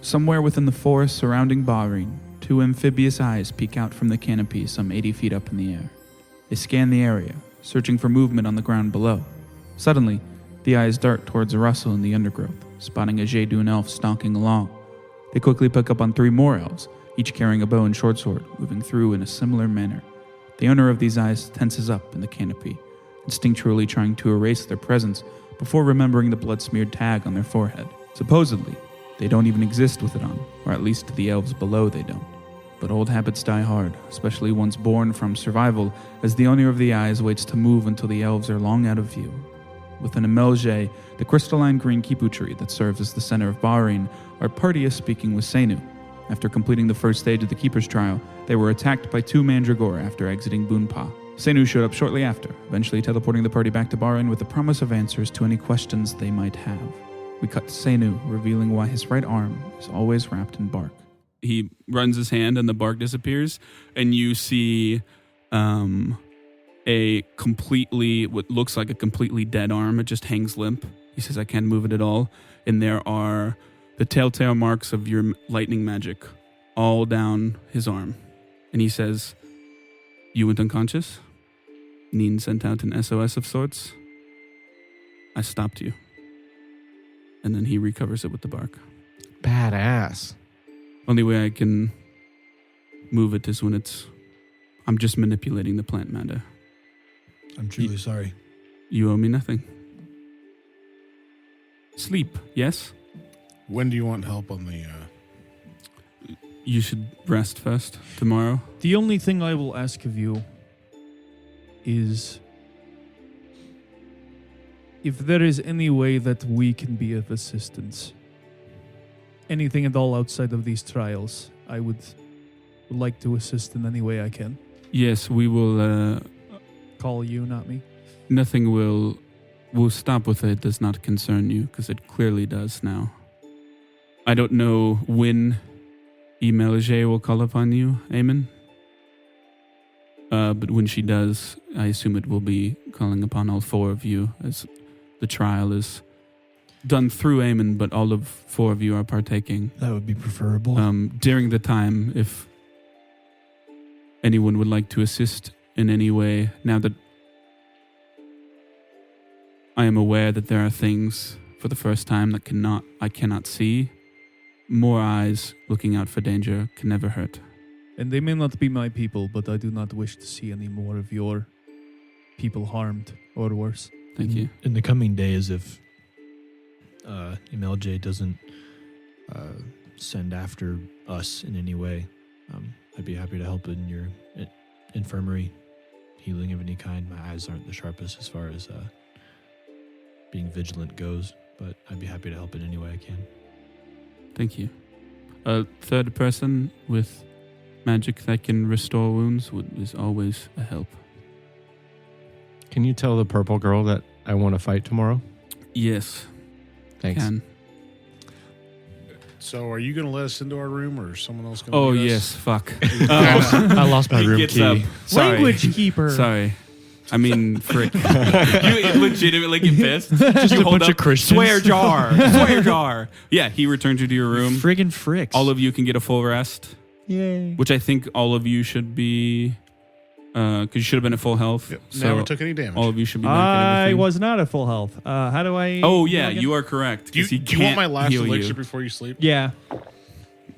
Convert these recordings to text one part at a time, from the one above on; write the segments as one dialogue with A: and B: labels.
A: Somewhere within the forest surrounding Bahrain, two amphibious eyes peek out from the canopy some 80 feet up in the air. They scan the area, searching for movement on the ground below. Suddenly, the eyes dart towards a rustle in the undergrowth, spotting a Jaydun elf stalking along. They quickly pick up on 3 more elves, each carrying a bow and short sword, moving through in a similar manner. The owner of these eyes tenses up in the canopy, instinctually trying to erase their presence before remembering the blood-smeared tag on their forehead. Supposedly, they don't even exist with it on, or at least to the elves below they don't. But old habits die hard, especially ones born from survival, as the owner of the eyes waits to move until the elves are long out of view. Within a melge, the crystalline green kipu tree that serves as the center of Bahrain, our party is speaking with Saynoo. After completing the first stage of the Keeper's Trial, they were attacked by 2 mandragora after exiting Bunpa. Saynoo showed up shortly after, eventually teleporting the party back to Bahrain with the promise of answers to any questions they might have. We cut to Saynoo, revealing why his right arm is always wrapped in bark.
B: He runs his hand and the bark disappears, and you see what looks like a completely dead arm. It just hangs limp. He says, I can't move it at all. And there are the telltale marks of your lightning magic all down his arm. And he says, you went unconscious? Neen sent out an SOS of sorts. I stopped you. And then he recovers it with the bark.
C: Badass.
B: Only way I can move it is when I'm just manipulating the plant matter.
D: I'm truly sorry.
B: You owe me nothing. Sleep, yes?
D: When do you want help on the...
B: You should rest first. Tomorrow.
E: The only thing I will ask of you is if there is any way that we can be of assistance. Anything at all outside of these trials, I would like to assist in any way I can.
B: Yes, we will...
E: Call you, not me.
B: Nothing will stop with it. Does not concern you, because it clearly does now. I don't know when Emelge will call upon you, Eamon. But when she does, I assume it will be calling upon all 4 of you, as the trial is done through Eamon, but all of 4 of you are partaking.
D: That would be preferable.
B: During the time, if anyone would like to assist in any way, now that I am aware that there are things for the first time that I cannot see, more eyes looking out for danger can never hurt.
E: And they may not be my people, but I do not wish to see any more of your people harmed or worse.
B: Thank you.
F: In the coming days, if MLJ doesn't send after us in any way, I'd be happy to help in your infirmary, healing of any kind. My eyes aren't the sharpest as far as being vigilant goes, but I'd be happy to help in any way I can.
B: Thank you. A third person with magic that can restore wounds is always a help.
C: Can you tell the purple girl that I want to fight tomorrow?
B: Yes.
C: Thanks.
B: Can.
D: So are you going to let us into our room, or is someone else going to lead us?
B: Yes. Fuck.
C: I lost my room key.
B: Sorry.
E: Language keeper.
B: Sorry. I mean, frick. You legitimately get pissed?
C: Just
B: you
C: a bunch of Christians.
B: Swear jar. Swear jar. Yeah, he returns you to your room.
C: Friggin' fricks.
B: All of you can get a full rest.
C: Yay.
B: Which I think all of you should be, because you should have been at full health.
D: Yep.
B: So
D: Never took any damage.
B: all of you should be back at
E: I
B: everything.
E: was not at full health. How do I...
B: Oh, yeah,
E: log in?
B: you are correct.
D: Do
B: 'cause he
D: you want my
B: can't
D: last
B: heal
D: elixir
B: you.
D: before you sleep?
E: Yeah.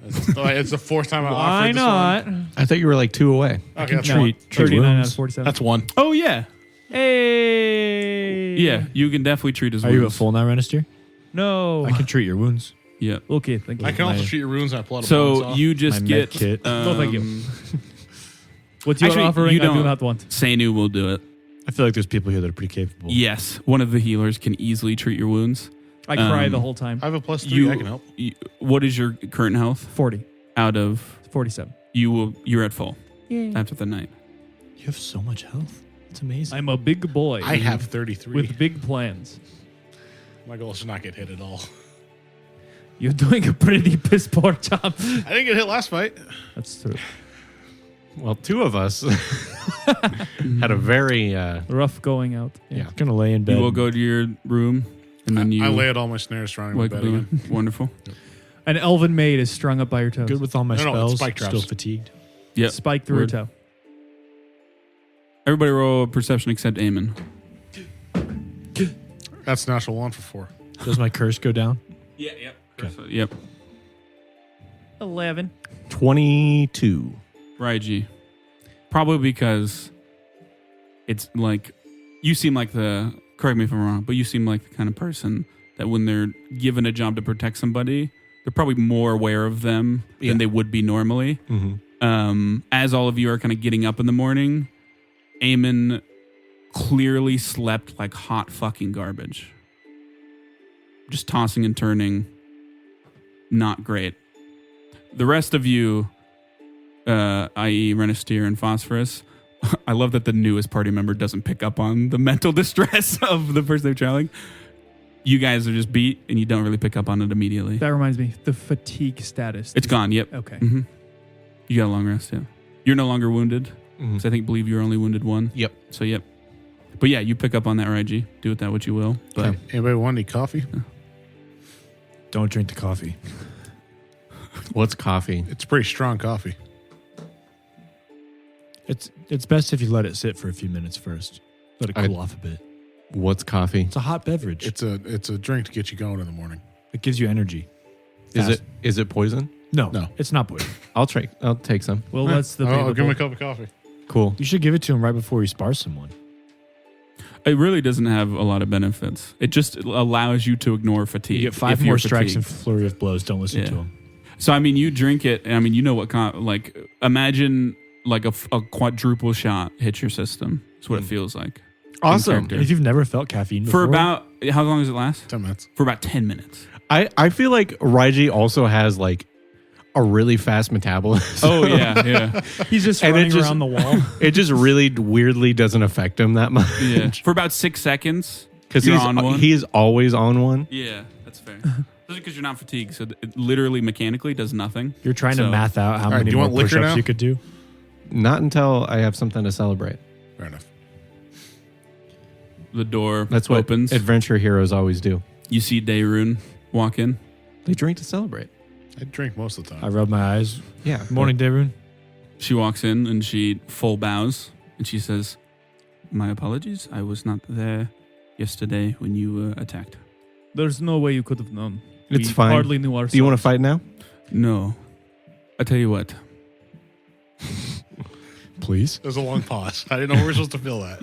D: It's the 4th time I
E: Why
D: offered this
E: not?
D: one.
F: I thought you were like 2 away.
D: Okay, that's
E: No,
D: one.
E: 39 out of 47.
D: That's 1.
B: Oh, yeah.
E: Hey!
B: Yeah, you can definitely treat his
F: Are
B: wounds.
F: you at full now, Renister?
E: No.
F: I can treat your wounds.
B: Yeah.
E: Okay, thank you.
D: I can also treat your wounds and I pull out a bones
B: So
D: off.
B: you just
F: My
B: get...
F: med kit.
E: No, thank you. What you are
B: Actually,
E: offering,
B: you
E: I do
B: don't.
E: not want.
B: Saynoo will do it.
F: I feel like there's people here that are pretty capable.
B: Yes, one of the healers can easily treat your wounds.
E: I cry the whole time.
D: I have a +3.
B: You-
D: I can help.
B: What is your current health?
E: 40.
B: Out of...
E: 47.
B: You're at full after the night.
F: You have so much health. It's amazing.
E: I'm a big boy.
D: I have 33.
E: with big plans.
D: My goal is to not get hit at all.
E: You're doing a pretty piss poor job.
D: I didn't get hit last fight.
E: That's true.
C: Well, 2 of us had a very...
E: Rough going out.
F: yeah. Gonna lay in bed.
B: You will go to your room, and then you
D: I lay out all my snares surrounding my
B: wake
D: bed
B: up.
D: again.
B: Wonderful.
E: An elven maid is strung up by her toes.
F: Good with all my
D: No, it's
F: spells.
D: spike traps.
F: Still fatigued.
B: Yep.
E: Spike through
B: Word.
E: her toe.
B: Everybody roll a perception except Eamon.
D: That's natural 1 for 4.
F: Does my curse go down?
B: Yeah, yep.
F: Okay.
B: Yep.
E: 11.
C: 22.
B: Raiji. Probably because it's like, you seem like correct me if I'm wrong, but you seem like the kind of person that when they're given a job to protect somebody, they're probably more aware of them than they would be normally.
C: Mm-hmm.
B: As all of you are kind of getting up in the morning, Eamon clearly slept like hot fucking garbage. Just tossing and turning. Not great. The rest of you, i.e. Renestier and Phosphorus, I love that the newest party member doesn't pick up on the mental distress of the person they're trailing. You guys are just beat, and you don't really pick up on it immediately.
E: That reminds me, the fatigue status.
B: It's gone, yep.
E: Okay.
B: Mm-hmm. You got a long rest, yeah. You're no longer wounded, because I believe you're only wounded 1.
C: Yep.
B: So, yep. But yeah, you pick up on that, Raiji. Do with that what you will. But
D: Anybody want any coffee?
F: Don't drink the coffee.
C: What's coffee?
D: It's pretty strong coffee.
F: It's best if you let it sit for a few minutes first. Let it cool off a bit.
C: What's coffee?
F: It's a hot beverage.
D: It's a drink to get you going in the morning.
F: It gives you energy.
C: Is it poison?
F: No,
D: No.
F: it's not poison.
C: I'll take some.
E: Well, that's the
D: I'll give him a cup of coffee.
C: Cool.
F: You should give it to him right before you spar someone.
B: it really doesn't have a lot of benefits. It just allows you to ignore fatigue.
F: You get 5
B: if you're
F: more strikes and
B: fatigued.
F: flurry of blows. Don't listen
B: Yeah.
F: to him.
B: So, I mean, you drink it, and I mean, you know what, imagine like a quadruple shot hits your system. That's what it feels like.
C: Awesome.
B: character.
F: And if you've never felt caffeine before,
B: For about, how long does it last?
D: 10 minutes.
B: For about 10 minutes.
C: I feel like Raiji also has like a really fast metabolism.
B: Oh, yeah.
E: He's just
C: And it
E: running
C: just-
E: around the wall.
C: It just really weirdly doesn't affect him that much.
B: Yeah. For about 6 seconds.
C: Because
B: You're on one?
C: he's always on one.
B: Yeah, that's fair. Especially because you're not fatigued. So it literally mechanically does nothing.
F: you're trying to
B: So-
F: math out how
D: right,
F: many
D: do you
F: more
D: want liquor
F: push-ups
D: now?
F: you could do.
C: Not until I have something to celebrate.
D: Fair enough.
B: The door
C: That's what
B: opens.
C: adventure heroes always do.
B: You see Daerun walk in.
C: They drink to celebrate.
D: I drink most of the time.
F: I rub my eyes.
C: Yeah.
F: Morning, Daerun.
B: She walks in and she full bows and she says, "My apologies. I was not there yesterday when you were attacked."
E: There's no way you could have known.
C: It's
E: We
C: fine.
E: hardly knew ourselves.
C: Do you want to fight now?
B: No. I tell you what.
F: Please.
D: There's a long pause. I didn't know we were supposed to fill that.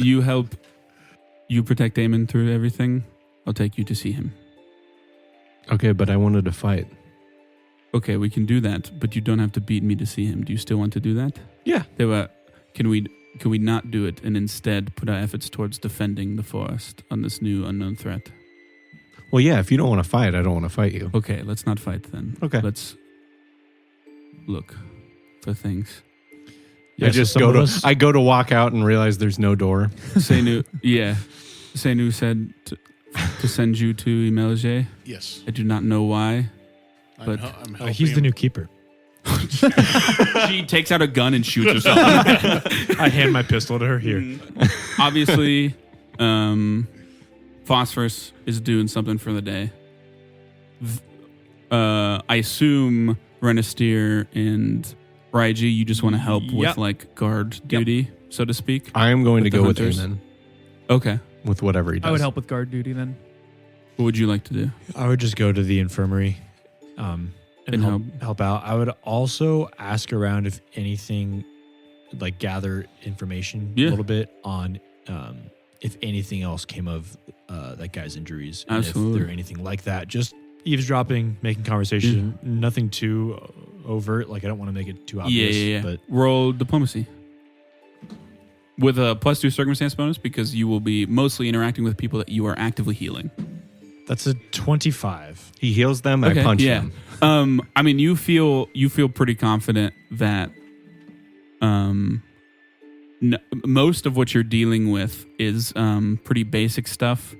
B: You protect Damon through everything. I'll take you to see him.
C: Okay, but I wanted to fight.
B: Okay, we can do that, but you don't have to beat me to see him. Do you still want to do that?
C: Yeah.
B: Can we not do it and instead put our efforts towards defending the forest on this new unknown threat?
C: Well, yeah, if you don't want to fight, I don't want to fight you.
B: Okay, let's not fight then.
C: Okay.
B: Let's look for things.
C: I just go to walk out and realize there's no door.
B: Saynoo, yeah. Saynoo said to send you to Imelge.
D: Yes.
B: I do not know why. But
D: I'm helping
F: He's the
D: him.
F: new keeper.
B: She takes out a gun and shoots herself.
F: I hand my pistol to her here.
B: Obviously, Phosphorus is doing something for the day. I assume Renestier and Raiji, you just want to help with
E: Yep.
B: like guard duty, so to speak.
C: I am going to
B: With the
C: go with
B: hunters?
C: him then,
B: Okay.
C: with whatever he does.
E: I would help with guard duty then.
B: What would you like to do?
F: I would just go to the infirmary and
B: And
F: help out. I would also ask around if anything, like gather information
B: Yeah.
F: a little bit on if anything else came of that guy's injuries. And
B: Absolutely.
F: if there anything like that. Just eavesdropping, making conversation, nothing too overt. Like I don't want to make it too obvious.
B: Yeah.
F: But
B: Roll diplomacy. With a +2 circumstance bonus because you will be mostly interacting with people that you are actively healing.
F: that's a 25.
C: He heals them. I punch them.
B: I mean, you feel pretty confident that most of what you're dealing with is pretty basic stuff,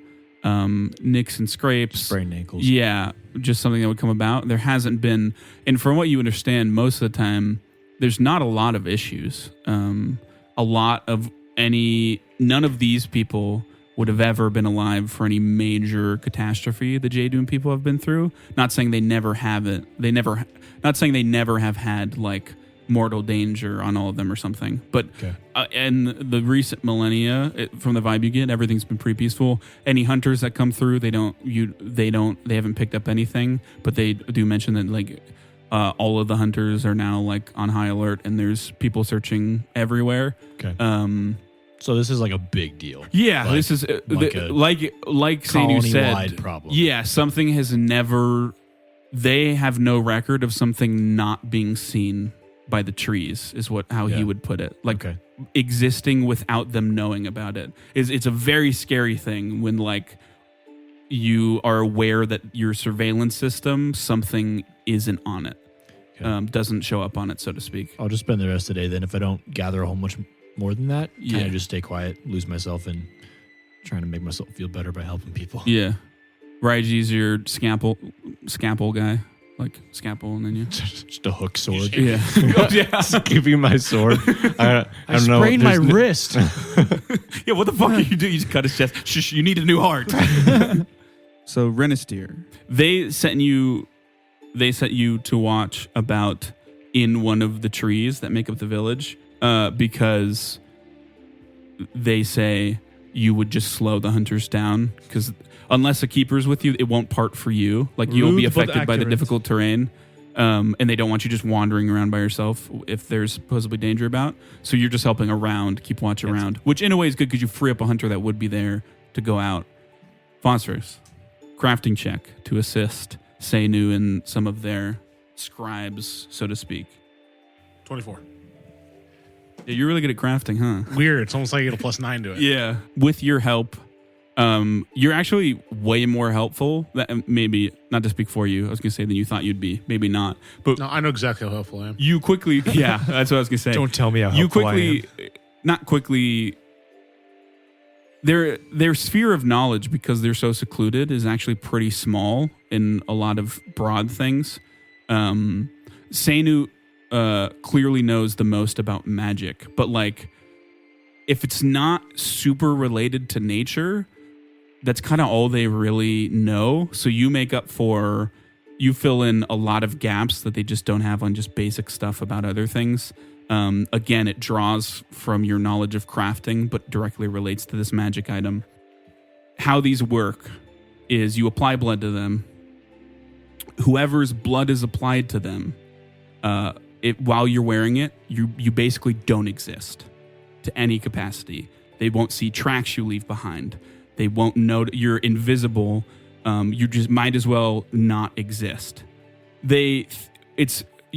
B: nicks and scrapes,
F: Sprained ankles.
B: Yeah, just something that would come about. There hasn't been, and from what you understand, most of the time, there's not a lot of issues. None of these people would have ever been alive for any major catastrophe the J-Doom people have been through. Not saying they never have it. Not saying they never have had like mortal danger on all of them or something. But and the recent millennia, from the vibe you get, everything's been pretty peaceful. Any hunters that come through, they haven't picked up anything. But they do mention that like all of the hunters are now like on high alert, and there's people searching everywhere.
F: Okay. So this is like a big deal.
B: Yeah,
F: like,
B: this is like Saynoo said.
F: Problem.
B: Yeah, something has never. They have no record of something not being seen by the trees. Is how he would put it. Like existing without them knowing about it. It's a very scary thing when like you are aware that your surveillance system something isn't on it. Doesn't show up on it, so to speak.
F: I'll just spend the rest of the day then. If I don't gather a whole much more than that,
B: Yeah.
F: kind of just stay quiet, lose myself in trying to make myself feel better by helping people.
B: Yeah. Raiji's your scalpel guy. Like scalpel and then you.
F: Just a hook sword.
B: Yeah.
C: Just give you my sword. I don't know.
F: sprained my
C: There's
F: wrist.
B: Yeah, what the fuck are you doing? You just cut his chest. Shush, you need a new heart.
A: So Renistir,
B: They sent you to watch about in one of the trees that make up the village, because they say you would just slow the hunters down, because unless a keeper's with you, it won't part for you. Like you will be
E: Rude but
B: affected by the
E: accurate.
B: difficult terrain. And they don't want you just wandering around by yourself if there's supposedly danger about. So you're just helping around, keep watch around, which in a way is good because you free up a hunter that would be there to go out. Phosphorus, crafting check to assist Saynoo and some of their scribes, so to speak.
D: 24.
B: Yeah, you're really good at crafting, huh?
D: Weird. It's almost like you get a +9 to it.
B: Yeah. With your help, you're actually way more helpful. Maybe not to speak for you. I was gonna say than you thought you'd be. Maybe not. But
D: No, I know exactly how helpful I am.
B: you quickly, yeah, that's what I was gonna say.
C: Don't tell me how
B: You
C: helpful
B: quickly, not quickly. Their sphere of knowledge, because they're so secluded, is actually pretty small in a lot of broad things. Saynoo clearly knows the most about magic, but like, if it's not super related to nature, that's kind of all they really know. So you fill in a lot of gaps that they just don't have on just basic stuff about other things. Again, it draws from your knowledge of crafting, but directly relates to this magic item. How these work is you apply blood to them. Whoever's blood is applied to them, while you're wearing it, you basically don't exist to any capacity. They won't see tracks you leave behind. They won't know you're invisible. You just might as well not exist.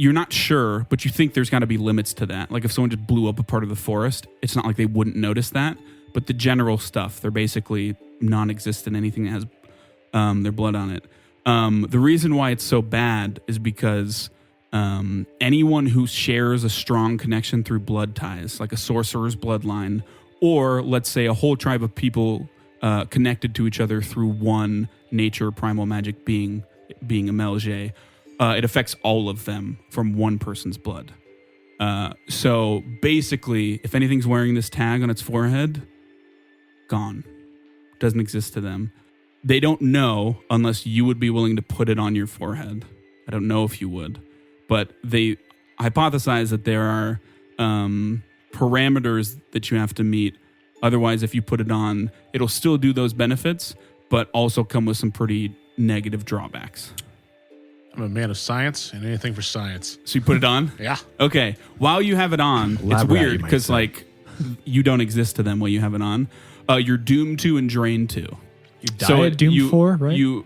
B: You're not sure, but you think there's got to be limits to that. Like if someone just blew up a part of the forest, it's not like they wouldn't notice that. But the general stuff, they're basically non-existent. Anything that has their blood on it. The reason why it's so bad is because anyone who shares a strong connection through blood ties, like a sorcerer's bloodline, or let's say a whole tribe of people connected to each other through one nature primal magic being a Melge, it affects all of them from one person's blood. So basically, if anything's wearing this tag on its forehead, gone. Doesn't exist to them. They don't know unless you would be willing to put it on your forehead. I don't know if you would, but they hypothesize that there are parameters that you have to meet. Otherwise, if you put it on, it'll still do those benefits, but also come with some pretty negative drawbacks.
D: I'm a man of science and anything for science.
B: So you put it on?
D: Yeah.
B: Okay. While you have it on, it's
F: Lab rat,
B: weird
F: you might
B: because
F: say.
B: like you don't exist to them while you have it on. You're doomed to and drained to.
F: You die at Doom 4, right?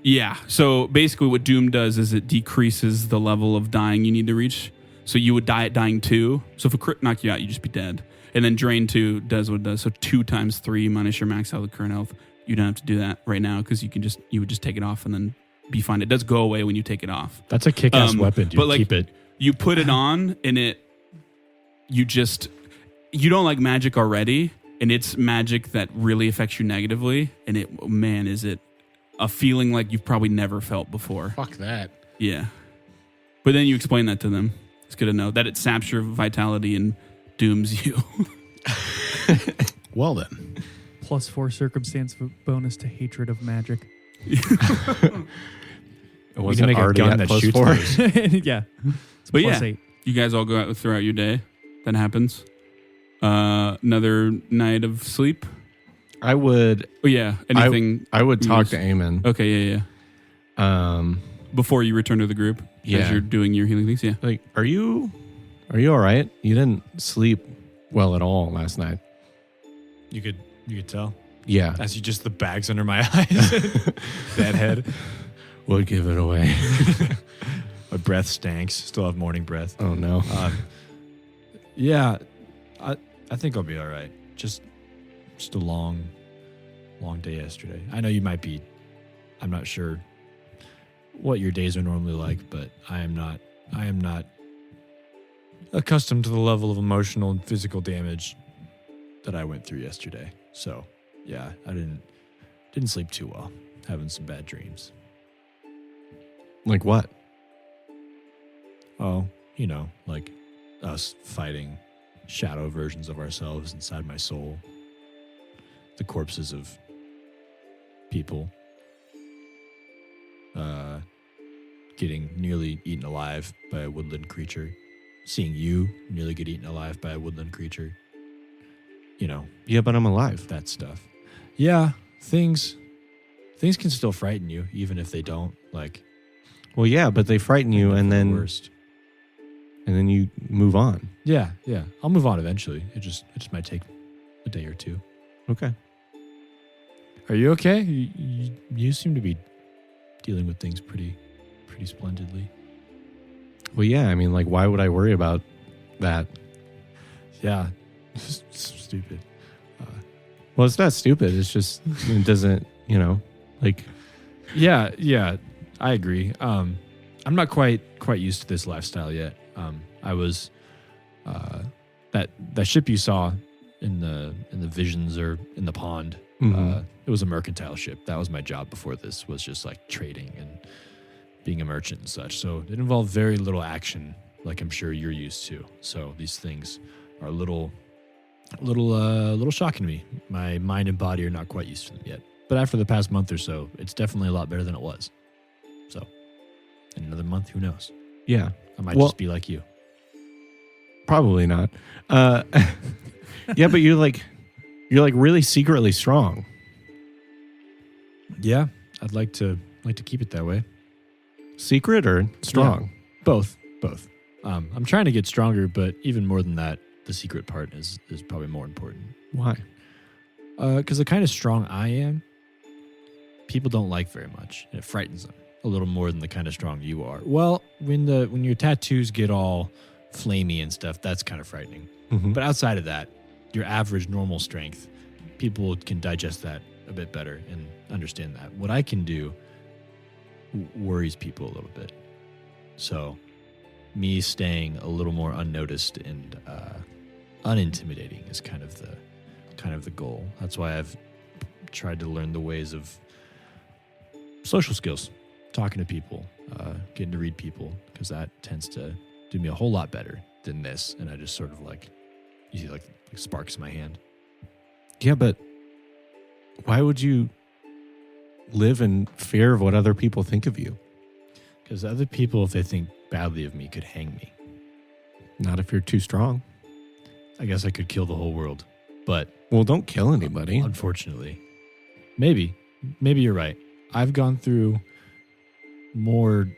B: Yeah. So basically what Doom does is it decreases the level of dying you need to reach. So you would die at dying 2. So if a crit knock you out, you just be dead. And then Drain 2 does what it does. So 2 times 3 minus your max out of the current health. You don't have to do that right now because you would just take it off and then be fine. It does go away when you take it off.
F: That's a kick-ass weapon, dude.
B: But like,
F: Keep it.
B: you put it on and you don't like magic already, and it's magic that really affects you negatively, and is it a feeling like you've probably never felt before.
D: Fuck that.
B: Yeah. But then you explain that to them. It's good to know that it saps your vitality and dooms you.
D: Well then.
E: +4 circumstance bonus to hatred of magic.
C: Was
F: can
C: it
F: make a
C: already
F: gun
C: at
F: that
C: plus
F: shoots
C: 4?
F: those.
E: Yeah. It's
B: But
E: plus
B: yeah.
E: 8.
B: You guys all go out throughout your day. That happens. Another night of sleep.
C: I would
B: Oh yeah. Anything?
C: I would talk
B: Use-
C: to Eamon.
B: Okay. Yeah. Before you return to the group, as
C: Yeah.
B: you're doing your healing things. Yeah.
C: Like, are you all right? You didn't sleep well at all last night.
F: You could tell.
C: Yeah.
F: As you just the bags under my eyes. That head.
C: Would give it away.
F: My breath stanks. Still have morning breath.
C: Oh no.
F: Yeah, I think I'll be all right. Just a long day yesterday. I know you might be. I'm not sure what your days are normally like, but I am not accustomed to the level of emotional and physical damage that I went through yesterday. So yeah, I didn't sleep too well. Having some bad dreams.
C: Like what?
F: Oh, like us fighting shadow versions of ourselves inside my soul. The corpses of people getting nearly eaten alive by a woodland creature. Seeing you nearly get eaten alive by a woodland creature.
C: Yeah, but I'm alive.
F: That stuff. Yeah, things can still frighten you, even if they don't. Like,
C: Well, yeah, but they frighten you and then
F: worst.
C: you move on.
F: Yeah. I'll move on eventually. It just might take a day or two.
C: Okay.
F: Are you okay? You seem to be dealing with things pretty splendidly.
C: Well, yeah, I mean, like, why would I worry about that?
F: Yeah, stupid.
C: Well, it's not stupid. It's just, it doesn't, like,
F: Yeah, I agree. I'm not quite used to this lifestyle yet. I was that ship you saw in the visions or in the pond. It was a mercantile ship. That was my job before this. Was just like trading and being a merchant and such. So it involved very little action, like I'm sure you're used to. So these things are a little shocking to me. My mind and body are not quite used to them yet. But after the past month or so, it's definitely a lot better than it was. So in another month, who knows?
C: yeah,
F: I might
C: Well-
F: just be like you.
C: probably not. Yeah, but you're like really secretly strong.
F: Yeah, I'd like to keep it that way.
C: Secret or strong?
F: Both. I'm trying to get stronger, but even more than that, the secret part is probably more important.
C: Why?
F: Because the kind of strong I am, people don't like very much, and it frightens them a little more than the kind of strong you are. Well, when your tattoos get all flamey and stuff, that's kind of frightening.
C: Mhm.
F: But outside of that, your average normal strength, people can digest that a bit better and understand that. What I can do worries people a little bit. So me staying a little more unnoticed and unintimidating is kind of the goal. That's why I've tried to learn the ways of social skills, talking to people, getting to read people, because that tends to do me a whole lot better than this. And I just sort of you see like sparks in my hand.
C: Yeah, but why would you live in fear of what other people think of you?
F: Because other people, if they think badly of me, could hang me.
C: Not if you're too strong.
F: I guess I could kill the whole world. But
C: Well, don't kill anybody.
F: unfortunately, maybe you're right. I've gone through more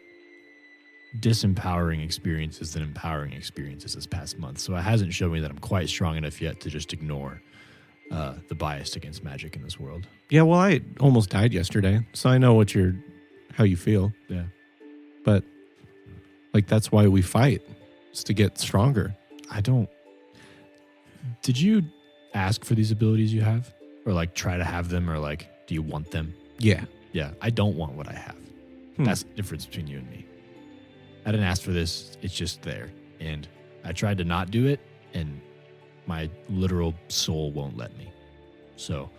F: disempowering experiences than empowering experiences this past month. So it hasn't shown me that I'm quite strong enough yet to just ignore the bias against magic in this world.
C: Yeah, well, I almost died yesterday, so I know how you feel.
F: Yeah.
C: But like that's why we fight, is to get stronger.
F: Did you ask for these abilities you have? Or like try to have them, or like, do you want them?
C: Yeah.
F: Yeah, I don't want what I have. That's the difference between you and me. I didn't ask for this. It's just there. And I tried to not do it, and my literal soul won't let me. So,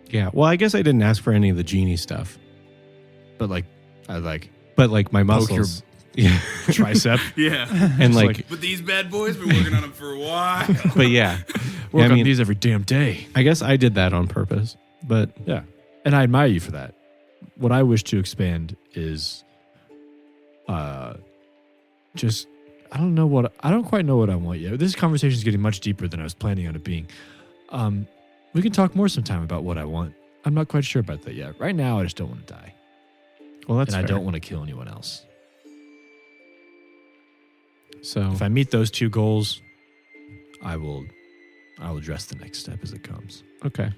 C: Yeah. Well, I guess I didn't ask for any of the genie stuff,
F: but like, I like
C: but like my
F: poke your
C: muscles.
F: Yeah.
C: tricep.
B: Yeah.
F: And
C: Just
F: like,
B: But these bad boys been working on them for a while.
F: but yeah.
C: Work
F: I
C: on
F: mean,
C: these every damn day.
F: I guess I did that on purpose. But
C: Yeah. And I admire you for that. What I wish to expand is just I don't quite know what I want yet. This conversation is getting much deeper than I was planning on it being. We can talk more sometime about what I want. I'm not quite sure about that yet. Right now I just don't want to die.
F: well, that's
C: and I
F: fair.
C: don't want to kill anyone else.
F: So
C: If I meet those two goals, I'll address the next step as it comes.
F: okay,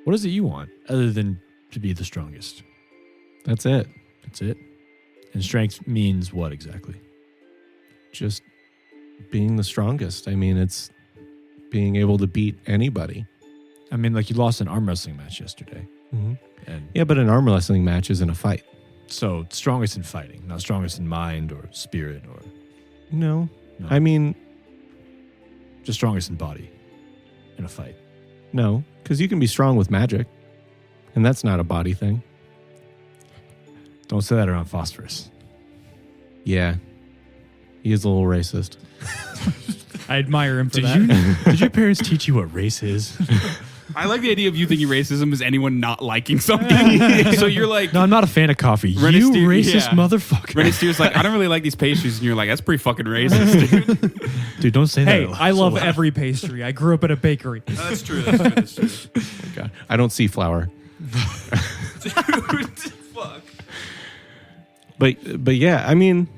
C: What is it you want other than to be the strongest?
F: that's it.
C: That's it. And strength means what exactly?
F: Just being the strongest. I mean, it's being able to beat anybody.
C: I mean, like you lost an arm wrestling match yesterday.
F: Mm-hmm.
C: And
F: Yeah, but an arm wrestling match isn't a fight.
C: so strongest in fighting, not strongest in mind or spirit or
F: No,
C: no,
F: I mean,
C: just strongest in body in a fight.
F: no, because you can be strong with magic, and that's not a body thing.
C: Don't say that around Phosphorus.
F: Yeah, he is a little racist.
E: I admire him for
C: Did
E: that.
C: Did your parents teach you what race is?
B: I like the idea of you thinking racism is anyone not liking something. So you're like,
C: No, I'm not a fan of coffee.
B: Rennie
C: You
B: Steer-
C: racist
B: yeah.
C: motherfucker.
B: Rennie Steer's like, I don't really like these pastries. And you're like, that's pretty fucking racist, dude.
C: Dude, don't say
E: Hey,
C: that.
E: I love every pastry. I grew up at a bakery.
B: That's true. That's true.
F: God, I don't see flour.
B: Dude, fuck.
F: But yeah, I mean,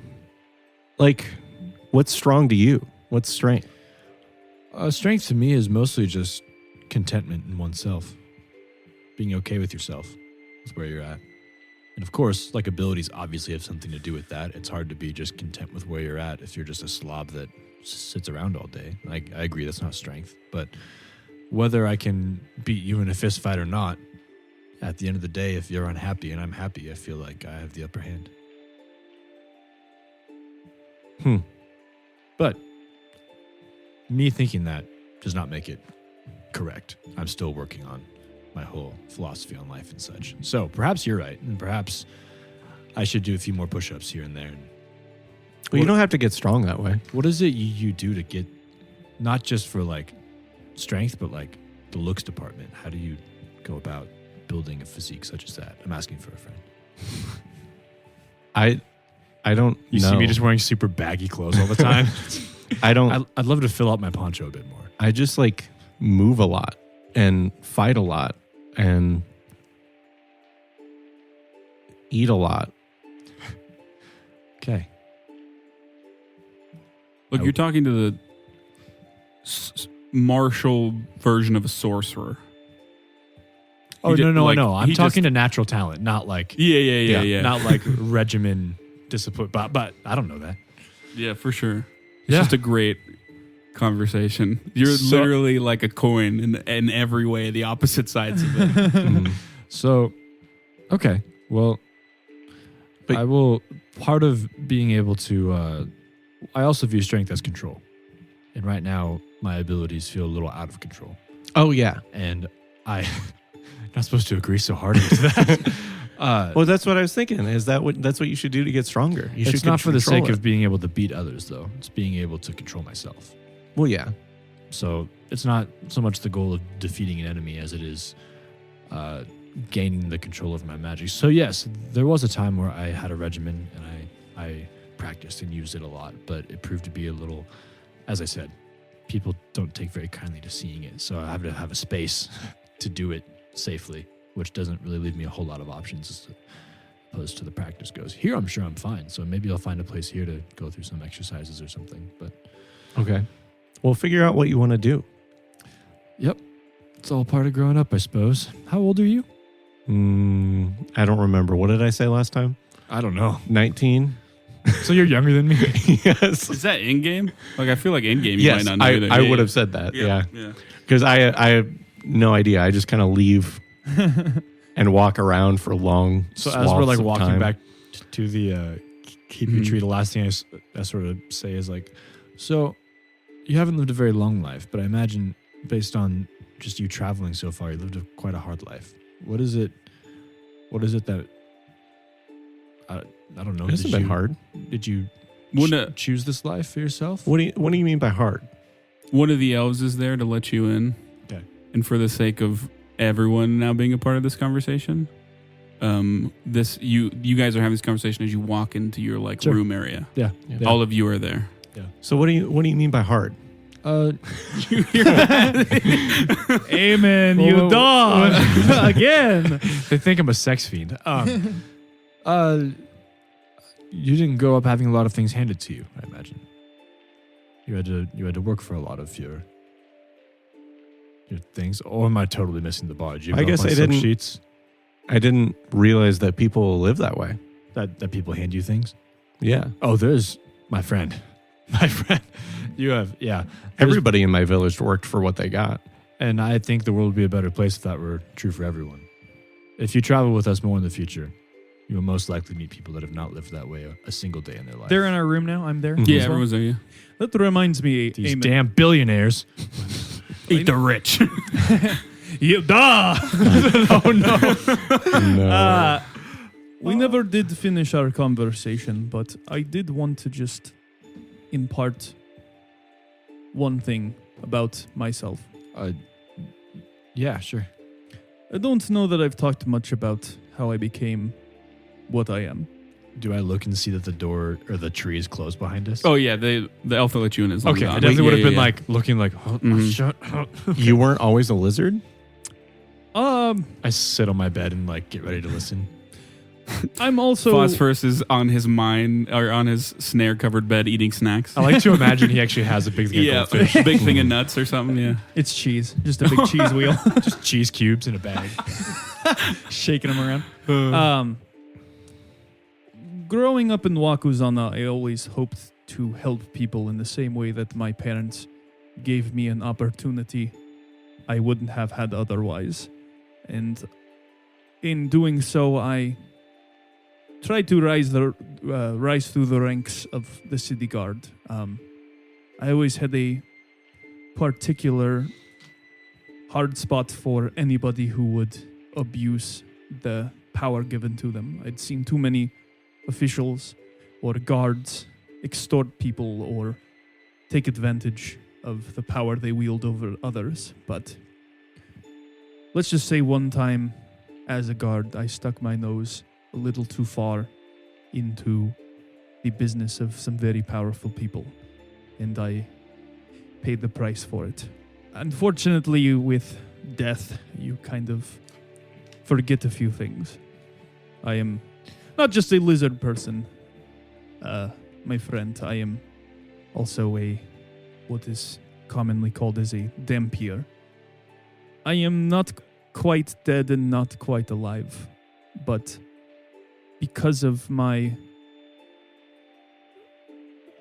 F: like, what's strong to you? What's strength?
C: Strength to me is mostly just contentment in oneself. Being okay with yourself with where you're at. And of course, like abilities obviously have something to do with that. It's hard to be just content with where you're at if you're just a slob that sits around all day. I agree that's not strength. But whether I can beat you in a fist fight or not, at the end of the day, if you're unhappy and I'm happy, I feel like I have the upper hand. But me thinking that does not make it correct. I'm still working on my whole philosophy on life and such. So perhaps you're right, and perhaps I should do a few more push-ups here and there.
F: Well, you don't have to get strong that way.
C: What is it you do to get, not just for like strength, but like the looks department? How do you go about building a physique such as that? I'm asking for a friend.
F: I don't
C: You
F: know.
C: see me just wearing super baggy clothes all the time?
F: I don't.
C: I'd love to fill out my poncho a bit more.
F: I just like move a lot and fight a lot and eat a lot.
C: Okay.
B: Look, you're talking to the martial version of a sorcerer.
C: Oh,
B: He did-
C: no,
B: like,
C: no. I'm
B: he
C: talking
B: just-
C: to natural talent, not like
B: Yeah.
C: not like regimen discipline. But I don't know that.
B: Yeah, for sure. It's
C: Yeah.
B: just a great conversation. You're
C: So-
B: literally like a coin in every way, the opposite sides of it.
C: So, okay. Well,
F: But-
C: I will. Part of being able to, I also view strength as control. And right now, my abilities feel a little out of control.
F: Oh yeah.
C: And I'm not supposed to agree so hard with that.
F: Well, that's what I was thinking. Is that's what you should do to get stronger? You
C: It's
F: should
C: not for the
F: control
C: sake
F: it.
C: of being able to beat others, though. It's being able to control myself.
F: Well, yeah.
C: So it's not so much the goal of defeating an enemy as it is gaining the control of my magic. So yes, there was a time where I had a regimen and I practiced and used it a lot, but it proved to be a little, as I said, people don't take very kindly to seeing it. So I have to have a space to do it safely, which doesn't really leave me a whole lot of options as opposed to the practice goes. Here I'm sure I'm fine. So maybe I'll find a place here to go through some exercises or something. But
F: Okay. Well, figure out what you want to do.
C: yep. It's all part of growing up, I suppose. How old are you?
F: I don't remember. What did I say last time?
C: I don't know.
F: 19.
C: So you're younger than me?
F: Yes.
B: Is that in game? Like, I feel like in game you
F: Yes,
B: might not know either.
F: I
B: Yeah,
F: would
B: yeah.
F: have said that. Yeah.
B: Yeah.
F: Because I have no idea. I just kind of leave and walk around for long.
C: So as we're like
F: swaths of
C: walking
F: time.
C: back to the keep your
B: Mhm.
C: tree, the last thing I sort of say is like, so you haven't lived a very long life, but I imagine based on just you traveling so far, you lived quite a hard life. What is it that I don't know.
F: It hasn't been hard.
C: Did you
B: One,
C: choose this life for yourself?
F: What do you mean by hard?
B: one of the elves is there to let you in.
C: Okay.
B: And for the sake of everyone now being a part of this conversation, you guys are having this conversation as you walk into your
C: Sure.
B: room area.
C: Yeah.
B: All of you are there.
F: So what do you mean by hard?
B: You hear that?
E: Amen,
C: Whoa,
E: you
C: whoa,
E: dog. Again.
C: They think I'm a sex fiend. You didn't grow up having a lot of things handed to you, I imagine. You had to work for a lot of your things. Or am I totally missing the bar? Did you
F: I
C: grow
F: guess
C: up on
F: I didn't-
C: sheets
F: I didn't realize that people live that way.
C: that people hand you things?
F: Yeah.
C: Oh, there's my friend. My friend. You have, yeah.
F: Everybody in my village worked for what they got.
C: And I think the world would be a better place if that were true for everyone. If you travel with us more in the future, you will most likely meet people that have not lived that way a single day in their life.
E: They're in our room now. I'm there.
B: Yeah,
E: as well.
B: everyone's there. Yeah.
E: That reminds me,
C: These
E: Amen.
C: damn billionaires.
B: Eat the rich.
E: You duh.
C: Oh, no.
F: No.
E: We never did finish our conversation, but I did want to just impart one thing about myself.
C: Yeah, sure.
E: I don't know that I've talked much about how I became what I am.
C: Do I look and see that the door or the tree is closed behind us?
B: Oh yeah, the elf that let you in is
C: okay. I
B: on.
C: definitely would have
B: Yeah,
C: been
B: yeah.
C: like looking like, oh,
B: Mhm.
C: shut up.
F: You weren't always a lizard?
C: I sit on my bed and like get ready to listen.
E: I'm also
B: Phosphorus is on his mind or on his snare-covered bed eating snacks.
C: I like to imagine he actually has a big thing
B: Yeah,
C: of goldfish.
B: big thing of nuts or something. Yeah.
E: it's cheese, just a big cheese wheel,
C: Just cheese cubes in a bag.
E: shaking them around. Growing up in Wakuzana, I always hoped to help people in the same way that my parents gave me an opportunity I wouldn't have had otherwise. And in doing so, I tried to rise through the ranks of the city guard. I always had a particular hard spot for anybody who would abuse the power given to them. I'd seen too many officials or guards extort people or take advantage of the power they wield over others. But let's just say one time as a guard, I stuck my nose a little too far into the business of some very powerful people, and I paid the price for it. Unfortunately, with death, you kind of forget a few things. I am not just a lizard person, my friend. I am also what is commonly called as a dampier. I am not quite dead and not quite alive, but because of my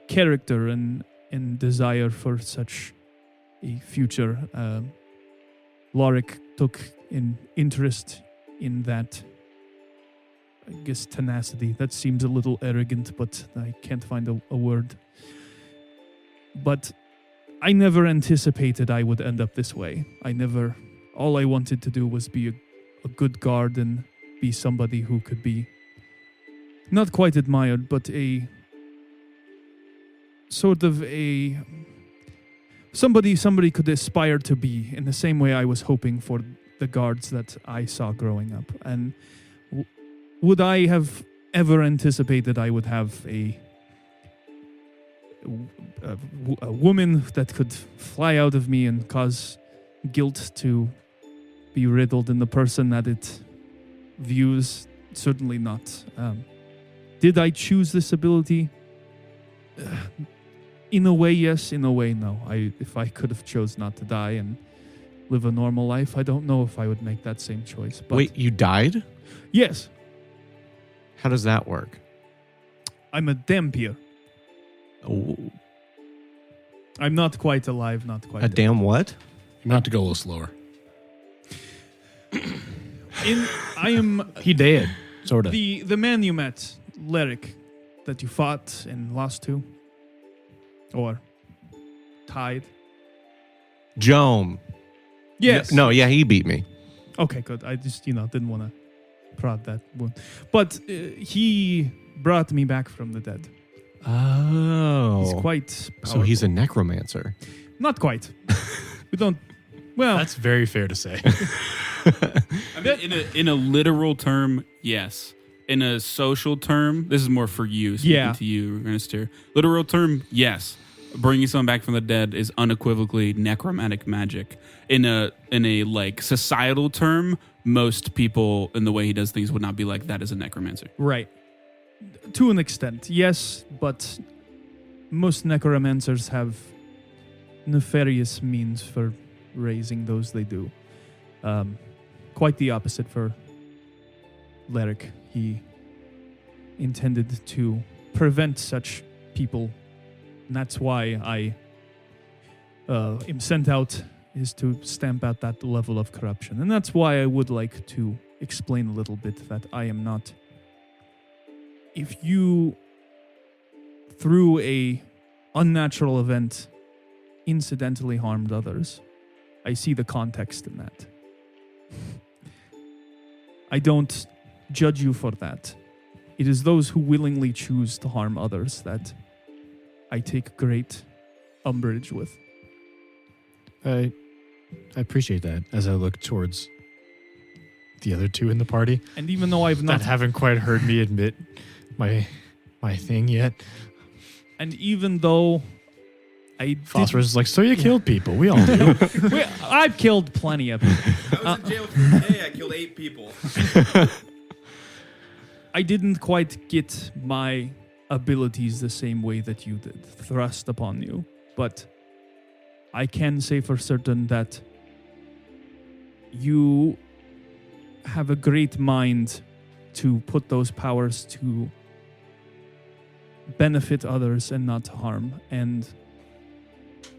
E: character and desire for such a future, Lorik took an interest in that, I guess, tenacity. That seems a little arrogant, but I can't find a word. But I never anticipated I would end up this way. All I wanted to do was be a good guard and be somebody who could be not quite admired, but a sort of a somebody could aspire to be, in the same way I was hoping for the guards that I saw growing up. And would I have ever anticipated I would have a woman that could fly out of me and cause guilt to be riddled in the person that it views? Certainly not. Did I choose this ability? In a way, yes. In a way, no. If I could have chose not to die and live a normal life, I don't know if I would make that same choice. But
F: Wait, you died?
E: yes,
F: How does that work?
E: I'm a dampier.
F: Oh,
E: I'm not quite alive, not quite
F: a
E: dead.
F: damn what?
D: You might have to go a little slower.
E: I am
C: He did, sort of.
E: the man you met, Lyric, that you fought and lost to, or tied.
F: Jome.
E: Yes.
F: No, yeah, he beat me.
E: Okay, good. I just didn't want to prod that wound. But he brought me back from the dead.
G: Oh.
E: He's quite
G: So he's a
E: powerful.
G: necromancer.
E: Not quite. We don't... Well,
C: That's very fair to say.
B: I mean, in a literal term, yes. In a social term, this is more for you, speaking to you, Ernest here. Literal term, yes. Bringing someone back from the dead is unequivocally necromantic magic. In a like societal term, most people in the way he does things would not be like that as a necromancer.
E: right. To an extent, yes, but most necromancers have nefarious means for raising those they do. Quite the opposite for Lurk. He intended to prevent such people. And that's why I am sent out, is to stamp out that level of corruption. And that's why I would like to explain a little bit that I am not... If you, through a unnatural event, incidentally harmed others, I see the context in that. I don't judge you for that. It is those who willingly choose to harm others that I take great umbrage with.
C: I appreciate that as I look towards the other two in the party
E: And even though I've
C: that
E: not,
C: haven't quite heard me admit my thing yet.
E: and even though I
C: Phosphorus is like, so you killed people. We all do.
E: I've killed plenty of people.
B: I was in jail for a day. I killed 8 people.
E: I didn't quite get my abilities the same way that you did, thrust upon you. But I can say for certain that you have a great mind to put those powers to benefit others and not to harm. And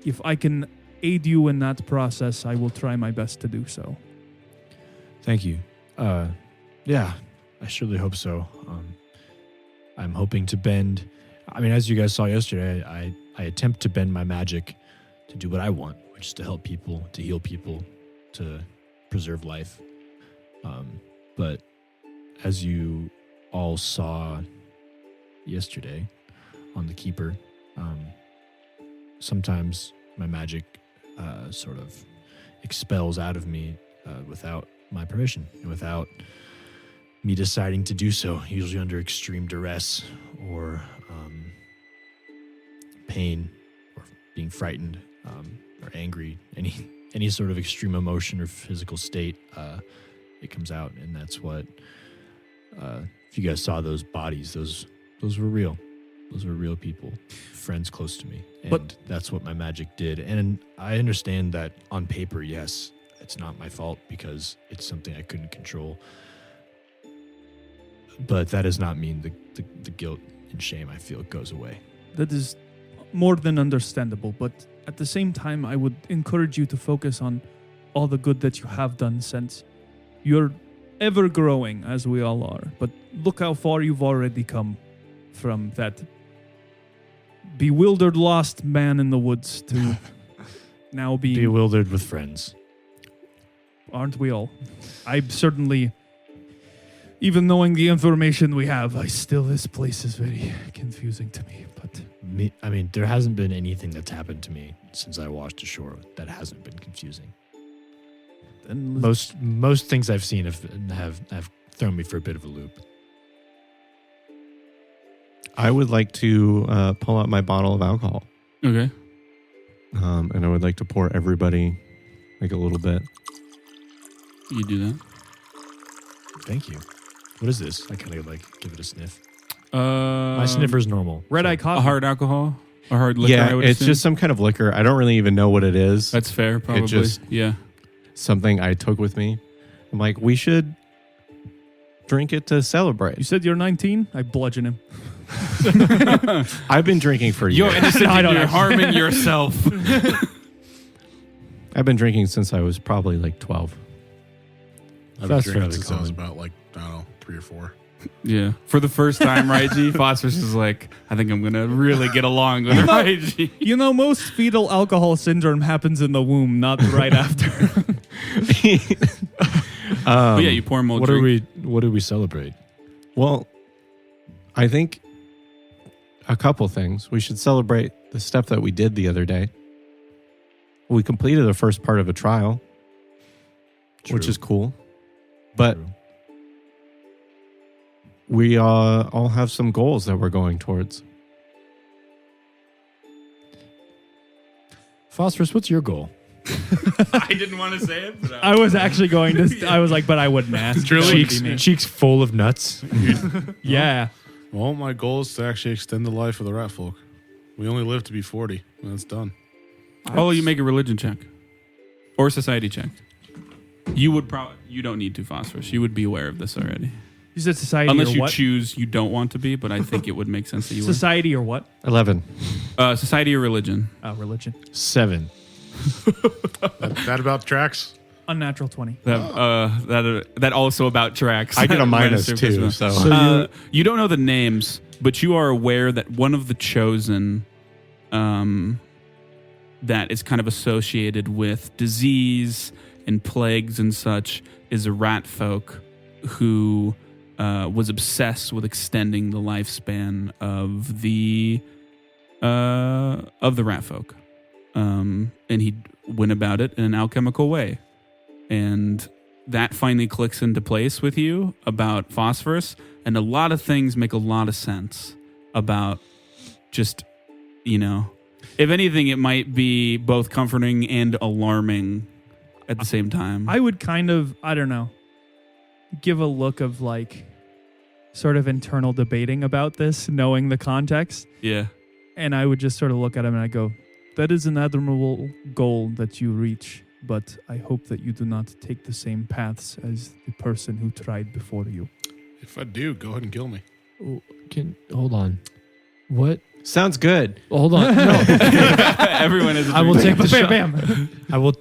E: if I can aid you in that process, I will try my best to do so.
C: Thank you. Yeah, I surely hope so. I'm hoping to bend. I mean, as you guys saw yesterday, I attempt to bend my magic to do what I want, which is to help people, to heal people, to preserve life. But as you all saw yesterday on the Keeper, sometimes my magic sort of expels out of me without my permission and without me deciding to do so, usually under extreme duress or pain or being frightened or angry, any sort of extreme emotion or physical state, it comes out. And that's what, if you guys saw those bodies, those were real. Those were real people, friends close to me. And
E: But-
C: that's what my magic did. And I understand that on paper, yes, it's not my fault because it's something I couldn't control. But that does not mean the guilt and shame I feel goes away.
E: That is more than understandable, but at the same time, I would encourage you to focus on all the good that you have done, since you're ever growing, as we all are. But look how far you've already come from that bewildered, lost man in the woods to now being...
C: Bewildered with friends.
E: Aren't we all? I certainly... Even knowing the information we have, this place is very confusing to me, but...
C: I mean, there hasn't been anything that's happened to me since I washed ashore that hasn't been confusing.
E: Then
C: Most things I've seen have thrown me for a bit of a loop.
G: I would like to pull out my bottle of alcohol.
B: Okay.
G: And I would like to pour everybody like a little bit.
B: You do that.
C: Thank you. What is this? I kind of like give it a sniff.
B: My
C: My sniffer's normal.
E: Red Eye
B: A
E: Coffee.
B: hard alcohol? A hard liquor,
G: Yeah,
B: I would
G: it's
B: assume?
G: just some kind of liquor. I don't really even know what it is.
B: That's fair, probably.
G: just-
B: yeah.
G: Something I took with me. I'm like, we should drink it to celebrate.
E: You said you're 19? I bludgeon him.
G: I've been drinking for
B: You're
G: years.
B: innocent
E: I
B: and
E: don't
B: you're
E: actually-
B: harming yourself.
G: I've been drinking since I was probably like 12.
D: I've been
C: That's
D: drinking
C: fairly
D: since I was
C: common.
D: about like, I don't know, 3 or 4.
B: Yeah. For the first time, right, G? Phosphorus is like, I think I'm going to really get along with her, right, G?
E: You know, most fetal alcohol syndrome happens in the womb, not right after.
B: But yeah, you pour more
C: What
B: drink.
C: What do we celebrate?
G: Well, I think a couple things. We should celebrate the stuff that we did the other day. We completed the first part of a trial, which is cool. But
C: True.
G: we all have some goals that we're going towards.
C: Phosphorus, what's your goal?
B: I didn't want to say it, but
E: I was actually going to. I was like, but I wouldn't ask.
D: Really?
E: That would be me.
C: Cheeks full of nuts.
E: Yeah.
D: Well, my goal is to actually extend the life of the rat folk. We only live to be 40, and that's done.
B: Oh, you make a religion check or society check. You would probably. You don't need to, Phosphorus. You would be aware of this already,
E: You said society
B: unless
E: or
B: you
E: what?
B: choose you don't want to be. But I think it would make sense that you would.
E: Society or what?
G: 11.
B: Society or religion.
E: Religion.
C: 7.
D: That about tracks?
E: Unnatural 20.
B: That also about tracks.
G: I get a minus
B: Minus
G: 2,
B: charisma.
G: so
B: You don't know the names, but you are aware that one of the chosen, that is kind of associated with disease and plagues and such, is a rat folk who was obsessed with extending the lifespan of the rat folk, and he went about it in an alchemical way. And that finally clicks into place with you about Phosphorus, and a lot of things make a lot of sense about just, if anything, it might be both comforting and alarming at the same time.
E: I would kind of, I don't know, give a look of like sort of internal debating about this, knowing the context.
B: Yeah.
E: And I would just sort of look at him and I go, that is an admirable goal that you reach, but I hope that you do not take the same paths as the person who tried before you.
D: If I do, go ahead and kill me.
C: Hold on. What?
G: sounds good.
C: Hold on. No.
B: Everyone is.
C: I will take the shot.
E: Bam.
C: I will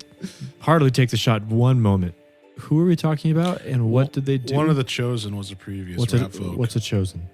C: hardly take the shot. One moment. Who are we talking about, and what did they do?
D: One of the chosen was a previous rat folk.
C: What's a chosen?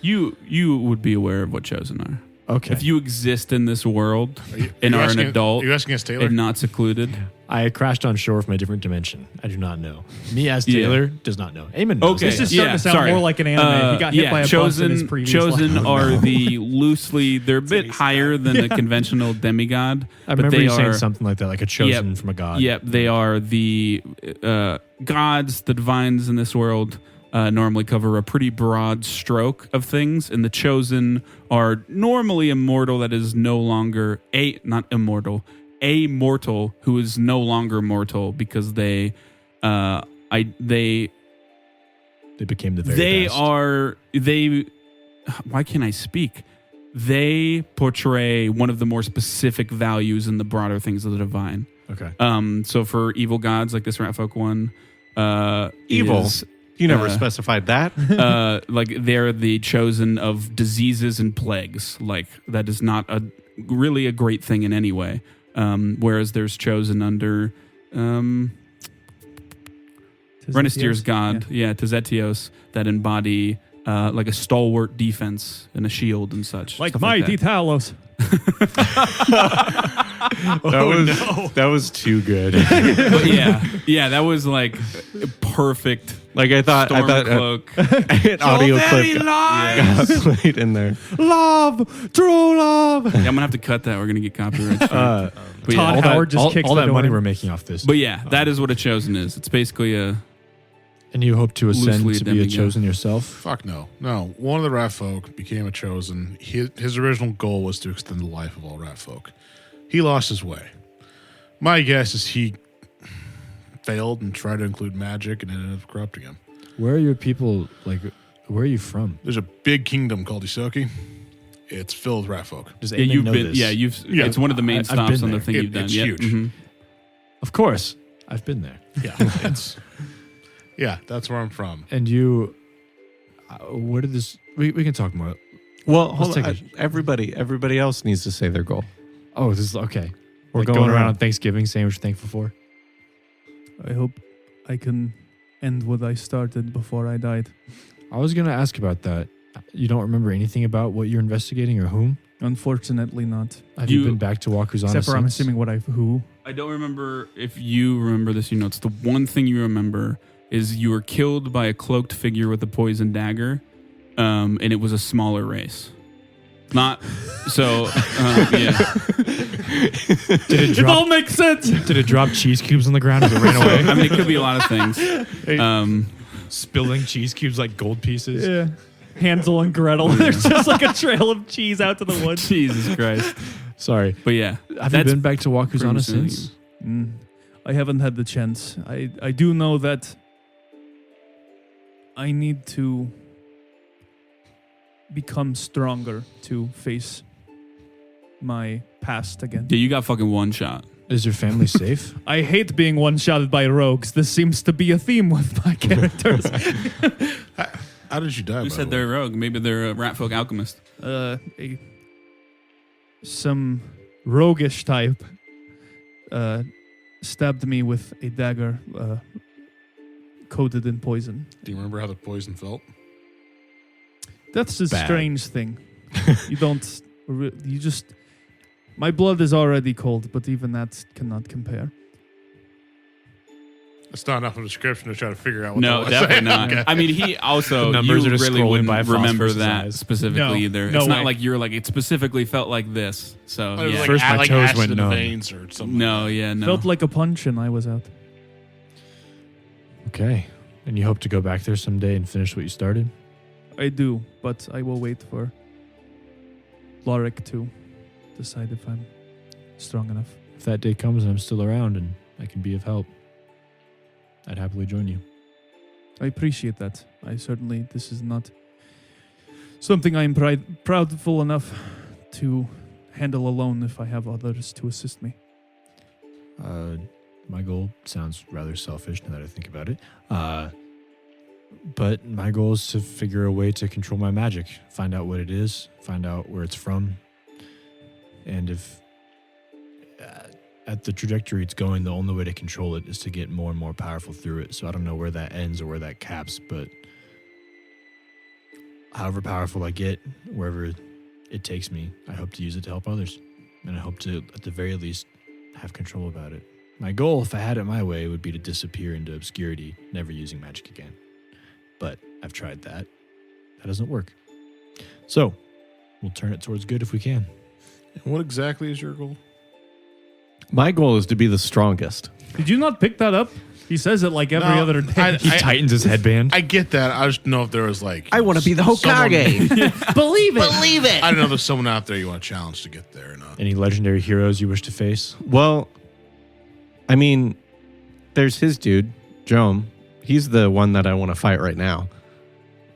B: You would be aware of what chosen are.
C: Okay.
B: If you exist in this world and
D: you
B: are an
D: asking-
B: adult
D: Are you asking us, Taylor?
B: and not secluded,
C: I crashed on shore from a different dimension. I do not know. Me as
B: Yeah.
C: Taylor does not know. Eamon knows.
B: Okay.
E: This is starting
B: Yeah,
E: to sound
B: sorry.
E: more like an anime. He got hit by a bus in his previous
B: chosen
E: life.
B: are the loosely. They're a bit higher than a conventional demigod.
C: I
B: but
C: remember
B: they
C: you saying
B: are-
C: something like that, like a chosen from a god.
B: Yep, they are the gods, the divines in this world. Normally cover a pretty broad stroke of things, and the chosen are normally immortal. That is no longer not immortal, a mortal who is no longer mortal because they
C: became the very
B: they
C: best.
B: are they. Why can't I speak? They portray one of the more specific values in the broader things of the divine.
C: Okay.
B: So for evil gods like this Ratfolk one,
G: Evil?
B: is,
G: You never specified that.
B: like they're the chosen of diseases and plagues. Like that is not really a great thing in any way. Whereas there's chosen under Renistir's god, Tezetios, that embody like a stalwart defense and a shield and such.
E: Like
B: stuff
E: mighty
B: that.
E: Talos.
G: That was too good.
B: But yeah, that was like perfect.
G: Like I thought
B: Stormcloak.
G: an audio clip got played in there. Love, true love.
B: Yeah, I'm gonna have to cut that. We're gonna get copyright. But
E: Todd
B: yeah,
E: Howard just kicks
C: all
E: the
C: that
E: door
C: money
E: in.
C: we're making off this.
B: but yeah, that is what a chosen is. It's basically a
C: And you hope to ascend
B: Loosely
C: to be a
B: demigod.
C: chosen yourself?
D: Fuck no. No. One of the rat folk became a chosen. His original goal was to extend the life of all rat folk. He lost his way. My guess is he failed and tried to include magic and ended up corrupting him.
C: Where are your people, like, where are you from?
D: There's a big kingdom called Isoki. It's filled with rat folk.
C: Does
B: yeah.
C: Eamon
B: You've
C: know
B: been
C: this?
D: Yeah.
B: It's one of the main
C: I've
B: stops
C: been
B: on the
C: there.
B: thing you've done.
D: It's
B: Yep.
D: huge.
B: Mhm.
C: Of course. I've been there.
D: Yeah. Yeah, that's where I'm from.
C: And you, where did this, we can talk more.
G: Well,
C: Let's
G: hold on.
C: take
G: Everybody else needs to say their goal.
C: Oh, this is, okay.
G: We're
C: Like
G: going
C: going around
G: around.
C: on Thanksgiving saying what you're thankful for?
E: I hope I can end what I started before I died.
C: I was going to ask about that. You don't remember anything about what you're investigating or whom?
E: Unfortunately not.
C: Have you
B: You-
C: been back to Wakuzana
E: Except for I'm
C: since?
E: assuming what I've who.
B: I don't remember if you remember this. It's the one thing you remember is you were killed by a cloaked figure with a poison dagger, and it was a smaller race. Not so. Yeah.
E: It all makes sense.
C: Did it drop cheese cubes on the ground as it ran away?
B: I mean, it could be a lot of things.
C: Spilling cheese cubes like gold pieces.
E: Yeah. Hansel and Gretel. There's just like a trail of cheese out to the woods.
B: Jesus Christ.
C: Sorry.
B: But yeah,
C: Have you been back to Wakuzana
B: pretty
C: since?
E: I haven't had the chance. I do know that I need to become stronger to face my past again.
B: Yeah, you got fucking one shot.
C: Is your family safe?
E: I hate being one-shotted by rogues. This seems to be a theme with my characters.
D: How did you die?
B: You said they're a rogue. Maybe they're a rat folk alchemist.
E: Some roguish type stabbed me with a dagger coated in poison.
D: Do you remember how the poison felt?
E: That's a
C: Bad.
E: strange thing. You just... My blood is already cold, but even that cannot compare.
D: It's not enough of a description to try to figure out what
B: No,
D: that was.
B: definitely not.
D: Okay.
B: I mean, he also,
C: The numbers
B: you
C: are just
B: really
C: scrolling
B: wouldn't
C: by
B: remember
C: phosphorus'
B: that
C: eyes.
B: specifically
E: No,
B: either.
E: no
B: It's
E: way.
B: not like you're like, it specifically felt like this. So,
D: It was
B: yeah.
D: like,
C: First my
D: like
C: toes
D: acid
C: went
D: in the
C: numb.
D: veins or something.
B: No, yeah, no.
E: Felt like a punch and I was out.
C: Okay. And you hope to go back there someday and finish what you started?
E: I do, but I will wait for Lurk to decide if I'm strong enough.
C: If that day comes and I'm still around and I can be of help, I'd happily join you.
E: I appreciate that. This is not something I am proudful enough to handle alone if I have others to assist me.
C: My goal sounds rather selfish now that I think about it. But my goal is to figure a way to control my magic, find out what it is, find out where it's from, and if at the trajectory it's going, the only way to control it is to get more and more powerful through it. So I don't know where that ends or where that caps, but however powerful I get, wherever it takes me, I hope to use it to help others. And I hope to, at the very least, have control about it. My goal, if I had it my way, would be to disappear into obscurity, never using magic again. But I've tried that. That doesn't work. So, we'll turn it towards good if we can.
D: What exactly is your goal?
G: My goal is to be the strongest.
E: Did you not pick that up? He says it like every
D: No,
E: other day.
C: He tightens his headband.
D: I get that. I just know if there was like...
G: I want to be the Hokage.
E: Believe it.
G: Believe it.
D: I don't know if there's someone out there you want to challenge to get there or not.
C: Any legendary heroes you wish to face?
G: Well, I mean, there's his dude, Jome. He's the one that I want to fight right now.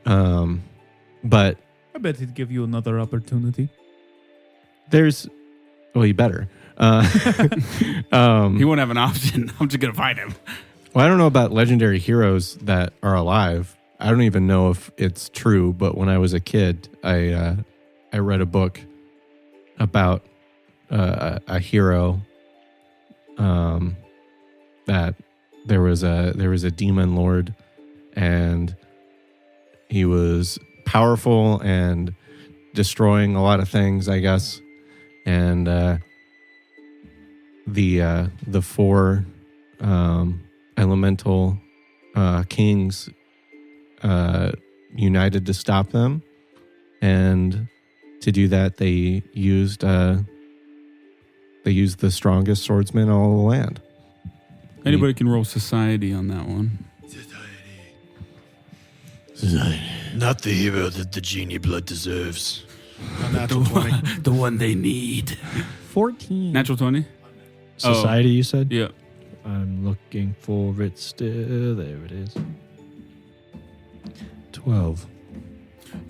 G: But
E: I bet he'd give you another opportunity.
G: there's... Well, you better.
B: He won't have an option. I'm just going to fight him.
G: Well, I don't know about legendary heroes that are alive. I don't even know if it's true, but when I was a kid, I read a book about a hero that there was a demon lord, and he was powerful and destroying a lot of things, I guess, and the four elemental kings united to stop them, and to do that they used the strongest swordsman in all the land.
B: Anybody can roll society on that one.
C: Not the hero that the genie blood deserves.
D: Natural 20.
B: The one they need.
E: 14.
B: Natural 20?
C: Society, you said?
B: Yeah.
C: I'm looking for it still. There it is. 12.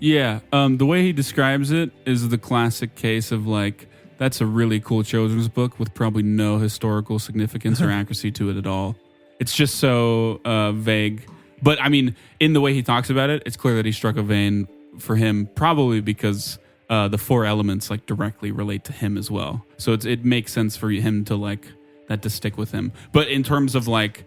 B: Yeah. The way he describes it is the classic case of like, that's a really cool children's book with probably no historical significance or accuracy to it at all. It's just so vague. But I mean, in the way he talks about it, it's clear that he struck a vein for him, probably because the four elements like directly relate to him as well. So it makes sense for him to like that to stick with him. But in terms of like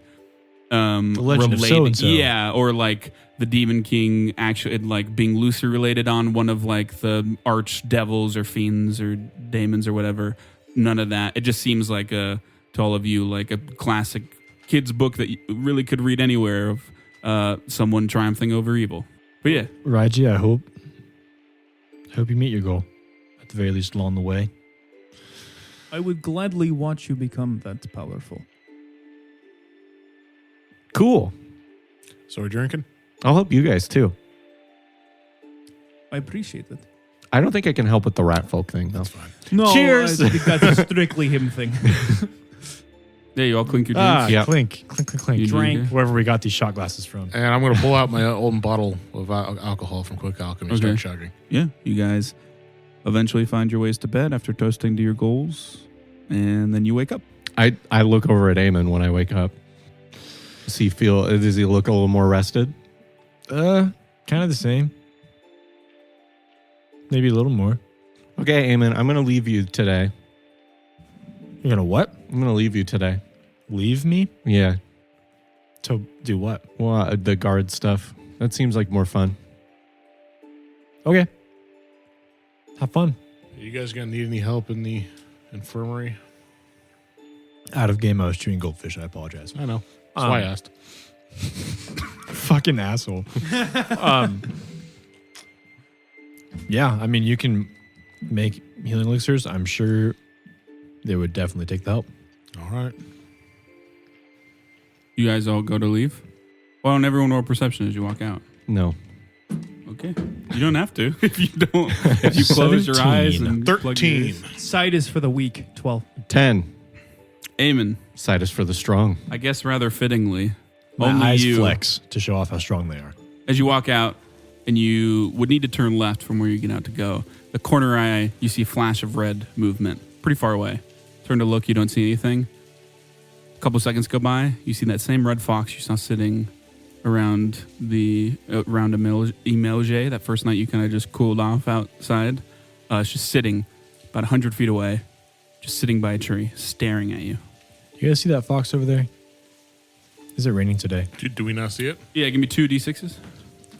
C: The legend of so-and-so.
B: yeah, or like the Demon King actually like being loosely related on one of like the arch devils or fiends or daemons or whatever. None of that. It just seems like to all of you like a classic kids book that you really could read anywhere of someone triumphing over evil. But yeah,
C: Raiji, I hope you meet your goal. At the very least, along the way.
E: I would gladly watch you become that powerful.
G: Cool.
D: So we're drinking?
G: I'll help you guys too.
E: I appreciate it.
G: I don't think I can help with the rat folk thing though.
D: That's fine.
E: No,
G: Cheers.
E: I think that's a strictly him thing.
B: there you all clink your drinks.
G: Yeah.
C: Clink, clink, clink, clink.
B: You
E: Drank.
B: drink
C: Wherever we got these shot glasses from.
D: And I'm going to pull out my old bottle of alcohol from Quick Alchemy and
B: Okay.
D: start chugging.
A: Yeah, you guys eventually find your ways to bed after toasting to your goals, and then you wake up.
G: I look over at Eamon when I wake up. Does he look a little more rested?
C: Kind of the same. Maybe a little more.
G: Okay, Eamon, I'm going to leave you today.
C: You're gonna what?
G: I'm going to leave you today.
C: Leave me?
G: Yeah.
C: To do what?
G: Well, the guard stuff. That seems like more fun.
C: Okay. Have fun.
D: Are you guys going to need any help in the infirmary?
C: Out of game, I was chewing goldfish. I apologize.
D: I know. That's why I asked.
C: Fucking asshole. Yeah, I mean, you can make healing elixirs. I'm sure they would definitely take the help.
D: All right.
B: You guys all go to leave? Well, and everyone roll perception as you walk out.
G: No.
B: Okay. You don't have to if you don't. If you close your eyes
C: 17.
B: and plug your
D: 13.
B: ears.
E: Side is for the weak. 12.
G: 10.
B: Eamon,
G: Sight is for the strong.
B: I guess rather fittingly,
C: My
B: only
C: eyes
B: you,
C: flex to show off how strong they are.
B: as you walk out, and you would need to turn left from where you get out to go. The corner eye, you see a flash of red movement pretty far away. Turn to look, you don't see anything. A couple seconds go by, you see that same red fox you saw sitting around Emelge that first night you kind of just cooled off outside. It's just sitting about 100 feet away, just sitting by a tree, staring at you.
C: You guys see that fox over there? Is it raining today?
D: Do we not see it?
B: Yeah, give me 2 d6s.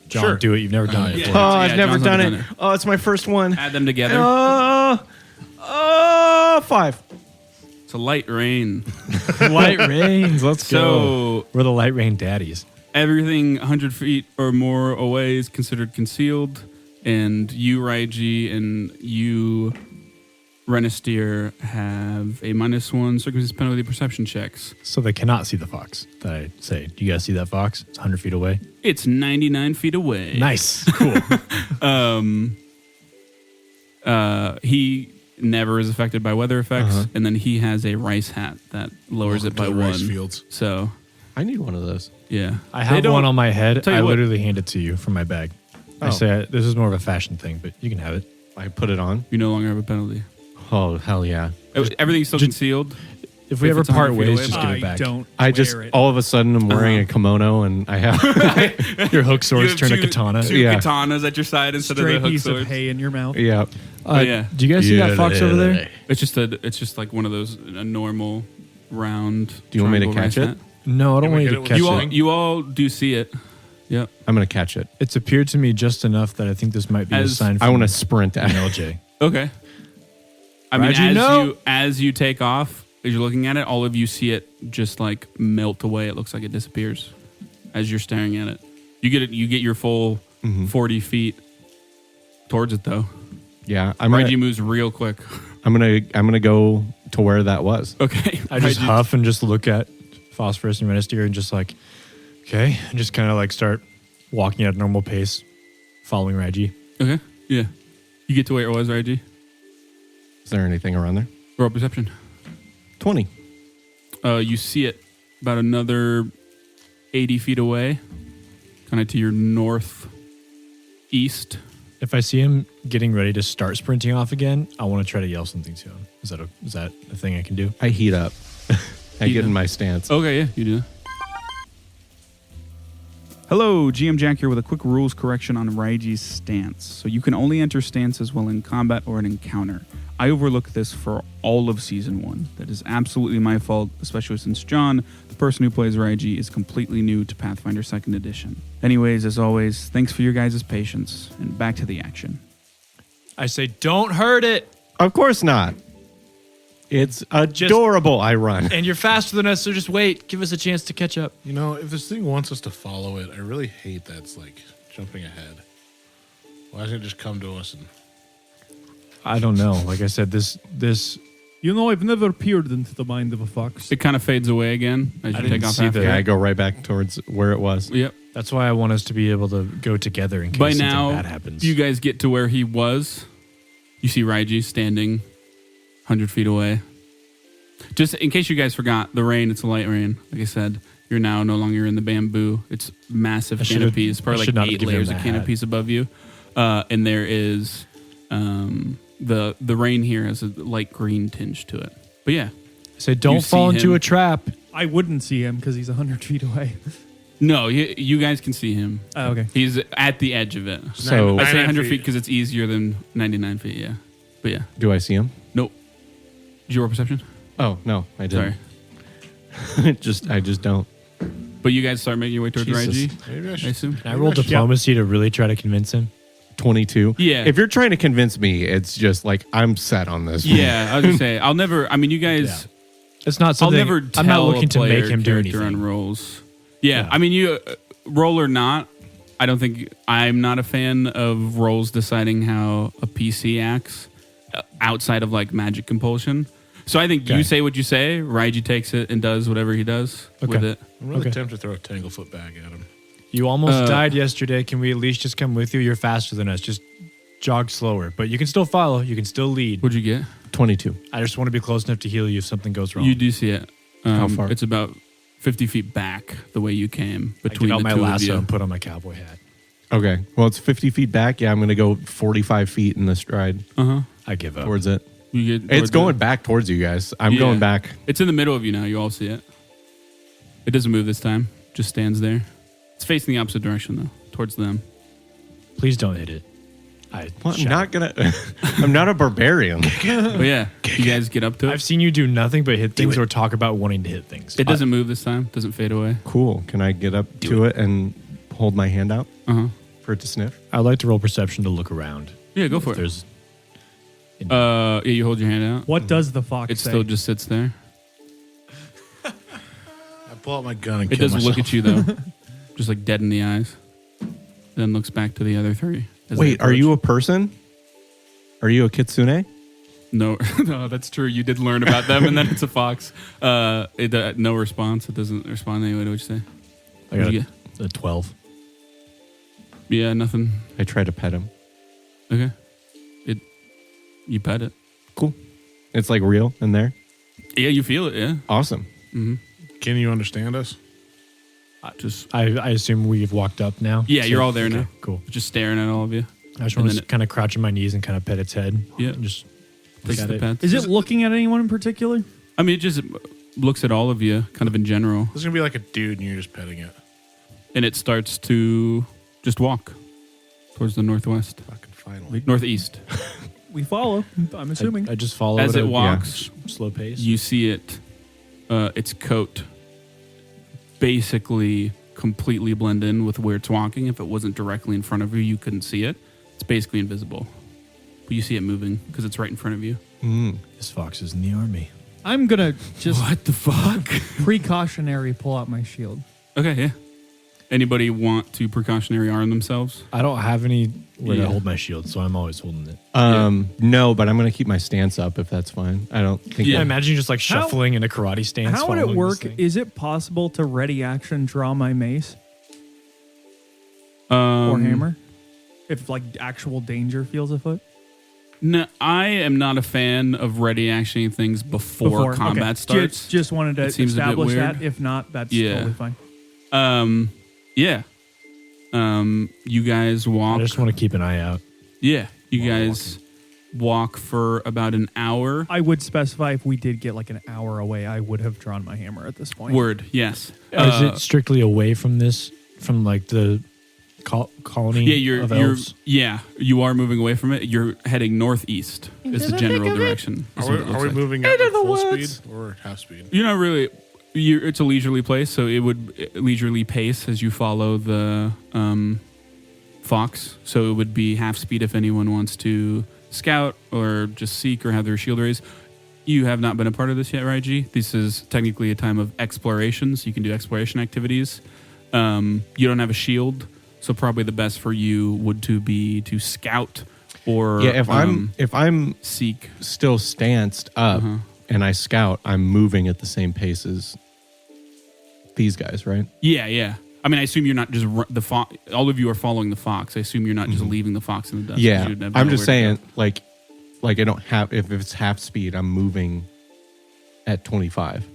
C: John,
D: Sure.
C: do it. You've never done it
B: yeah.
C: before.
G: Oh, I've never
B: John's
G: done
B: never
G: it.
B: done it.
G: Oh, it's my first one.
B: Add them together.
G: 5.
B: It's a light rain.
C: Light rains. Let's go.
B: So
C: We're the light rain daddies.
B: everything 100 feet or more away is considered concealed. And you, Raiji, and you, Renisteer, have a -1 circumstance penalty perception checks.
C: So they cannot see the fox that I say. Do you guys see that fox? It's 100 feet away.
B: It's 99 feet away.
C: Nice. Cool.
B: He never is affected by weather effects, and then he has a rice hat that lowers it by
D: Welcome to the rice
B: 1.
D: fields.
B: So,
G: I need one of those.
B: yeah.
C: I have one on my head.
B: Tell you
C: I
B: what.
C: literally hand it to you from my bag. I
G: Oh.
C: say this is more of a fashion thing, but you can have it.
G: I put it on.
B: You no longer have a penalty.
G: Oh, hell yeah.
B: Everything's still concealed.
C: If we
B: If
C: ever
B: it's 100
C: part
B: feet
C: ways,
B: away,
C: just give it
E: I
C: back.
E: don't
G: I just,
E: wear it.
G: all of a sudden, I'm wearing a kimono and I have.
C: Your hook
B: You
C: swords
B: have
C: turn a
B: two-
C: katana.
B: Two
G: Yeah.
B: katanas at your side instead
E: Stray
B: of the hook
E: piece
B: swords.
E: of hay in your mouth.
G: Yeah.
B: Yeah.
C: Do you guys see that fox over there?
B: It's just like one of those a normal round.
G: Do you want me to
B: triangle
G: catch
B: rice
G: it?
B: hat.
C: No, I don't
D: Can we
C: want you
D: get
C: to
D: it with
C: catch
B: You
C: it.
B: all you all do see it. Yep.
G: I'm going to catch it.
C: It's appeared to me just enough that I think this might be a
B: As-
C: sign
G: I
C: from
G: want to sprint at it.
C: LJ.
B: Okay. I mean,
C: Raji, no.
B: as you take off, as you're looking at it, all of you see it just like melt away. It looks like it disappears as you're staring at it. You get it. You get your full 40 feet towards it though.
G: Yeah. I'm
B: Raiji
G: gonna,
B: moves real quick.
G: I'm gonna go to where that was.
B: Okay.
C: I just
B: Raiji-
C: huff and just look at Phosphorus and Renisteer and just like, okay, and just kind of like start walking at a normal pace, following Raiji.
B: Okay. Yeah. You get to where it was, Raiji.
G: Is there anything around there?
B: Roll perception.
G: 20.
B: You see it about another 80 feet away, kind of to your northeast.
C: If I see him getting ready to start sprinting off again, I want to try to yell something to him. Is that a thing I can do?
G: I heat up. I
B: Heat
G: get in
B: up.
G: my stance.
B: Okay, yeah, you do that.
A: Hello, GM Jack here with a quick rules correction on Raiji's stance. So you can only enter stances while in combat or an encounter. I overlooked this for all of Season 1. That is absolutely my fault, especially since John, the person who plays Raiji, is completely new to Pathfinder 2nd Edition. Anyways, as always, thanks for your guys' patience, and back to the action.
C: I say, don't hurt it.
G: Of course not. It's adorable. I run.
C: And you're faster than us, so just wait. Give us a chance to catch up.
D: You know, if this thing wants us to follow it, I really hate that it's like jumping ahead. Why doesn't it just come to us and...
C: I don't know. Like I said, this
E: You know, I've never peered into the mind of a fox.
B: It kind of fades away again as you take off half.
G: Yeah, I go right back towards where it was.
B: Yep.
C: that's why I want us to be able to go together in case
B: By
C: something
B: now,
C: bad happens.
B: you guys get to where he was. You see Raiji standing 100 feet away. Just in case you guys forgot, the rain, it's a light rain. Like I said, you're now no longer in the bamboo. It's massive canopies, probably like 8 layers of canopies above you. And there is the rain here has a light green tinge to it. But yeah.
C: Say, don't fall into a trap.
E: I wouldn't see him because he's 100 feet away.
B: No, you guys can see him.
E: Oh, okay.
B: He's at the edge of it.
G: So
B: I say 100 feet because it's easier than 99 feet, yeah. But yeah.
G: do I see him?
B: Nope. Did you roll perception?
G: Oh, no, I didn't.
B: Sorry.
G: I just don't.
B: But you guys start making your way towards
G: Jesus.
B: Raiji,
D: Maybe I
B: I
D: should...
B: assume?
C: Can I roll diplomacy to really try to convince him?
G: 22.
B: Yeah.
G: If you're trying to convince me, it's just like I'm set on this.
B: Yeah, I was going to say, I'll never, I mean, you guys...
C: It's not
B: I'll
C: something.
B: never tell
C: I'm not looking
B: a
C: to
B: player
C: make him do
B: character
C: anything.
B: on rolls. Yeah, I mean, you roll or not, I don't think I'm not a fan of rolls deciding how a PC acts outside of like magic compulsion. So I think you say what you say, Raiji takes it and does whatever he does with it.
D: I'm really tempted to throw a Tanglefoot bag at him.
C: You almost died yesterday. Can we at least just come with you? You're faster than us. Just jog slower, but you can still follow. You can still lead.
B: What'd you get?
G: 22.
C: I just want to be close enough to heal you if something goes wrong.
B: You do see it.
G: How far?
B: It's about 50 feet back the way you came
C: I
B: between
C: get out
B: the
C: my
B: two of
C: lasso
B: you.
C: and put on my cowboy hat.
G: Okay. Well, it's 50 feet back. Yeah, I'm going to go 45 feet in the stride
B: Uh-huh.
C: I give up.
G: towards it.
B: You get
G: It's
B: towards
G: going
B: it.
G: back towards you guys. I'm
B: Yeah.
G: going back.
B: It's in the middle of you now. You all see it. It doesn't move this time. Just stands there. It's facing the opposite direction though, towards them.
C: Please don't hit it.
G: Well, I'm not going to. I'm not a barbarian.
B: But yeah, you guys get up to it.
C: I've seen you do nothing but hit things or talk about wanting to hit things.
B: It doesn't move this time. Doesn't fade away.
G: Cool. Can I get up to it and hold my hand out
B: Uh-huh.
G: for it to sniff?
C: I'd like to roll perception to look around.
B: Yeah, go for
C: If
B: it.
C: there's
B: Yeah, you hold your hand out.
E: What does the fox
B: It
E: say?
B: still just sits there.
D: I pull out my gun and
B: It
D: kill
B: doesn't
D: myself.
B: look at you though. Just like dead in the eyes. Then looks back to the other three. as they
G: Wait, are you a
B: approach.
G: person? Are you a kitsune?
B: No, no, that's true. You did learn about them, and then it's a fox. No response. It doesn't respond anyway to what you say.
C: I
B: What'd
C: got
B: you get?
C: a 12.
B: Yeah, nothing.
G: I try to pet him.
B: Okay. You pet it.
G: Cool. It's like real in there.
B: Yeah, you feel it. Yeah.
G: Awesome.
B: Mm-hmm.
D: Can you understand us?
C: I assume we've walked up now.
B: Yeah, you're all there now.
C: Cool.
B: Just staring at all of you.
C: I just
B: And
C: want
B: then
C: to kind of crouch on my knees and kind of pet its head.
B: Yeah.
C: And just
B: Takes
C: look at
B: the
C: it.
B: pets.
E: Is it looking at anyone in particular?
B: I mean, it just looks at all of you, kind of in general,
D: This is going to be like a dude and you're just petting it.
B: and it starts to just walk towards the northwest,
D: Fucking finally.
B: northeast.
E: We follow, I'm assuming.
C: I just follow
B: As
C: at
B: it
C: a
B: walks,
C: slow pace.
B: you see it, its coat basically completely blend in with where it's walking. If it wasn't directly in front of you, you couldn't see it. It's basically invisible. But you see it moving because it's right in front of you.
C: This fox is in the army.
E: I'm going to just
B: What the fuck?
E: precautionary pull out my shield.
B: Okay, yeah. Anybody want to precautionary arm themselves?
C: I don't have any where
B: Yeah.
C: to hold my shield, so I'm always holding it.
G: No, but I'm going to keep my stance up if that's fine. I don't think.
B: Yeah.
C: I imagine you just like shuffling in a karate stance.
E: How would it
C: following
E: work?
C: this thing.
E: Is it possible to ready action draw my mace or
B: Or
E: hammer? If like actual danger feels afoot?
B: No, I am not a fan of ready actioning things before combat
E: okay.
B: starts.
E: Just wanted to
B: It seems a bit
E: establish
B: weird.
E: that. If not, that's
B: Yeah.
E: totally fine.
B: Yeah. You guys
C: I
B: walk.
C: just want to keep an eye out.
B: Yeah, you guys walk for about an hour.
E: I would specify if we did get like an hour away, I would have drawn my hammer at this point.
B: Word, yes.
C: Is it strictly away from this, from like the colony
B: Yeah,
C: of elves?
B: you are moving away from it. You're heading northeast. Is the general direction. is what it looks
D: Are we
B: like.
D: moving at like full speed or half speed?
B: You're not really. It's a leisurely place, so it would leisurely pace as you follow the fox. So it would be half speed if anyone wants to scout or just seek or have their shield raised. You have not been a part of this yet, Raiji. This is technically a time of exploration, so you can do exploration activities. You don't have a shield, so probably the best for you would be to scout or
G: Yeah, if I'm
B: seek.
G: still stanced up and I scout, I'm moving at the same pace as these guys, right?
B: Yeah. I mean, I assume you're not just the fox. All of you are following the fox. I assume you're not just leaving the fox in the dust.
G: Yeah,
B: You'd have
G: I'm
B: nowhere
G: just
B: to
G: saying,
B: go.
G: like I don't have, if it's half speed, I'm moving at 25.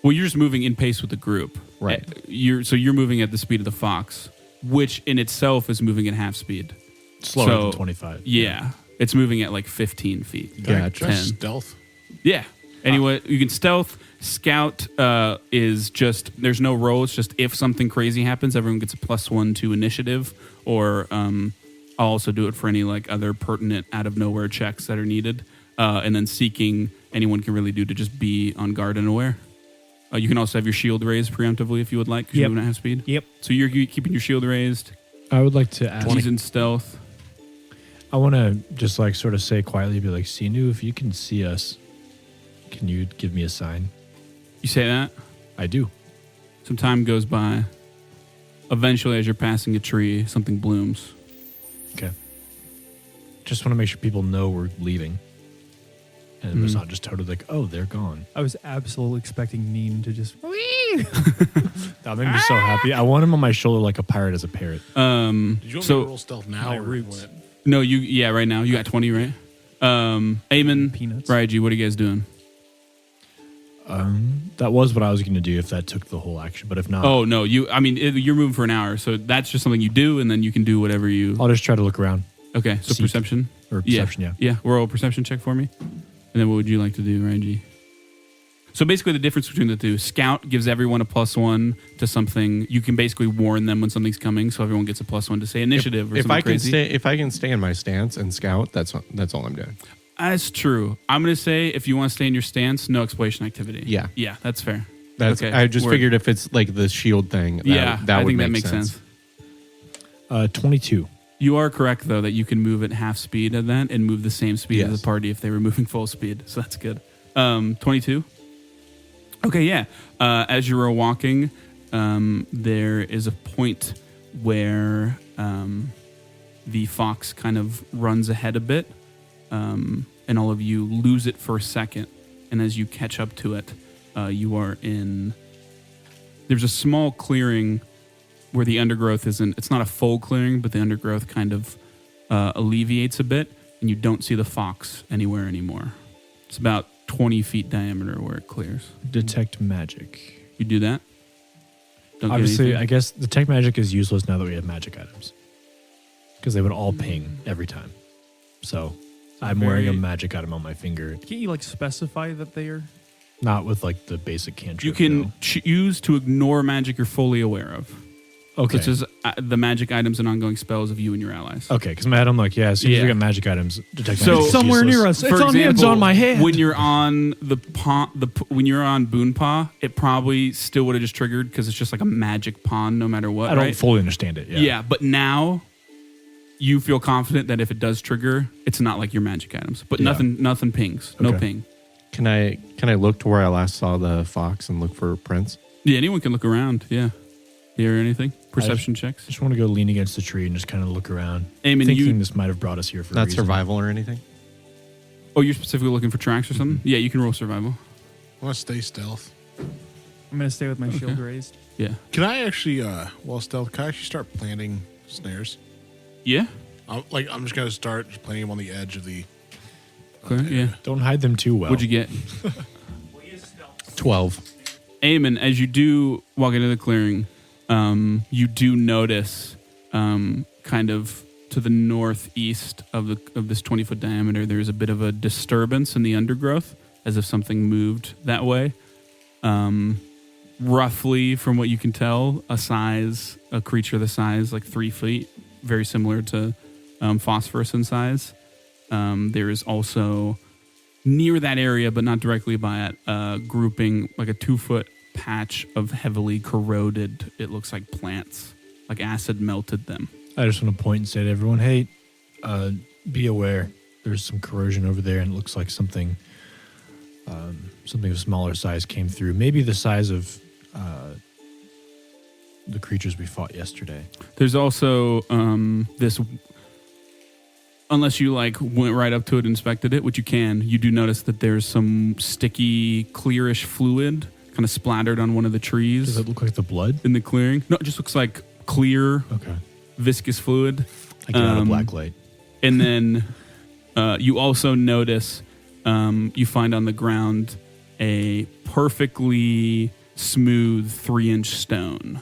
B: Well, you're just moving in pace with the group,
G: Right.
B: You're moving at the speed of the fox, which in itself is moving at half speed.
C: Slower
B: So,
C: than 25.
B: Yeah, it's moving at like 15 feet.
G: Gotcha.
D: Just
B: 10.
D: stealth.
B: Yeah. Anyway, you can stealth. Scout is just, there's no roll. It's just if something crazy happens, everyone gets a +1 to initiative. Or I'll also do it for any like other pertinent out of nowhere checks that are needed. And then seeking, anyone can really do to just be on guard and aware. You can also have your shield raised preemptively if you would like, because you do not have speed.
E: Yep.
B: So you're keeping your shield raised.
C: I would like to ask.
B: He's in stealth.
C: I want to just like sort of say quietly, be like, Saynoo, if you can see us, can you give me a sign?
B: You say that.
C: I do.
B: Some time goes by. Eventually, as you're passing a tree, something blooms.
C: Okay. Just want to make sure people know we're leaving. And it's not just totally like, oh, they're gone.
E: I was absolutely expecting Neen to just.
C: That made me so happy. I want him on my shoulder like a pirate as a parrot.
D: Did you want me to roll stealth now?
E: my
D: or
E: roots.
D: when it-
B: No, right now. You got 20, right? Eamon,
E: Peanuts.
B: Raiji, what are you guys doing?
C: That was what I was going to do if that took the whole action. But if not,
B: Oh, no. You're moving for an hour, so that's just something you do, and then you can do whatever you...
C: I'll just try to look around.
B: Okay, so
C: Seek.
B: perception.
C: Or perception, yeah.
B: Yeah, roll a perception check for me. And then what would you like to do, Raiji? So basically the difference between the two, Scout gives everyone a +1 to something. You can basically warn them when something's coming, so everyone gets a +1 to say initiative or
G: If
B: something
G: I can
B: crazy.
G: if I can stay in my stance and scout, that's all I'm doing.
B: That's true. I'm going to say if you want to stay in your stance, no exploration activity.
G: Yeah.
B: Yeah, that's fair.
G: That's
B: Okay,
G: I just
B: word.
G: figured if it's like the shield thing, that
B: I
G: would
B: think
G: make
B: that makes sense.
C: 22.
B: You are correct, though, that you can move at half speed at that and move the same speed as
G: Yes.
B: the party if they were moving full speed. So that's good. 22? Okay, yeah. As you were walking, there is a point where the fox kind of runs ahead a bit, and all of you lose it for a second. And as you catch up to it, you are in... There's a small clearing where the undergrowth isn't... It's not a full clearing, but the undergrowth kind of alleviates a bit, and you don't see the fox anywhere anymore. It's about 20 feet diameter where it clears.
C: Detect magic.
B: You do that? Don't get
C: Obviously,
B: anything?
C: I guess detect magic is useless now that we have magic items. Because they would all ping every time. So I'm wearing a magic item on my finger.
E: Can't you like specify that they are?
C: Not with like the basic cantrip.
B: You can
C: no.
B: choose to ignore magic you're fully aware of.
C: Okay.
B: Such as the magic items and ongoing spells of you and your allies.
C: Okay, because in my head I'm like, yeah, as soon as
B: Yeah.
C: we got magic items, detect
B: So-
C: magic is
E: Somewhere
C: useless.
E: near us.
B: For
E: It's on
B: example,
E: it's on my hand.
B: When you're on when you're on Boonpaw, it probably still would have just triggered because it's just like a magic pond no matter what.
C: I don't
B: right?
C: fully understand it. Yeah.
B: Yeah, but now you feel confident that if it does trigger, it's not like your magic items. But
C: Yeah.
B: nothing pings. No
C: Okay.
B: ping.
G: Can I look to where I last saw the fox and look for prints?
B: Yeah, anyone can look around. Yeah. Hear anything? Perception checks.
C: Just want to go lean against the tree and just kind of look around.
B: Eamon,
C: Thinking this might have brought us here for a
G: Not
C: reason.
G: survival or anything?
B: Oh, you're specifically looking for tracks or something? Yeah, you can roll survival.
D: I want to stay stealth.
E: I'm gonna stay with my shield raised.
B: Yeah.
D: Can I actually, while stealth, can I actually start planting snares?
B: Yeah?
D: I'm just going to start just planting them on the edge of the...
B: Okay, yeah.
C: Don't hide them too well.
B: What'd you get?
G: 12.
B: Eamon, as you do walk into the clearing, you do notice kind of to the northeast of this 20-foot diameter, there's a bit of a disturbance in the undergrowth, as if something moved that way. Roughly, from what you can tell, a creature the size like 3 feet, very similar to phosphorus in size. There is also near that area, but not directly by it, grouping like a 2-foot patch of heavily corroded, it looks like plants, like acid melted them.
C: I just want to point and say to everyone, hey, be aware. There's some corrosion over there, and it looks like something something of smaller size came through. Maybe the size of the creatures we fought yesterday.
B: There's also this. Unless you like went right up to it and inspected it, which you can, you do notice that there's some sticky, clearish fluid kind of splattered on one of the trees.
C: Does it look like the blood?
B: In the clearing? No, it just looks like clear,
C: Okay.
B: viscous fluid.
C: I get out a black light.
B: And then you also notice you find on the ground a perfectly smooth 3-inch stone.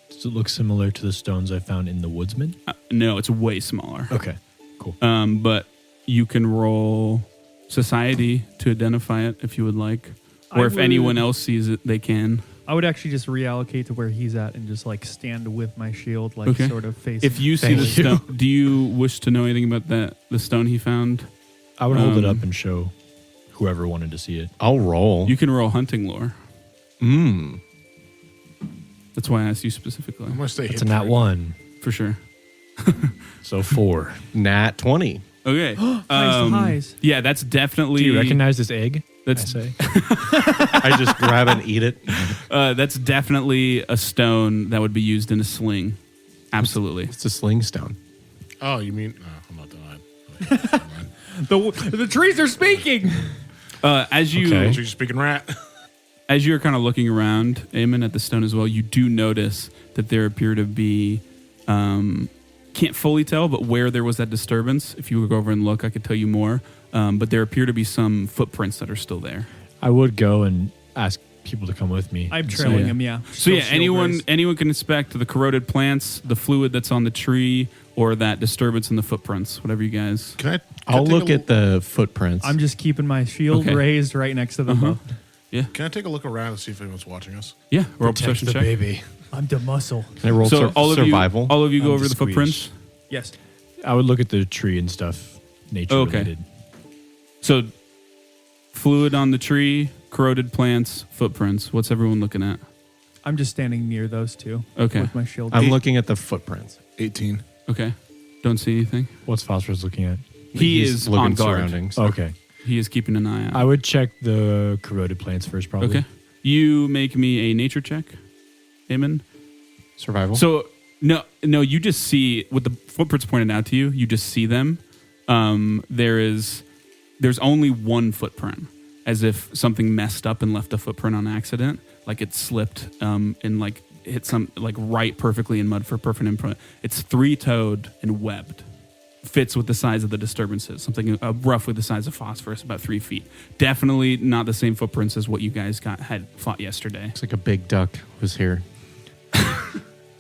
C: Does it look similar to the stones I found in the woodsman?
B: No, it's way smaller.
C: Okay, cool.
B: But you can roll society to identify it if you would like. Or if anyone else sees it, they can.
E: I would actually just reallocate to where he's at and just like stand with my shield, like
B: Okay.
E: sort of facing.
B: If you see the stone, do you wish to know anything about the stone he found?
C: I would hold it up and show whoever wanted to see it.
G: I'll roll.
B: You can roll hunting lore. That's why I asked you specifically.
D: I'm gonna stay.
C: It's
D: hidden
C: a nat
D: right
C: 1,
B: For sure.
C: so 4.
G: Nat 20.
B: Okay.
E: Highs to highs.
B: Yeah, that's definitely.
C: Do you recognize this egg?
B: That's
C: I say.
G: I just grab and eat it.
B: that's definitely a stone that would be used in a sling. Absolutely.
G: It's a sling stone.
D: Oh, you mean? No, I'm not done. Never mind.
E: The trees are speaking.
B: As you
C: Okay.
D: So you're speaking rat.
B: as you're kind of looking around, Eamon, at the stone as well, you do notice that there appear to be, can't fully tell, but where there was that disturbance, if you would go over and look, I could tell you more. But there appear to be some footprints that are still there.
C: I would go and ask people to come with me.
E: I'm
C: and
E: trailing
C: see.
E: him. Yeah.
B: So yeah,
E: Still shield raised.
B: anyone can inspect the corroded plants, the fluid that's on the tree, or that disturbance in the footprints, whatever you guys.
D: Can I?
G: I'll look at the footprints.
E: I'm just keeping my shield
B: Okay.
E: raised right next to them both.
D: Can I take a look around and see if anyone's watching us?
B: Yeah, roll a
C: Protect
B: perception
C: the
B: check.
C: baby.
E: I'm the muscle.
G: Can I roll
B: So all of
G: survival?
B: you, all of you go
C: I'm
B: over the
C: discreet.
B: footprints.
E: Yes.
C: I would look at the tree and stuff, nature
B: Okay.
C: related.
B: So fluid on the tree, corroded plants, footprints. What's everyone looking at?
E: I'm just standing near those two.
B: Okay.
E: With my shield.
G: I'm looking at the footprints.
D: 18.
B: Okay. Don't see anything.
C: What's Phosphorus looking at?
B: He
G: He's
B: is
G: looking
B: on guard.
G: surroundings.
C: Okay.
B: He is keeping an eye out.
C: I would check the corroded plants first, probably.
B: Okay. You make me a nature check, Eamon.
G: Survival.
B: So no, you just see with the footprints pointed out to you. You just see them. There's only one footprint, as if something messed up and left a footprint on accident, like it slipped and like hit some like right perfectly in mud for perfect imprint. It's 3-toed and webbed. Fits with the size of the disturbances, something roughly the size of Phosphorus, about 3 feet. Definitely not the same footprints as what you guys had fought yesterday.
G: Looks like a big duck was here.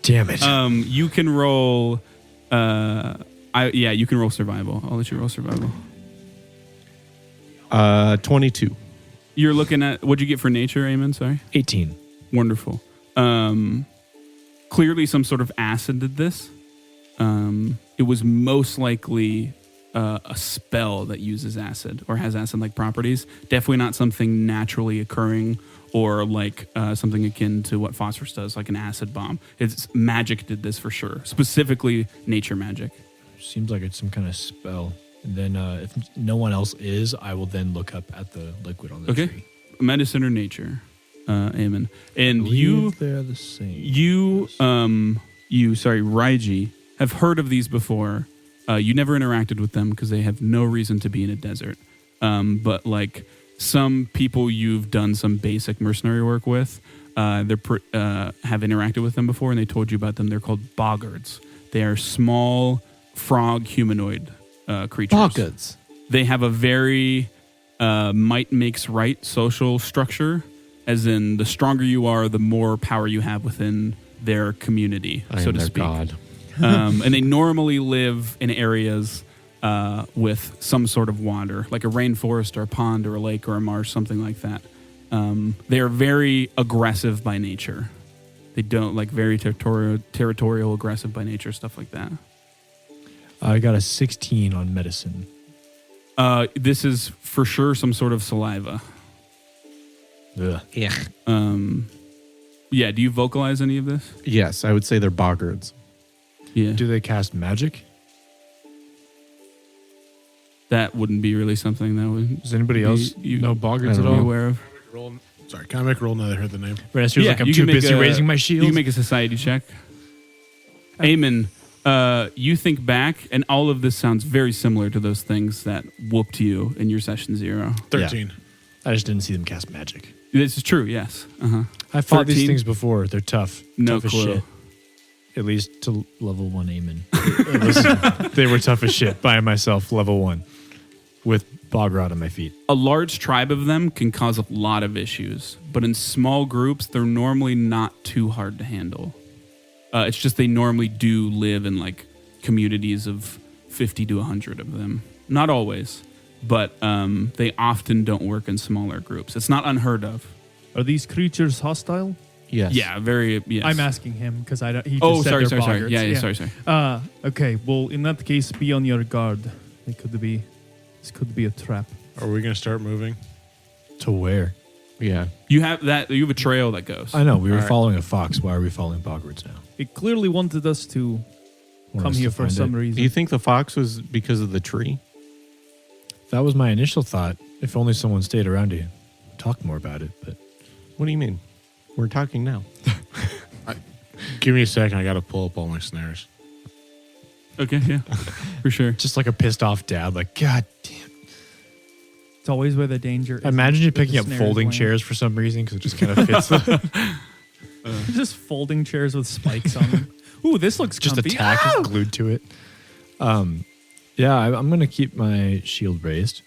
C: Damn it.
B: You can roll. You can roll survival. I'll let you roll survival.
G: 22.
B: You're looking at what'd you get for nature, Eamon? Sorry.
C: 18.
B: Wonderful. Clearly, some sort of acid did this. It was most likely a spell that uses acid or has acid-like properties. Definitely not something naturally occurring or like something akin to what phosphorus does, like an acid bomb. It's magic did this for sure. Specifically, nature magic.
C: Seems like it's some kind of spell. And then if no one else is, I will then look up at the liquid on the
B: Okay.
C: tree.
B: Medicine or nature, Eamon. And you...
C: they're the same.
B: Raiji, have heard of these before. You never interacted with them because they have no reason to be in a desert. But like some people you've done some basic mercenary work with, have interacted with them before, and they told you about them. They're called boggards. They are small frog humanoid creatures.
G: Boggards.
B: They have a very might makes right social structure, as in the stronger you are, the more power you have within their community,
G: I
B: so
G: am
B: to
G: their
B: speak.
G: god.
B: And they normally live in areas with some sort of water, like a rainforest or a pond or a lake or a marsh, something like that. They are very aggressive by nature. They don't like very territorial, aggressive by nature, stuff like that.
C: I got a 16 on medicine.
B: This is for sure some sort of saliva.
C: Ugh.
G: Yeah.
B: Yeah, do you vocalize any of this?
G: Yes, I would say they're boggards.
B: Yeah.
C: Do they cast magic?
B: that wouldn't be really something that would.
C: Does anybody else know boggards at
B: be
C: all?
B: aware of?
D: Sorry, can I make a roll now that I heard the name?
C: Vanessa's like, I'm
B: you
C: too
B: can make
C: busy
B: a-
C: raising my
B: You
C: shield.
B: can make a society check. Eamon, you think back, and all of this sounds very similar to those things that whooped you in your session 0.
D: 13.
C: I just didn't see them cast magic.
B: This is true, yes.
C: I fought
B: 13?
C: these things before. They're tough.
B: No
C: tough as
B: clue.
C: shit. At least to level 1 Eamon. Listen, they were tough as shit by myself, level 1, with bog rod on my feet.
B: A large tribe of them can cause a lot of issues, but in small groups, they're normally not too hard to handle. It's just they normally do live in like communities of 50 to 100 of them. Not always, but they often don't work in smaller groups. It's not unheard of.
E: Are these creatures hostile?
G: Yes.
B: Yeah, very. Yes.
E: I'm asking him because he just
B: Oh,
E: said
B: sorry.
E: they're
B: Yeah,
E: boggarts.
B: sorry.
E: Okay. Well, in that case, be on your guard. This could be a trap.
D: Are we going to start moving?
C: To where?
G: Yeah.
B: You have a trail that goes.
C: I know. We were
D: All right.
C: following a fox. Why are we following boggards now?
E: It clearly wanted us to
C: Want
E: come
C: us
E: here
C: to
E: for
C: find
E: some
C: it?
E: reason.
G: Do you think the fox was because of the tree?
C: That was my initial thought. If only someone stayed around to talk more about it. But
G: What do you mean? We're talking now.
D: Give me a second. I got to pull up all my snares.
B: Okay, yeah, for sure.
C: just like a pissed off dad, like, God damn.
E: It's always where the danger is.
C: I imagine you picking
E: the
C: up
E: snares
C: folding
E: land.
C: chairs for some reason because it just kind of fits.
E: Just folding chairs with spikes on them. Ooh, this looks
C: just a
E: comfy.
C: tack
E: Ow!
C: is glued to it. I'm going to keep my shield raised.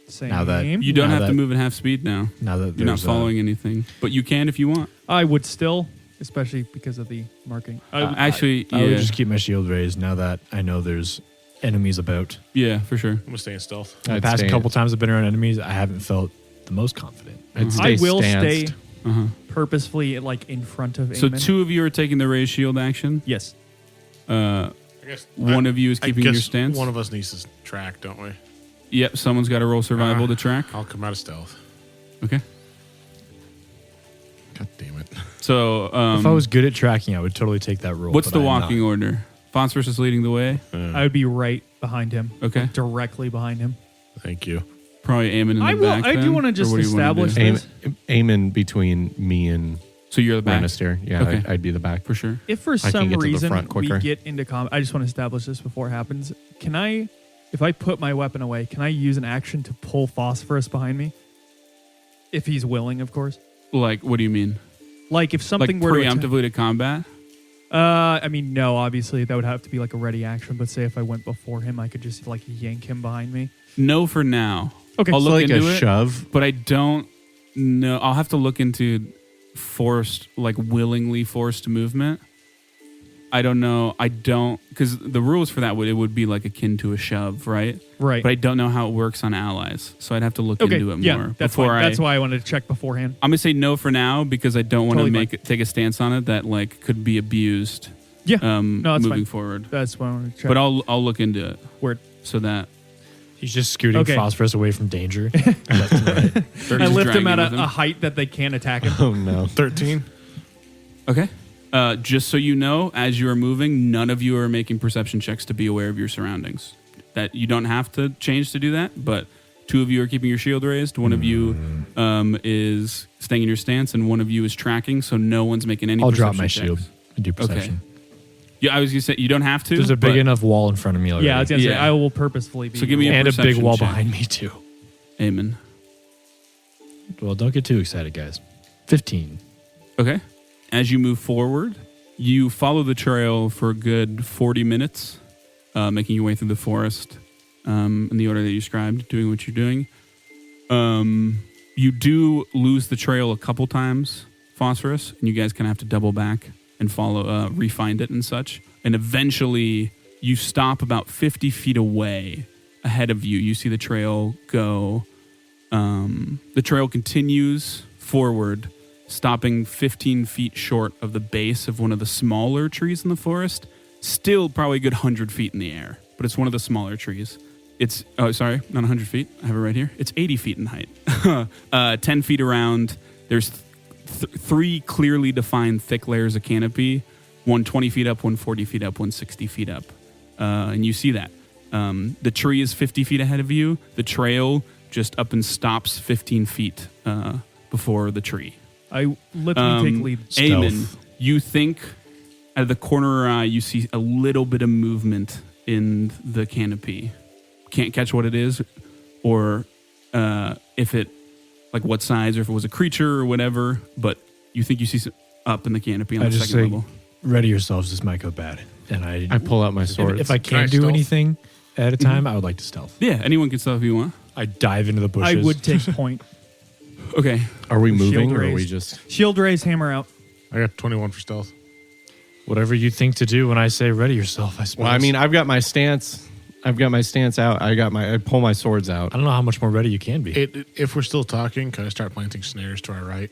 E: Same.
C: Now that
B: You don't
C: Now
B: have to
C: that-
B: move at half speed now.
C: Now that
B: You're not
C: there's,
B: following anything, but you can if you want.
E: I would still, especially because of the marking. I would,
B: Actually,
C: I would
B: yeah,
C: just keep my shield raised now that I know there's enemies about.
B: yeah, for sure.
D: I'm going to stay in stealth.
C: The
G: I'd
C: past
G: stay-
C: couple times I've been around enemies, I haven't felt the most confident.
G: I'd
B: Mhm.
G: stay
E: I will
G: stanced.
E: stay
B: Uh-huh.
E: purposefully like in front of
B: So
E: Eamon.
B: 2 of you are taking the raised shield action.
E: Yes.
B: Uh,
D: I guess
B: one of you is
D: I
B: keeping
D: guess
B: your stance.
D: One of us needs to track, don't we?
B: Yep, someone's got to roll survival to track.
D: I'll come out of stealth.
B: Okay.
D: God damn it.
B: So,
C: if I was good at tracking, I would totally take that role.
B: what's
C: but
B: the
C: I'm
B: walking
C: not.
B: order? Phosphorus is leading the way.
E: I would be right behind him.
B: Okay.
E: Like, directly behind him.
D: Thank you.
B: Probably aiming in the
E: I will-
B: back.
E: I do
B: then?
E: wanna
B: Or
E: just
B: what do you wanna
E: establish
B: do?
E: this.
G: Aim in between me and
B: So you're the back
G: Lannister. Yeah,
B: Okay.
G: I'd be the back.
B: for sure.
E: If for
G: can
E: some
G: get to the
E: reason
G: front
E: we
G: quicker.
E: get into combat, I just want to establish this before it happens. If I put my weapon away, can I use an action to pull Phosphorus behind me? If he's willing, of course.
B: Like, what do you mean?
E: Like if something
B: Like
E: were to
B: preemptively to combat?
E: I mean, no, obviously that would have to be like a ready action. But say if I went before him, I could just like yank him behind me.
B: No, for now.
E: Okay,
B: I'll
G: It's
B: look
G: like
B: into
G: a
B: it,
G: shove.
B: but I don't know. I'll have to look into forced, like willingly forced movement. I don't know. I don't, because the rules for that it would be like akin to a shove, right?
E: right.
B: But I don't know how it works on allies, so I'd have to look
E: Okay,
B: into it
E: yeah,
B: more
E: that's
B: before
E: fine.
B: I.
E: That's why I wanted to check beforehand.
B: I'm gonna say no for now because I don't want to
E: Totally
B: take a stance on it that like could be abused.
E: Yeah,
B: No,
E: that's
B: moving
E: fine.
B: forward.
E: That's why I wanted to check.
B: But I'll look into it.
E: Word.
B: So that
C: He's just scooting
E: Okay.
C: Phosphorus away from danger. Left and right.
E: I
B: just
E: lift him
B: dragging
E: at
B: with him.
E: a height that they can't attack him.
G: Oh no.
D: 13.
B: okay. Just so you know, as you are moving, none of you are making perception checks to be aware of your surroundings. That you don't have to change to do that, but 2 of you are keeping your shield raised. 1 of you is staying in your stance, and 1 of you is tracking. So no one's making any.
C: I'll
B: perception
C: drop my
B: checks.
C: shield and do perception.
B: Yeah, I was gonna say you don't have to.
C: There's a big
B: but-
C: enough wall in front of me already.
E: Yeah, I was gonna say
B: Yeah.
E: I will purposefully be.
B: So give me
C: and a big
B: perception
C: wall
B: check.
C: behind me too.
B: Amen.
C: Well, don't get too excited, guys. 15.
B: Okay. As you move forward, you follow the trail for a good 40 minutes, making your way through the forest in the order that you described, doing what you're doing. You do lose the trail a couple times, Phosphorus, and you guys kind of have to double back and follow, re-find it and such. And eventually, you stop about 50 feet away ahead of you. You see the trail go. The trail continues forward, stopping 15 feet short of the base of one of the smaller trees in the forest. Still probably a good 100 feet in the air, but it's one of the smaller trees. It's, oh, sorry, not 100 feet. I have it right here. It's 80 feet in height. 10 feet around. There's 3 clearly defined thick layers of canopy. One 20 feet up, one 40 feet up, one 60 feet up. And you see that. The tree is 50 feet ahead of you. The trail just up and stops 15 feet before the tree.
E: Let me take lead.
B: Eamon, you think out of the corner of your eye, you see a little bit of movement in the canopy. Can't catch what it is, or if it, like what size, or if it was a creature or whatever, but you think you see some up in the canopy on
C: I
B: the
C: just
B: second
C: say,
B: level.
C: ready yourselves, this might go bad. And
G: I pull out my sword.
C: if I
D: Can I
C: can't do
D: stealth?
C: anything at a time, I would like to stealth.
B: Yeah, anyone can stealth if you want.
C: I dive into the bushes.
E: I would take point.
B: Okay.
G: Are we moving
E: Shield
G: or are we
E: raised.
G: just?
E: Shield raise, hammer out.
D: I got 21 for stealth.
C: Whatever you think to do when I say ready yourself, I suppose.
G: Well, I mean, I've got my stance. Out. I pull my swords out.
C: I don't know how much more ready you can be.
D: If we're still talking, can I start planting snares to our right?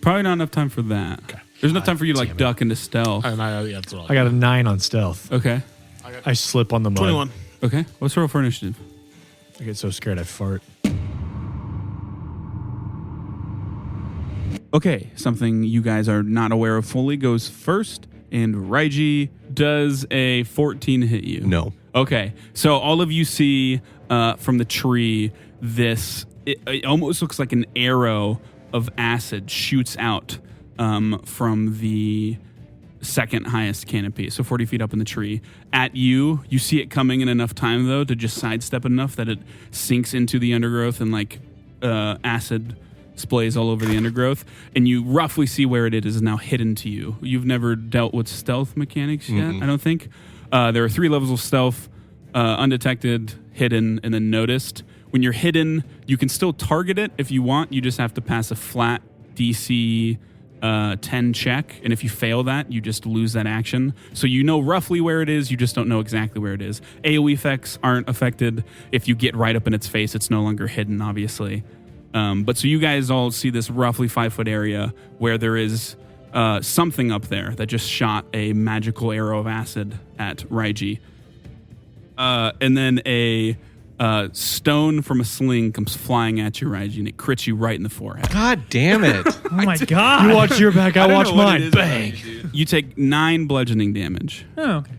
B: Probably not enough time for that.
D: Okay.
B: There's enough time for you to
C: damn
B: like
C: it.
B: duck into stealth.
D: And yeah, that's all.
C: I got a 9 on stealth.
B: Okay.
C: I slip on the mud.
D: 21.
B: Okay. Let's roll for initiative.
C: I get so scared I fart.
B: Okay, something you guys are not aware of fully goes first, and Raiji does a 14 hit you.
G: No.
B: Okay, so all of you see from the tree this, it almost looks like an arrow of acid shoots out from the second highest canopy, so 40 feet up in the tree. At you, you see it coming in enough time, though, to just sidestep enough that it sinks into the undergrowth and like acid splays all over the undergrowth, and you roughly see where it is now hidden to you. You've never dealt with stealth mechanics yet, I don't think. There are 3 levels of stealth: undetected, hidden, and then noticed. When you're hidden, you can still target it if you want. You just have to pass a flat DC 10 check, and if you fail that, you just lose that action. So you know roughly where it is, you just don't know exactly where it is. AoE effects aren't affected. If you get right up in its face, it's no longer hidden, obviously. But so you guys all see this roughly 5-foot area where there is something up there that just shot a magical arrow of acid at Raiji. And then a stone from a sling comes flying at you, Raiji, and it crits you right in the forehead.
G: God damn it!
E: Oh my god!
C: You watch your back, I
B: don't
C: watch
B: know what it
C: mine.
B: is
C: Bang!
B: about you, dude. You take 9 bludgeoning damage.
E: Oh, okay.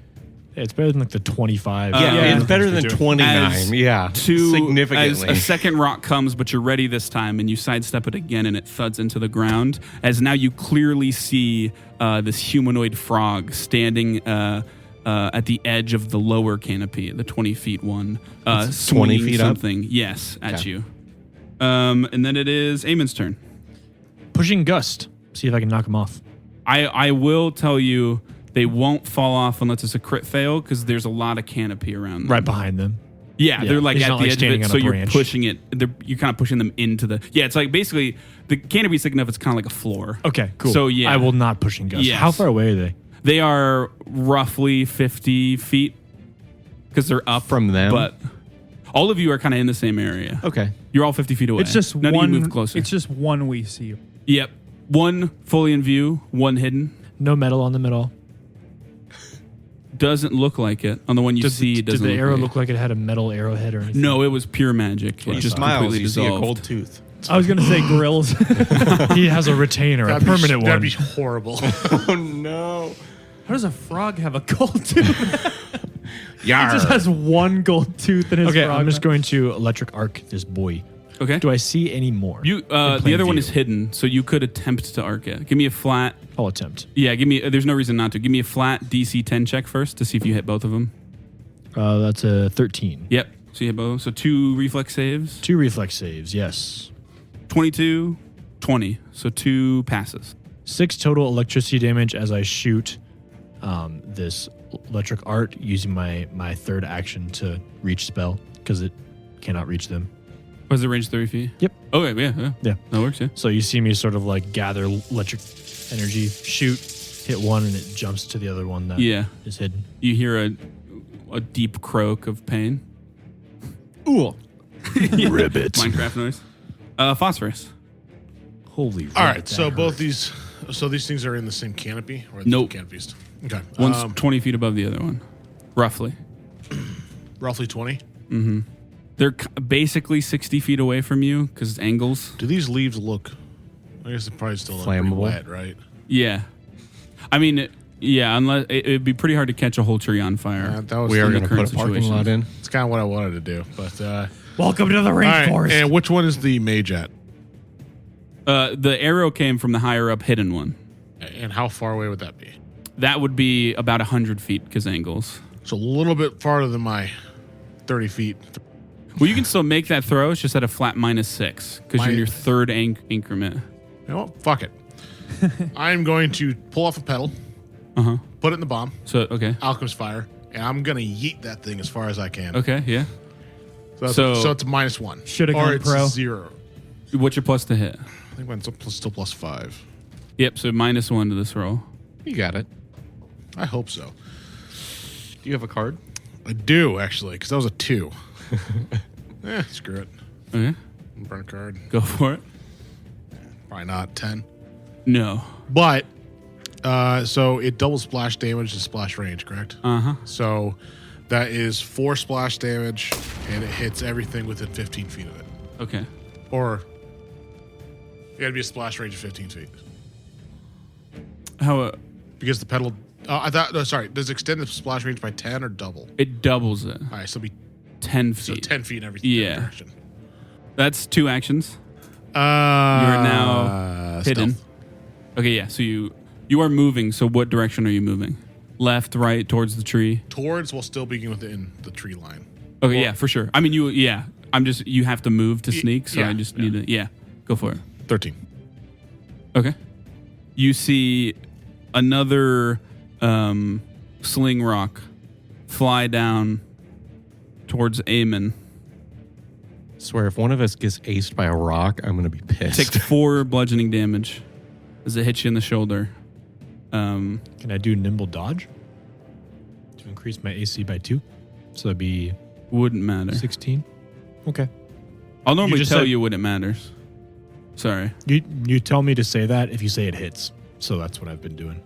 C: It's better than like the 25.
G: Yeah, it's better than 29.
B: As
G: Yeah, significantly.
B: As a second rock comes, but you're ready this time, and you sidestep it again, and it thuds into the ground. As now you clearly see this humanoid frog standing at the edge of the lower canopy, the 20 feet one,
G: 20
B: swinging
G: feet up?
B: something. Yes, at
G: Okay.
B: you. And then it is Eamon's turn.
C: Pushing gust. See if I can knock him off.
B: I will tell you, they won't fall off unless it's a crit fail, because there's a lot of canopy around them.
C: Right behind them.
B: Yeah,
C: Yeah,
B: they're like
C: he's
B: at
C: not,
B: the
C: like,
B: edge of
C: standing
B: it,
C: on
B: so
C: a
B: you're
C: branch.
B: pushing it. You're kind of pushing them into the. Yeah, it's like basically the canopy's thick enough. It's kind of like a floor.
C: Okay, cool.
B: So, yeah.
C: I will not pushing gust.
B: Yes.
C: How far away are they?
B: They are roughly 50 feet because they're up
G: From them?
B: But all of you are kind of in the same area.
G: Okay.
B: You're all 50 feet away.
E: It's just
B: None
E: one.
B: of you move closer.
E: It's just one we see.
B: Yep, one fully in view, one hidden.
C: No metal on them at all.
B: Doesn't look like it on the one you see. It
C: Did
B: doesn't
C: the arrow
B: like
C: look like it had a metal arrowhead or anything?
B: No, it was pure magic. It
G: He
B: just
G: smiles.
B: completely
G: You see a
B: dissolved.
G: gold tooth.
E: I was gonna say grills.
C: He has a retainer, a permanent one.
D: That'd be horrible.
G: Oh no!
E: How does a frog have a gold tooth?
G: Yar.
E: He just has one gold tooth in his
C: Okay,
E: frog.
C: I'm just going to electric arc this boy.
B: Okay.
C: Do I see any more?
B: You
C: in
B: the
C: plain
B: other one
C: view?
B: is hidden, so you could attempt to arc it. Give me a flat.
C: I'll attempt.
B: Yeah, give me. There's no reason not to. Give me a flat DC 10 check first to see if you hit both of them.
C: That's a 13.
B: Yep. So you hit both. So 2 reflex saves.
C: 2 reflex saves, yes.
B: 22, 20. So 2 passes.
C: 6 total electricity damage as I shoot this electric art using my third action to reach spell because it cannot reach them.
B: Was the range 30 feet?
C: Yep.
B: Okay, yeah.
C: Yeah.
B: That works, yeah.
C: So you see me sort of like gather electric energy, shoot, hit one, and it jumps to the other one that is
B: Yeah.
C: hidden.
B: You hear a deep croak of pain.
C: Ooh.
B: Ribbit. Minecraft noise. Phosphorus.
C: Holy
D: All
C: rat,
D: right, so
C: that
D: both
C: hurt.
D: these things are in the same canopy, or
B: Nope.
D: canopies? Okay,
B: One's 20 feet above the other one. Roughly.
D: roughly 20.
B: They're basically 60 feet away from you because it's angles.
D: Do these leaves look? I guess it probably still look pretty
G: Flammable?
D: wet, right?
B: Yeah. I mean, Yeah, unless it'd be pretty hard to catch a whole tree on fire.
D: That was
G: We are
B: in the
G: going to
B: current
G: put a parking
B: situation.
G: lot in.
D: It's kind of what I wanted to do. But
E: Welcome to the
D: all right,
E: rainforest.
D: and which one is the mage at?
B: The arrow came from the higher up hidden one.
D: And how far away would that be?
B: That would be about 100 feet because angles.
D: So a little bit farther than my 30 feet.
B: Well, you can still make that throw. It's just at a flat -6 because you're in your third increment.
D: You know what? Fuck it. I'm going to pull off a pedal, put it in the bomb,
B: So, okay.
D: alchemist fire, and I'm going to yeet that thing as far as I can.
B: Okay, yeah.
D: So it's a -1.
E: Shoulda
D: Or
E: gone
D: it's
E: pro.
D: 0.
B: What's your plus to hit?
D: I think mine's still +5.
B: Yep, so -1 to this roll.
G: You got it.
D: I hope so.
G: Do you have a card?
D: I do, actually, because that was a 2. Screw it.
B: Okay,
D: Burn a card.
B: go for it.
D: Probably not 10.
B: No.
D: But, so it doubles splash damage and splash range, correct?
B: Uh-huh.
D: So that is 4 splash damage, and it hits everything within 15 feet of it.
B: Okay.
D: Or it got to be a splash range of 15 feet.
B: How
D: Because the pedal... I thought... No, sorry. Does it extend the splash range by 10 or double?
B: it doubles it.
D: All right, so it'll be
B: 10
D: so
B: feet.
D: 10 feet in every
B: Yeah.
D: direction.
B: That's 2 actions.
D: You're
B: now hidden. Okay, yeah. So you are moving. So what direction are you moving? Left, right, towards the tree?
D: Towards while still being within the tree line.
B: Okay, yeah, for sure. I mean, you have to move to sneak, so
D: yeah,
B: I just need to, go for it.
D: 13.
B: Okay. You see another sling rock fly down towards Eamon.
G: Swear, if one of us gets aced by a rock, I'm going to be pissed.
B: Takes 4 bludgeoning damage as it hits you in the shoulder.
C: Can I do nimble dodge to increase my AC by 2? So that'd be
B: Wouldn't matter.
C: 16. Okay.
B: I'll normally
C: just
B: tell
C: said-
B: you when it matters. Sorry.
C: You tell me to say that if you say it hits. So that's what I've been doing.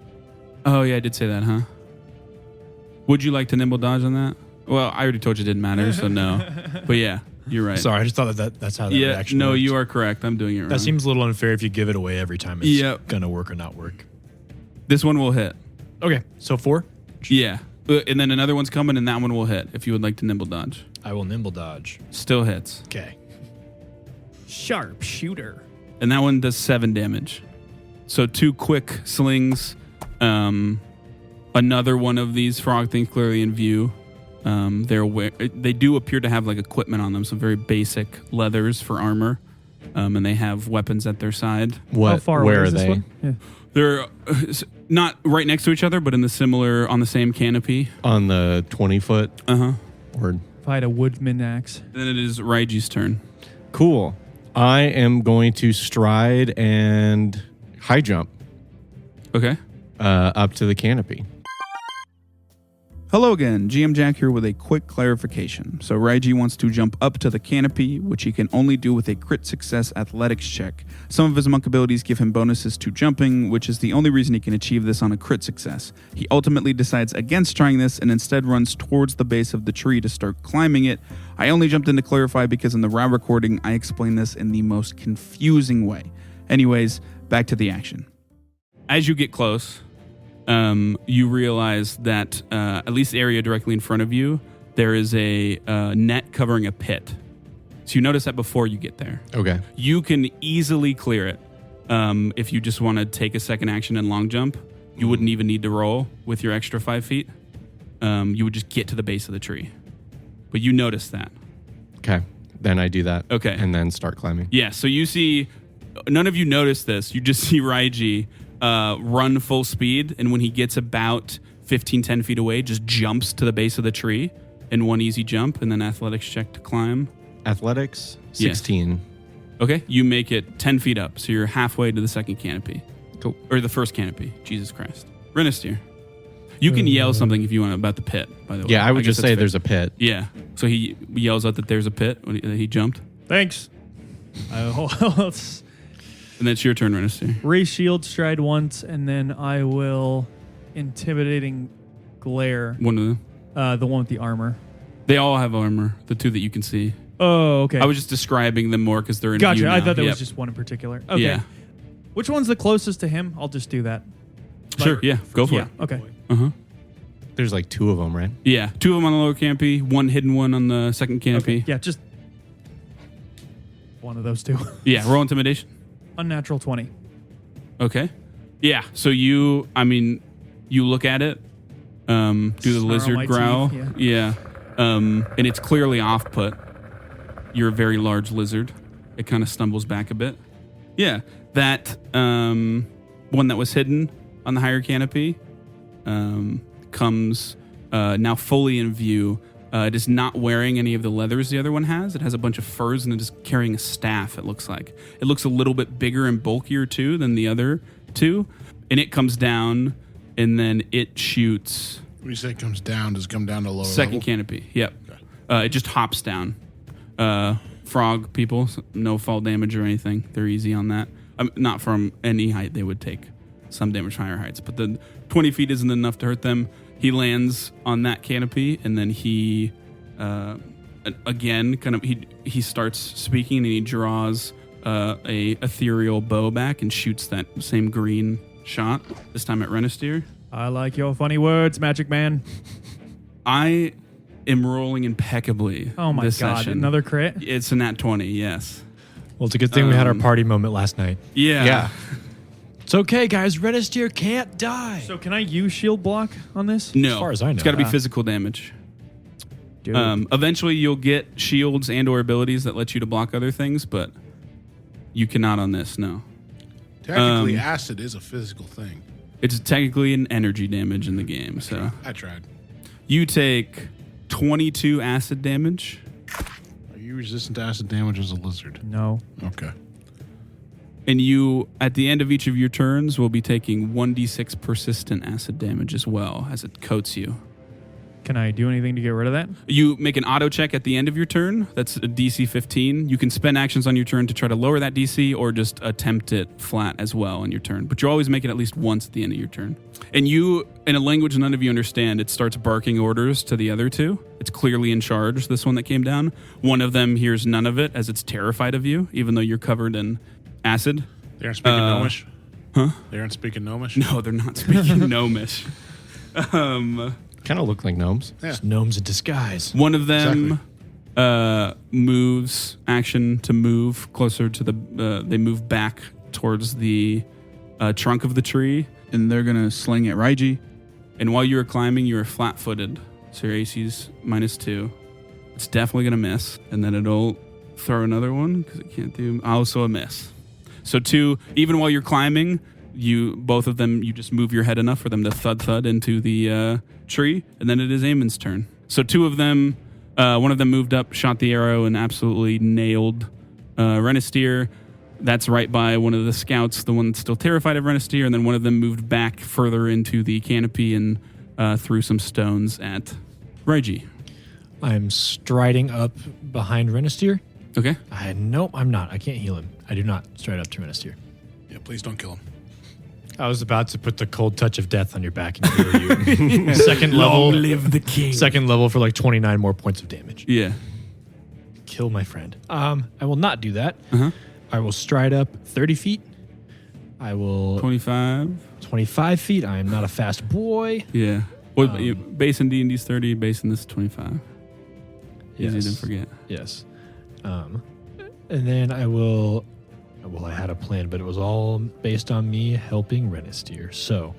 B: Oh, yeah, I did say that, huh? Would you like to nimble dodge on that? Well, I already told you it didn't matter, so no. But yeah, you're right.
C: Sorry, I just thought that's how that
B: Yeah,
C: reaction
B: no,
C: works.
B: you are correct. I'm doing it wrong.
C: That seems a little unfair if you give it away every time it's
B: Yep.
C: gonna work or not work.
B: This one will hit.
C: Okay, so 4.
B: Yeah. And then another one's coming, and that one will hit if you would like to nimble dodge.
C: I will nimble dodge.
B: Still hits.
C: Okay.
E: Sharp shooter.
B: And that one does 7 damage. So 2 quick slings. Another one of these frog things clearly in view. They do appear to have like equipment on them, some very basic leathers for armor. And they have weapons at their side.
G: What?
E: How far
G: Where
E: away
G: are
E: is this
G: they?
E: one? Yeah.
B: They're not right next to each other, but on the same canopy.
G: On the 20-foot?
B: Uh-huh.
G: Or
E: If I had a woodman axe.
B: Then it is Raiji's turn.
G: cool. I am going to stride and high jump
B: Okay.
G: up to the canopy.
A: Hello again, GM Jack here with a quick clarification. So Raiji wants to jump up to the canopy, which he can only do with a crit success athletics check. Some of his monk abilities give him bonuses to jumping, which is the only reason he can achieve this on a crit success. He ultimately decides against trying this and instead runs towards the base of the tree to start climbing it. I only jumped in to clarify because in the RAW recording, I explained this in the most confusing way. Anyways, back to the action.
B: As you get close, you realize that at least the area directly in front of you, there is a net covering a pit. So you notice that before you get there.
G: Okay.
B: You can easily clear it if you just want to take a second action and long jump. You wouldn't even need to roll with your extra 5 feet. You would just get to the base of the tree. But you notice that.
G: Okay. Then I do that.
B: Okay.
G: And then start climbing.
B: Yeah, so you see, none of you notice this. You just see Raiji run full speed, and when he gets about 10 feet away, just jumps to the base of the tree in one easy jump, and then athletics check to climb.
G: Athletics,
B: Yes.
G: 16.
B: Okay, you make it 10 feet up, so you're halfway to the second canopy.
G: Cool.
B: Or the first canopy. Jesus Christ. Renistir. You can yell something if you want about the pit, by the way.
G: Yeah, I would
B: guess
G: just
B: that's
G: say
B: fair.
G: there's a pit.
B: Yeah, so he yells out that there's a pit when he jumped.
E: Thanks. Let's
B: And then it's your turn, Renistir.
E: raise shield, stride once, and then I will intimidating glare.
B: One of them.
E: The one with the armor.
B: They all have armor, the 2 that you can see.
E: Oh, okay.
B: I was just describing them more because they're in
E: Gotcha.
B: view now.
E: I thought there
B: Yep.
E: was just one in particular. Okay.
B: Yeah.
E: Which one's the closest to him? I'll just do that.
B: Sure, yeah, go for it.
E: Okay.
B: Uh-huh.
G: There's like 2 of them, right?
B: Yeah, 2 of them on the lower canopy, 1 hidden one on the second canopy.
E: Okay. Yeah, just one of those 2.
B: Yeah, roll intimidation.
E: Unnatural 20.
B: Okay. Yeah, so you look at it, do the
E: Snarl
B: lizard
E: my
B: growl.
E: teeth,
B: Yeah. And it's clearly off-put. You're a very large lizard. It kind of stumbles back a bit. Yeah, that one that was hidden on the higher canopy comes now fully in view. It is not wearing any of the leathers the other one has. It has a bunch of furs and it is carrying a staff, it looks like. It looks a little bit bigger and bulkier, too, than the other 2. And it comes down, and then it shoots...
D: When you say it comes down, does it come down to lower
B: Second
D: level?
B: canopy, yep. It just hops down. Frog people, no fall damage or anything. They're easy on that. Not from any height. They would take some damage from higher heights. But the 20 feet isn't enough to hurt them. He lands on that canopy, and then he, again, he starts speaking, and he draws a ethereal bow back and shoots that same green shot, this time at Renisteer.
E: I like your funny words, Magic Man.
B: I am rolling impeccably.
E: Oh my
B: this
E: god,
B: session.
E: another crit?
B: It's a nat 20, yes.
C: Well, it's a good thing we had our party moment last night.
B: Yeah.
C: It's okay, guys. Renisteer can't die.
E: So can I use shield block on this?
B: No.
C: As far as I know.
B: It's got to be physical damage.
E: Dude.
B: Eventually, you'll get shields and or abilities that let you to block other things, but you cannot on this, no.
D: Technically, acid is a physical thing.
B: It's technically an energy damage in the game, so.
D: I tried.
B: You take 22 acid damage.
D: Are you resistant to acid damage as a lizard?
E: No.
D: Okay.
B: And you, at the end of each of your turns, will be taking 1d6 persistent acid damage as well as it coats you.
E: Can I do anything to get rid of that?
B: You make an auto check at the end of your turn. That's a DC 15. You can spend actions on your turn to try to lower that DC or just attempt it flat as well on your turn. But you always make it at least once at the end of your turn. And you, in a language none of you understand, it starts barking orders to the other 2. It's clearly in charge, this one that came down. One of them hears none of it as it's terrified of you, even though you're covered in acid.
D: They aren't speaking Gnomish?
B: Huh?
D: They aren't speaking Gnomish?
B: No, they're not speaking Gnomish.
G: Kind of look like gnomes.
D: Yeah.
C: It's gnomes in disguise.
B: One of them moves action to move closer to the. They move back towards the trunk of the tree, and they're gonna sling at Raiji. And while you're climbing, you're flat-footed, so your AC's -2. It's definitely gonna miss, and then it'll throw another one because it can't do. Also a miss. So 2. Even while you're climbing, both of them, you just move your head enough for them to thud into the tree, and then it is Eamon's turn. So 2 of them, one of them moved up, shot the arrow, and absolutely nailed Renisteer. That's right by one of the scouts, the one that's still terrified of Renisteer, and then one of them moved back further into the canopy and threw some stones at Raiji.
C: I'm striding up behind Renisteer.
B: Okay.
C: Nope, I'm not. I can't heal him. I do not stride up to Renisteer.
D: Yeah, please don't kill him.
C: I was about to put the cold touch of death on your back and heal you. Second level.
B: Long live the king.
C: Second level for like 29 more points of damage.
B: Yeah.
C: Kill my friend. I will not do that.
B: Uh-huh.
C: I will stride up 30 feet. I will
B: 25.
C: 25 feet. I am not a fast boy.
B: Yeah. What base in D&D's 30, base in this is 25. Easy
C: Yes.
B: to forget.
C: Yes. And then I will. Well, I had a plan, but it was all based on me helping Renisteer. So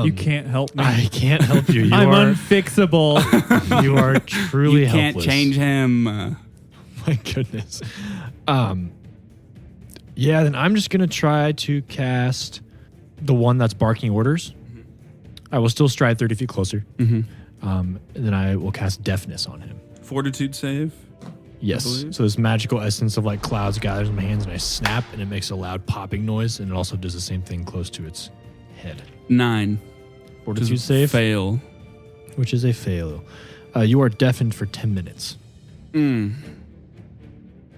E: You can't help me.
C: I can't help you.
E: I'm unfixable.
C: You are truly
B: You can't
C: helpless.
B: change him.
C: My goodness. Yeah, then I'm just going to try to cast the one that's barking orders. I will still stride 30 feet closer.
B: Mm-hmm.
C: And then I will cast deafness on him.
B: Fortitude save.
C: Yes.
B: believe.
C: So this magical essence of like clouds gathers in my hands and I snap and it makes a loud popping noise and it also does the same thing close to its head.
B: 9.
C: Fortitude
B: Just
C: save,
B: fail.
C: which is a fail. You are deafened for 10 minutes.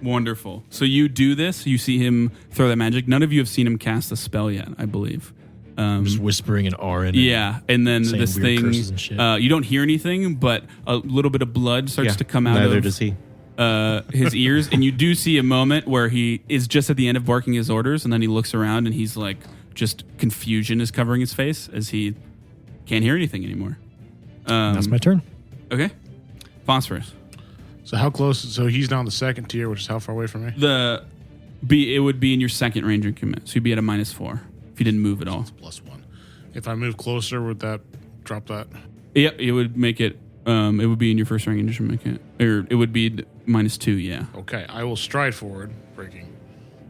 B: Wonderful. So you do this. You see him throw that magic. None of you have seen him cast a spell yet, I believe.
C: Just whispering an R in it.
B: Yeah, and then
C: saying
B: this
C: weird
B: thing,
C: curses and shit.
B: you don't hear anything, but a little bit of blood starts to come out
G: Neither
B: of
G: does he.
B: his ears, and you do see a moment where he is just at the end of barking his orders, and then he looks around and he's like just confusion is covering his face as he can't hear anything anymore.
C: That's my turn.
B: Okay. Phosphorus.
D: So how close? So he's down the second tier, which is how far away from me?
B: It would be in your second range increment, so you'd be at a -4 if you didn't move at all.
D: It's +1. If I move closer, would that drop that?
B: Yeah, it would make it. It would be in your first range increment, or it would be -2. Yeah.
D: Okay, I will stride forward, breaking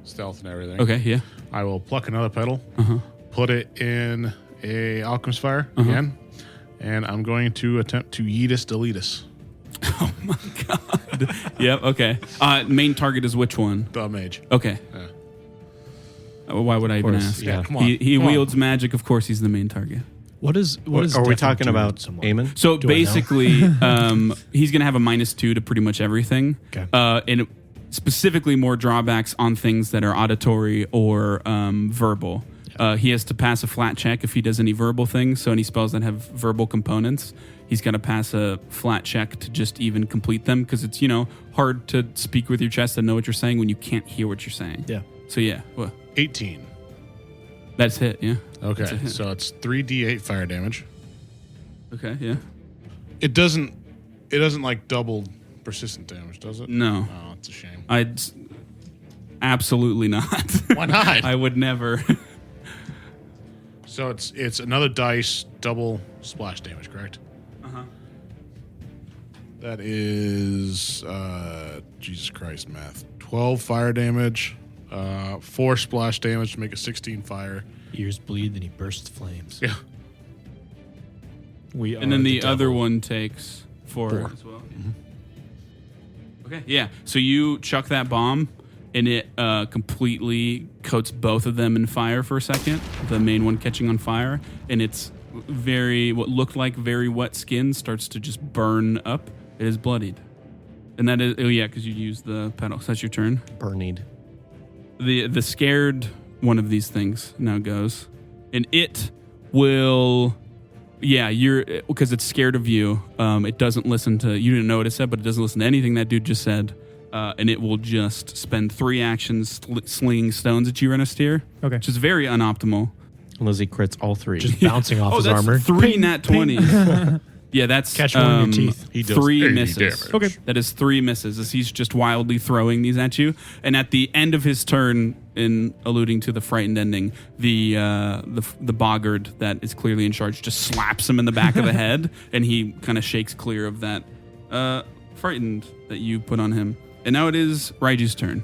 D: stealth and everything.
B: Okay. Yeah.
D: I will pluck another petal,
B: Uh-huh.
D: put it in a alchemist fire again, and I'm going to attempt to yeetus deletus.
B: Oh my god. Yep. Okay. Main target is which one?
D: The mage.
B: Okay. Why would I even
G: course,
B: ask?
G: yeah.
D: Come on.
B: He
D: come on.
B: wields magic. Of course, he's the main target.
C: What is
G: Are we
C: deafening
G: talking
C: do
G: about
C: to someone?
G: Eamon?
B: So
C: Do I know?
B: basically, he's going to have a -2 to pretty much everything.
C: Okay.
B: And specifically more drawbacks on things that are auditory or verbal. He has to pass a flat check if he does any verbal things. So any spells that have verbal components, he's got to pass a flat check to just even complete them because it's, hard to speak with your chest and know what you're saying when you can't hear what you're saying.
C: Yeah.
B: So yeah, well,
D: 18.
B: that's hit, yeah.
D: Okay,
B: That's a hit.
D: so it's 3d8 fire damage.
B: Okay, yeah.
D: It doesn't like double persistent damage, does it?
B: No,
D: Oh, it's a shame.
B: I'd absolutely not.
D: Why not?
B: I would never.
D: So it's another dice, double splash damage, correct?
B: Uh-huh.
D: That is Jesus Christ math. 12 fire damage, 4 splash damage to make it 16 fire.
C: Ears bleed, then he bursts flames.
D: Yeah.
C: We
B: And then the other one takes 4 as well. Okay, yeah. So you chuck that bomb, and it completely coats both of them in fire for a second. The main one catching on fire, and it's what looked like very wet skin starts to just burn up. It is bloodied, and that is because you used the pedal. So that's your turn.
G: Burnied.
B: The scared one of these things now goes, and it will. Yeah, because it's scared of you. It doesn't listen to you. Didn't notice it, but it doesn't listen to anything that dude just said. And it will just spend 3 actions slinging stones at you, Renisteer,
E: Okay.
B: which is very unoptimal.
G: Lizzie crits all 3.
C: just bouncing off his
B: that's
C: armor.
B: 3 nat 20s. Yeah, that's
C: Catch one in your teeth.
D: He does
B: 3
D: 80
B: misses.
D: damage.
E: Okay.
B: That is 3 misses as he's just wildly throwing these at you. And at the end of his turn, in alluding to the frightened ending, the boggard that is clearly in charge just slaps him in the back of the head, and he kind of shakes clear of that frightened that you put on him. And now it is Raiju's turn.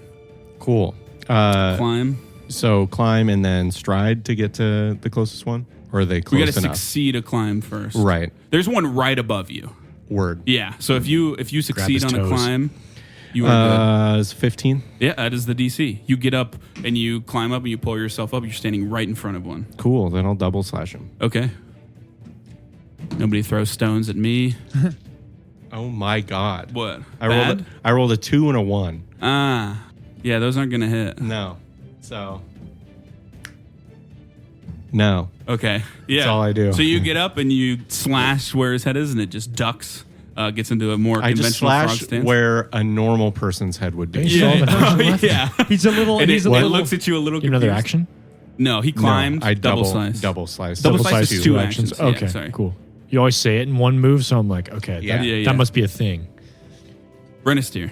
G: Cool.
B: Climb.
G: So climb and then stride to get to the closest one? Or are they
B: We
G: close
B: got to
G: enough?
B: succeed a climb first.
G: Right.
B: There's one right above you.
G: Word.
B: Yeah. So if you succeed
C: his
B: on a
C: toes.
B: climb, you are good.
G: It's 15.
B: Yeah, that is the DC. You get up and you climb up and you pull yourself up. You're standing right in front of one.
G: Cool. Then I'll double slash him.
B: Okay. Nobody throws stones at me.
G: Oh my god.
B: What?
G: I rolled a 2 and a 1.
B: Ah. Yeah, those aren't going to hit.
G: No. So no.
B: Okay. Yeah.
G: That's all I do.
B: So you get up and you slash where his head is, and it just ducks, gets into a more
G: I just
B: conventional frog
G: slash
B: stance.
G: where a normal person's head would be.
C: Yeah.
B: Yeah.
C: Solve an action
B: Oh,
C: left?
B: yeah.
E: He's a little.
B: And
E: he's
B: it,
E: a
B: it
E: little.
B: looks at you a little
C: You another
B: confused.
C: action?
B: No, he climbed.
G: No, I
B: double slice.
G: Double slice.
B: Double
C: Double
B: slice
C: slice
B: is
C: two
B: 2
C: actions.
B: actions.
C: Okay,
B: Yeah, sorry.
C: cool. You always say it in one move, so I'm like, okay,
G: Yeah.
C: that,
B: Yeah, yeah.
C: that must be a thing.
B: Renisteer.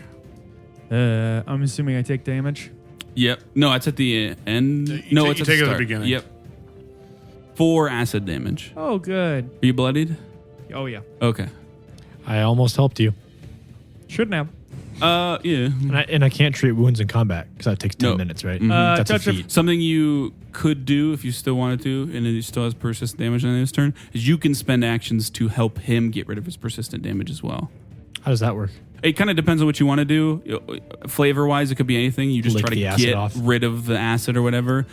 E: I'm assuming I take damage.
B: Yep. No, it's at the end.
D: You
B: No,
D: take-
B: it's
D: you
B: at
D: take it
B: the
D: at the
B: start.
D: beginning.
B: Yep. 4 acid damage.
E: Oh, good.
B: Are you bloodied?
E: Oh yeah.
B: Okay.
C: I almost helped you,
E: Shouldn't have.
B: Yeah.
C: and I can't treat wounds in combat because that takes 10
B: No.
C: minutes, right?
B: Mhm.
C: That's a
E: touch of-
C: feat.
B: Something you could do if you still wanted to, and it still has persistent damage on his turn, is you can spend actions to help him get rid of his persistent damage as well.
C: How does that work?
B: It kind of depends on what you want to do. Flavor wise, it could be anything. You just
C: Lick
B: try
C: the
B: to
C: acid
B: get
C: off.
B: rid of the acid or whatever.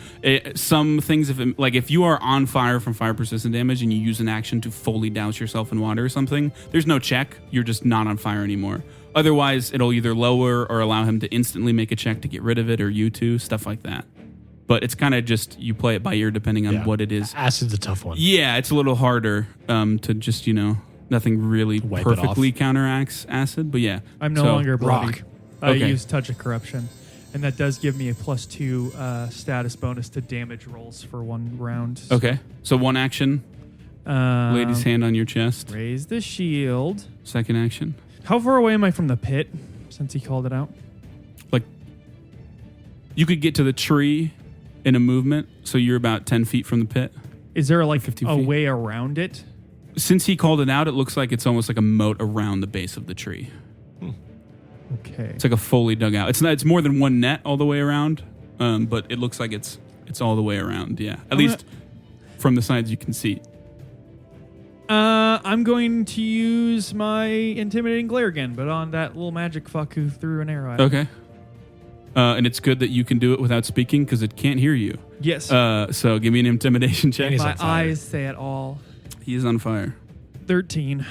B: Some things, if you are on fire from fire persistent damage and you use an action to fully douse yourself in water or something, there's no check. You're just not on fire anymore. Otherwise, it'll either lower or allow him to instantly make a check to get rid of it, or you too, stuff like that. But it's kind of just you play it by ear depending on
C: Yeah.
B: what it is.
C: Acid's a tough one.
B: Yeah, it's a little harder to just nothing really
C: Wipe it
B: perfectly
C: off.
B: counteracts acid. But yeah,
E: I'm no
B: So,
E: longer bloody.
C: rock.
E: I
B: Okay.
E: use touch of corruption, And that does give me a +2 status bonus to damage rolls for 1 round.
B: Okay. So 1 action, lady's hand on your chest.
E: Raise the shield.
B: 2nd action.
E: How far away am I from the pit since he called it out?
B: Like, you could get to the tree in a movement, so you're about 10 feet from the pit.
E: Is there like
B: 15
E: a
B: feet.
E: way around it?
B: Since he called it out, it looks like it's almost like a moat around the base of the tree.
E: Okay.
B: It's like a fully dug out. It's more than 1 net all the way around, but it looks like it's all the way around. Yeah, at least from the sides you can see.
E: I'm going to use my intimidating glare again, but on that little magic fuck who threw an arrow at me.
B: Okay. And it's good that you can do it without speaking because it can't hear you.
E: Yes.
B: So give me an intimidation check.
C: He's
E: My
C: on fire.
E: eyes say it all.
B: He is on fire.
E: 13.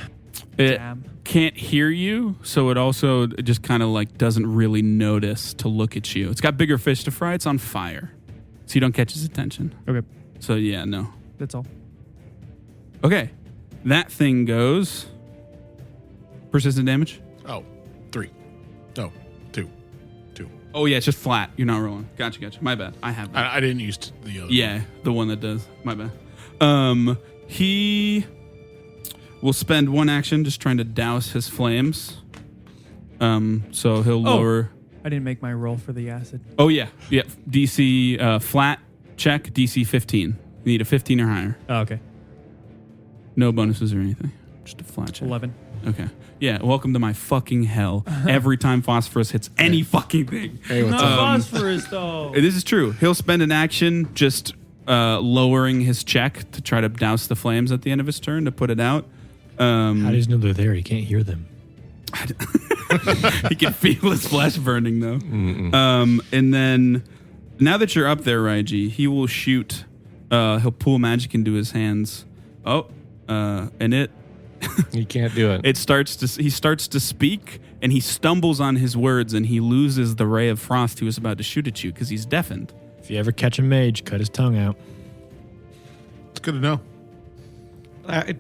B: It
E: Damn.
B: can't hear you, so it also just kind of like doesn't really notice to look at you. It's got bigger fish to fry. It's on fire, so you don't catch his attention.
E: Okay.
B: So yeah, no.
E: That's all.
B: Okay, that thing goes. Persistent damage.
D: Oh, 3. No, 2.
B: Oh yeah, it's just flat. You're not rolling. Gotcha. My bad. I have that.
D: I didn't use the other.
B: Yeah, the one that does. My bad. He will spend 1 action just trying to douse his flames. So he'll lower.
E: I didn't make my roll for the acid.
B: Oh yeah. DC flat check. DC 15. You need a 15 or higher.
E: Oh, okay.
B: No bonuses or anything. Just a flat check.
E: 11.
B: Okay. Yeah. Welcome to my fucking hell. Every time phosphorus hits any fucking thing.
D: Hey, what's
E: Not
D: up?
E: phosphorus, though.
B: This is true. He'll spend an action just lowering his check to try to douse the flames at the end of his turn to put it out.
C: How does he know they're there? He can't hear them.
B: He can feel his flesh burning though. And then now that you're up there, Raiji, he will shoot. He'll pull magic into his hands. And it
G: You can't do it.
B: he starts to speak, and he stumbles on his words, and he loses the ray of frost he was about to shoot at you because he's deafened.
C: If you ever catch a mage, cut his tongue out.
D: It's good to know.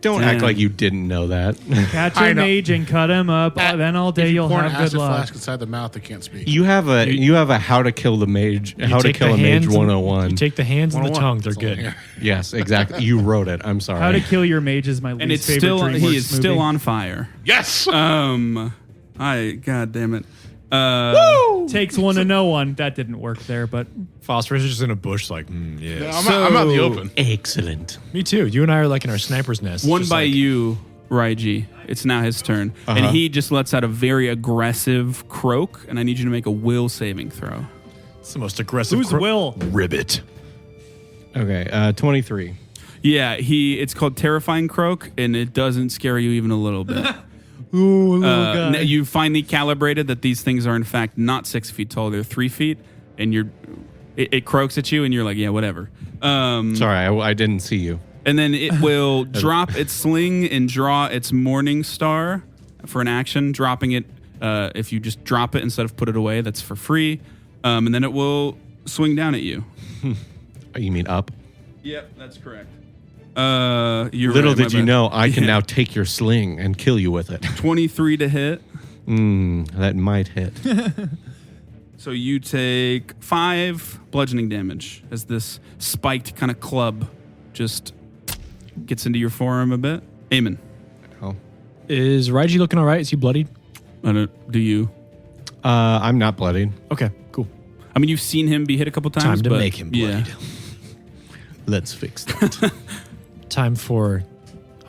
G: Don't
B: Damn.
G: act like you didn't know that.
E: Catch
D: I
E: a
D: know.
E: mage and cut him up. Then all day
D: If you
E: you'll
D: pour an
E: have good
D: acid
E: luck.
D: flask inside the mouth, they can't speak.
G: You have a how to kill the mage, how to
C: take
G: kill
C: the
G: a mage
C: hands and-
G: 101.
C: You take the hands and the
D: 101.
C: tongue, they're
D: That's all
C: good.
D: here.
G: Yes, exactly. You wrote it. I'm sorry.
E: How to Kill Your Mage is my least
B: And it's
E: favorite
B: still
E: DreamWorks
B: he is still
E: movie.
B: on fire.
D: Yes.
B: God damn it.
E: Takes one to know one. That didn't work there, but
C: Phosphorus is just in a bush, like, yeah.
D: I'm out in the open.
G: Excellent.
C: Me too. You and I are like in our sniper's nest.
B: One
C: just
B: by
C: like,
B: you, Raiji. It's now his turn. And he just lets out a very aggressive croak, and I need you to make a will saving throw.
C: It's the most aggressive.
E: who's Will?
C: Ribbit.
G: Okay, 23.
B: Yeah, it's called Terrifying Croak, and it doesn't scare you even a little bit.
E: Ooh, little guy.
B: You finally calibrated that these things are in fact not 6 feet tall; they're 3 feet, and it croaks at you, and you're like, yeah, whatever.
G: Sorry, I didn't see you.
B: And then it will drop its sling and draw its Morning Star for an action, dropping it. If you just drop it instead of put it away, that's for free. And then it will swing down at you.
G: You mean up?
B: Yep, that's correct. You're
G: Little
B: right, my
G: did you
B: bad.
G: know, I can
B: Yeah.
G: now take your sling and kill you with it.
B: 23 to hit.
G: That might hit.
B: So you take 5 bludgeoning damage as this spiked kind of club just gets into your forearm a bit. Eamon,
C: Is Raiji looking all right? Is he bloodied?
B: do you?
G: I'm not bloodied.
C: Okay, cool.
B: I mean, you've seen him be hit a couple times.
C: Time to
B: but
C: make him
B: yeah.
C: bloodied.
G: Let's fix that.
C: Time for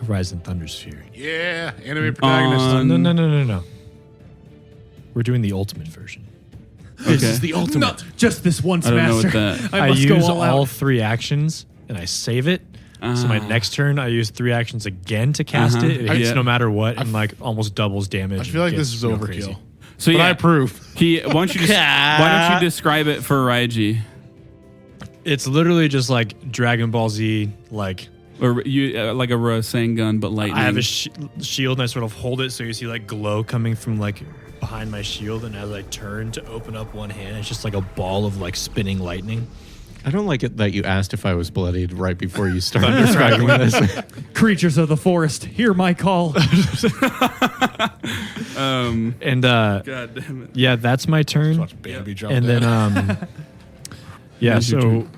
C: Horizon Thundersphere.
D: Yeah, anime protagonist.
C: No. We're doing the ultimate version.
G: This
B: Okay.
G: is the ultimate.
E: Not just this once,
B: I don't know
E: master.
B: what that.
E: I must
C: use
E: go all
C: all
E: out.
C: 3 actions and I save it. So my next turn, I use 3 actions again to cast it. It hits
B: Yeah.
C: no matter what, and like almost doubles damage.
D: I feel like
C: and
D: this
C: gets
D: is
C: real
D: overkill.
C: crazy.
B: So
D: But
B: yeah,
D: I approve.
B: why don't you describe it for Raiji?
C: It's literally just like Dragon Ball Z. Like
B: Or you like a Rasengan, but lightning.
C: I have a shield, and I sort of hold it so you see like glow coming from like behind my shield, and as I turn to open up one hand, it's just like a ball of like spinning lightning.
G: I don't like it that you asked if I was bloodied right before you started describing this.
E: Creatures of the forest, hear my call.
C: And
B: God damn it.
C: yeah, that's my turn.
D: Watch Bambi jump
C: And then
D: in.
C: yeah,
B: That's your
C: so
B: turn.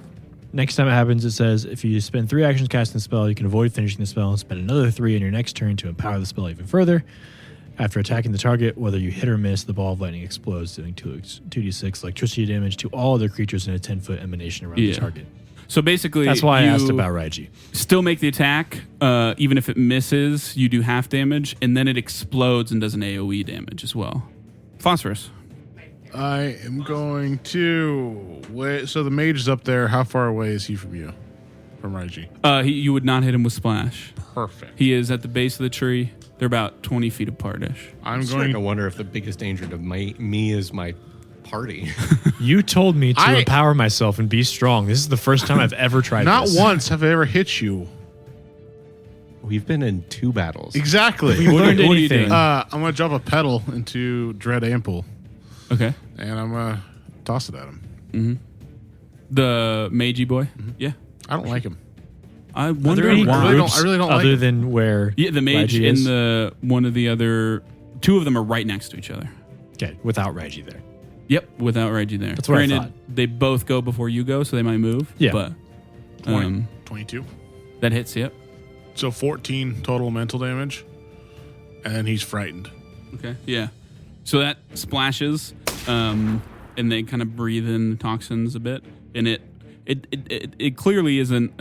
C: next time it happens, it says if you spend 3 actions casting the spell, you can avoid finishing the spell and spend another 3 in your next turn to empower the spell even further. After attacking the target, whether you hit or miss, the ball of lightning explodes, doing 2d6 electricity damage to all other creatures in a 10-foot emanation around the target.
B: So basically,
C: That's why I
B: you
C: asked about Raiji.
B: still make the attack. Even if it misses, you do half damage, and then it explodes and does an AoE damage as well. Phosphorus.
D: I am going to wait. So the mage is up there. How far away is he from you? From Raiji?
B: You would not hit him with splash.
D: Perfect.
B: He is at the base of the tree. They're about 20 feet apart-ish.
D: I'm
G: starting to
D: going.
G: wonder if the biggest danger to me is my party.
C: You told me to empower myself and be strong. This is the first time I've ever tried
D: Not
C: this.
D: once have I ever hit you.
G: We've been in 2 battles.
D: Exactly.
C: We learned
B: what are you
C: anything.
B: doing?
D: I'm going to drop a pedal into Dread Ample,
B: Okay.
D: and I'm going to toss it at him.
B: Mm-hmm. The Meiji boy? Yeah.
D: I don't like him.
B: I
C: Are
B: wonder
C: there any
B: why.
C: groups
D: I really don't like
C: other
D: it.
C: than where
B: Yeah, the mage
C: Raiji
B: and
C: is?
B: the one of the other... 2 of them are right next to each other.
C: Okay, without Raiji there.
B: Yep, without Reggie there.
C: That's what I
B: Granted,
C: thought.
B: they both go before you go, so they might move.
C: Yeah.
B: But
D: 22.
B: that hits, yep.
D: So 14 total mental damage, and he's frightened.
B: Okay, yeah. So that splashes, and they kind of breathe in the toxins a bit, and it clearly isn't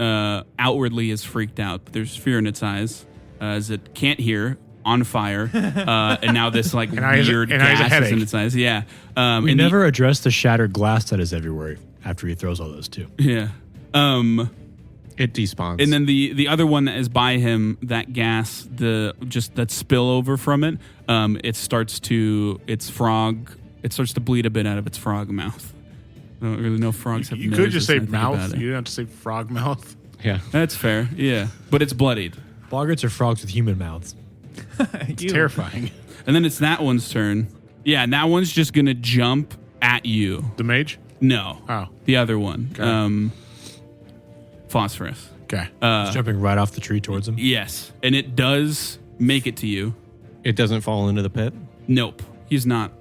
B: outwardly as freaked out, but there's fear in its eyes as it can't hear, on fire, and now this like weird gas is in its eyes. Yeah.
C: We never addressed the shattered glass that is everywhere after he throws all those too.
B: Yeah.
G: It despawns.
B: And then the other one that is by him, that gas, that spillover from it, it starts to bleed a bit out of its frog mouth. I don't really know if frogs have
D: You could just say
B: noses, now that I think
D: mouth.
B: about it.
D: You didn't have to say frog mouth.
G: yeah.
B: That's fair, yeah. But it's bloodied.
C: Boggarts are frogs with human mouths.
D: It's terrifying.
B: And then it's that one's turn. Yeah, and that one's just going to jump at you.
D: The mage?
B: No.
D: Oh.
B: The other one.
D: Okay.
B: Phosphorus.
D: Okay.
C: It's jumping right off the tree towards him.
B: Yes. And it does make it to you.
G: It doesn't fall into the pit.
B: Nope. He's not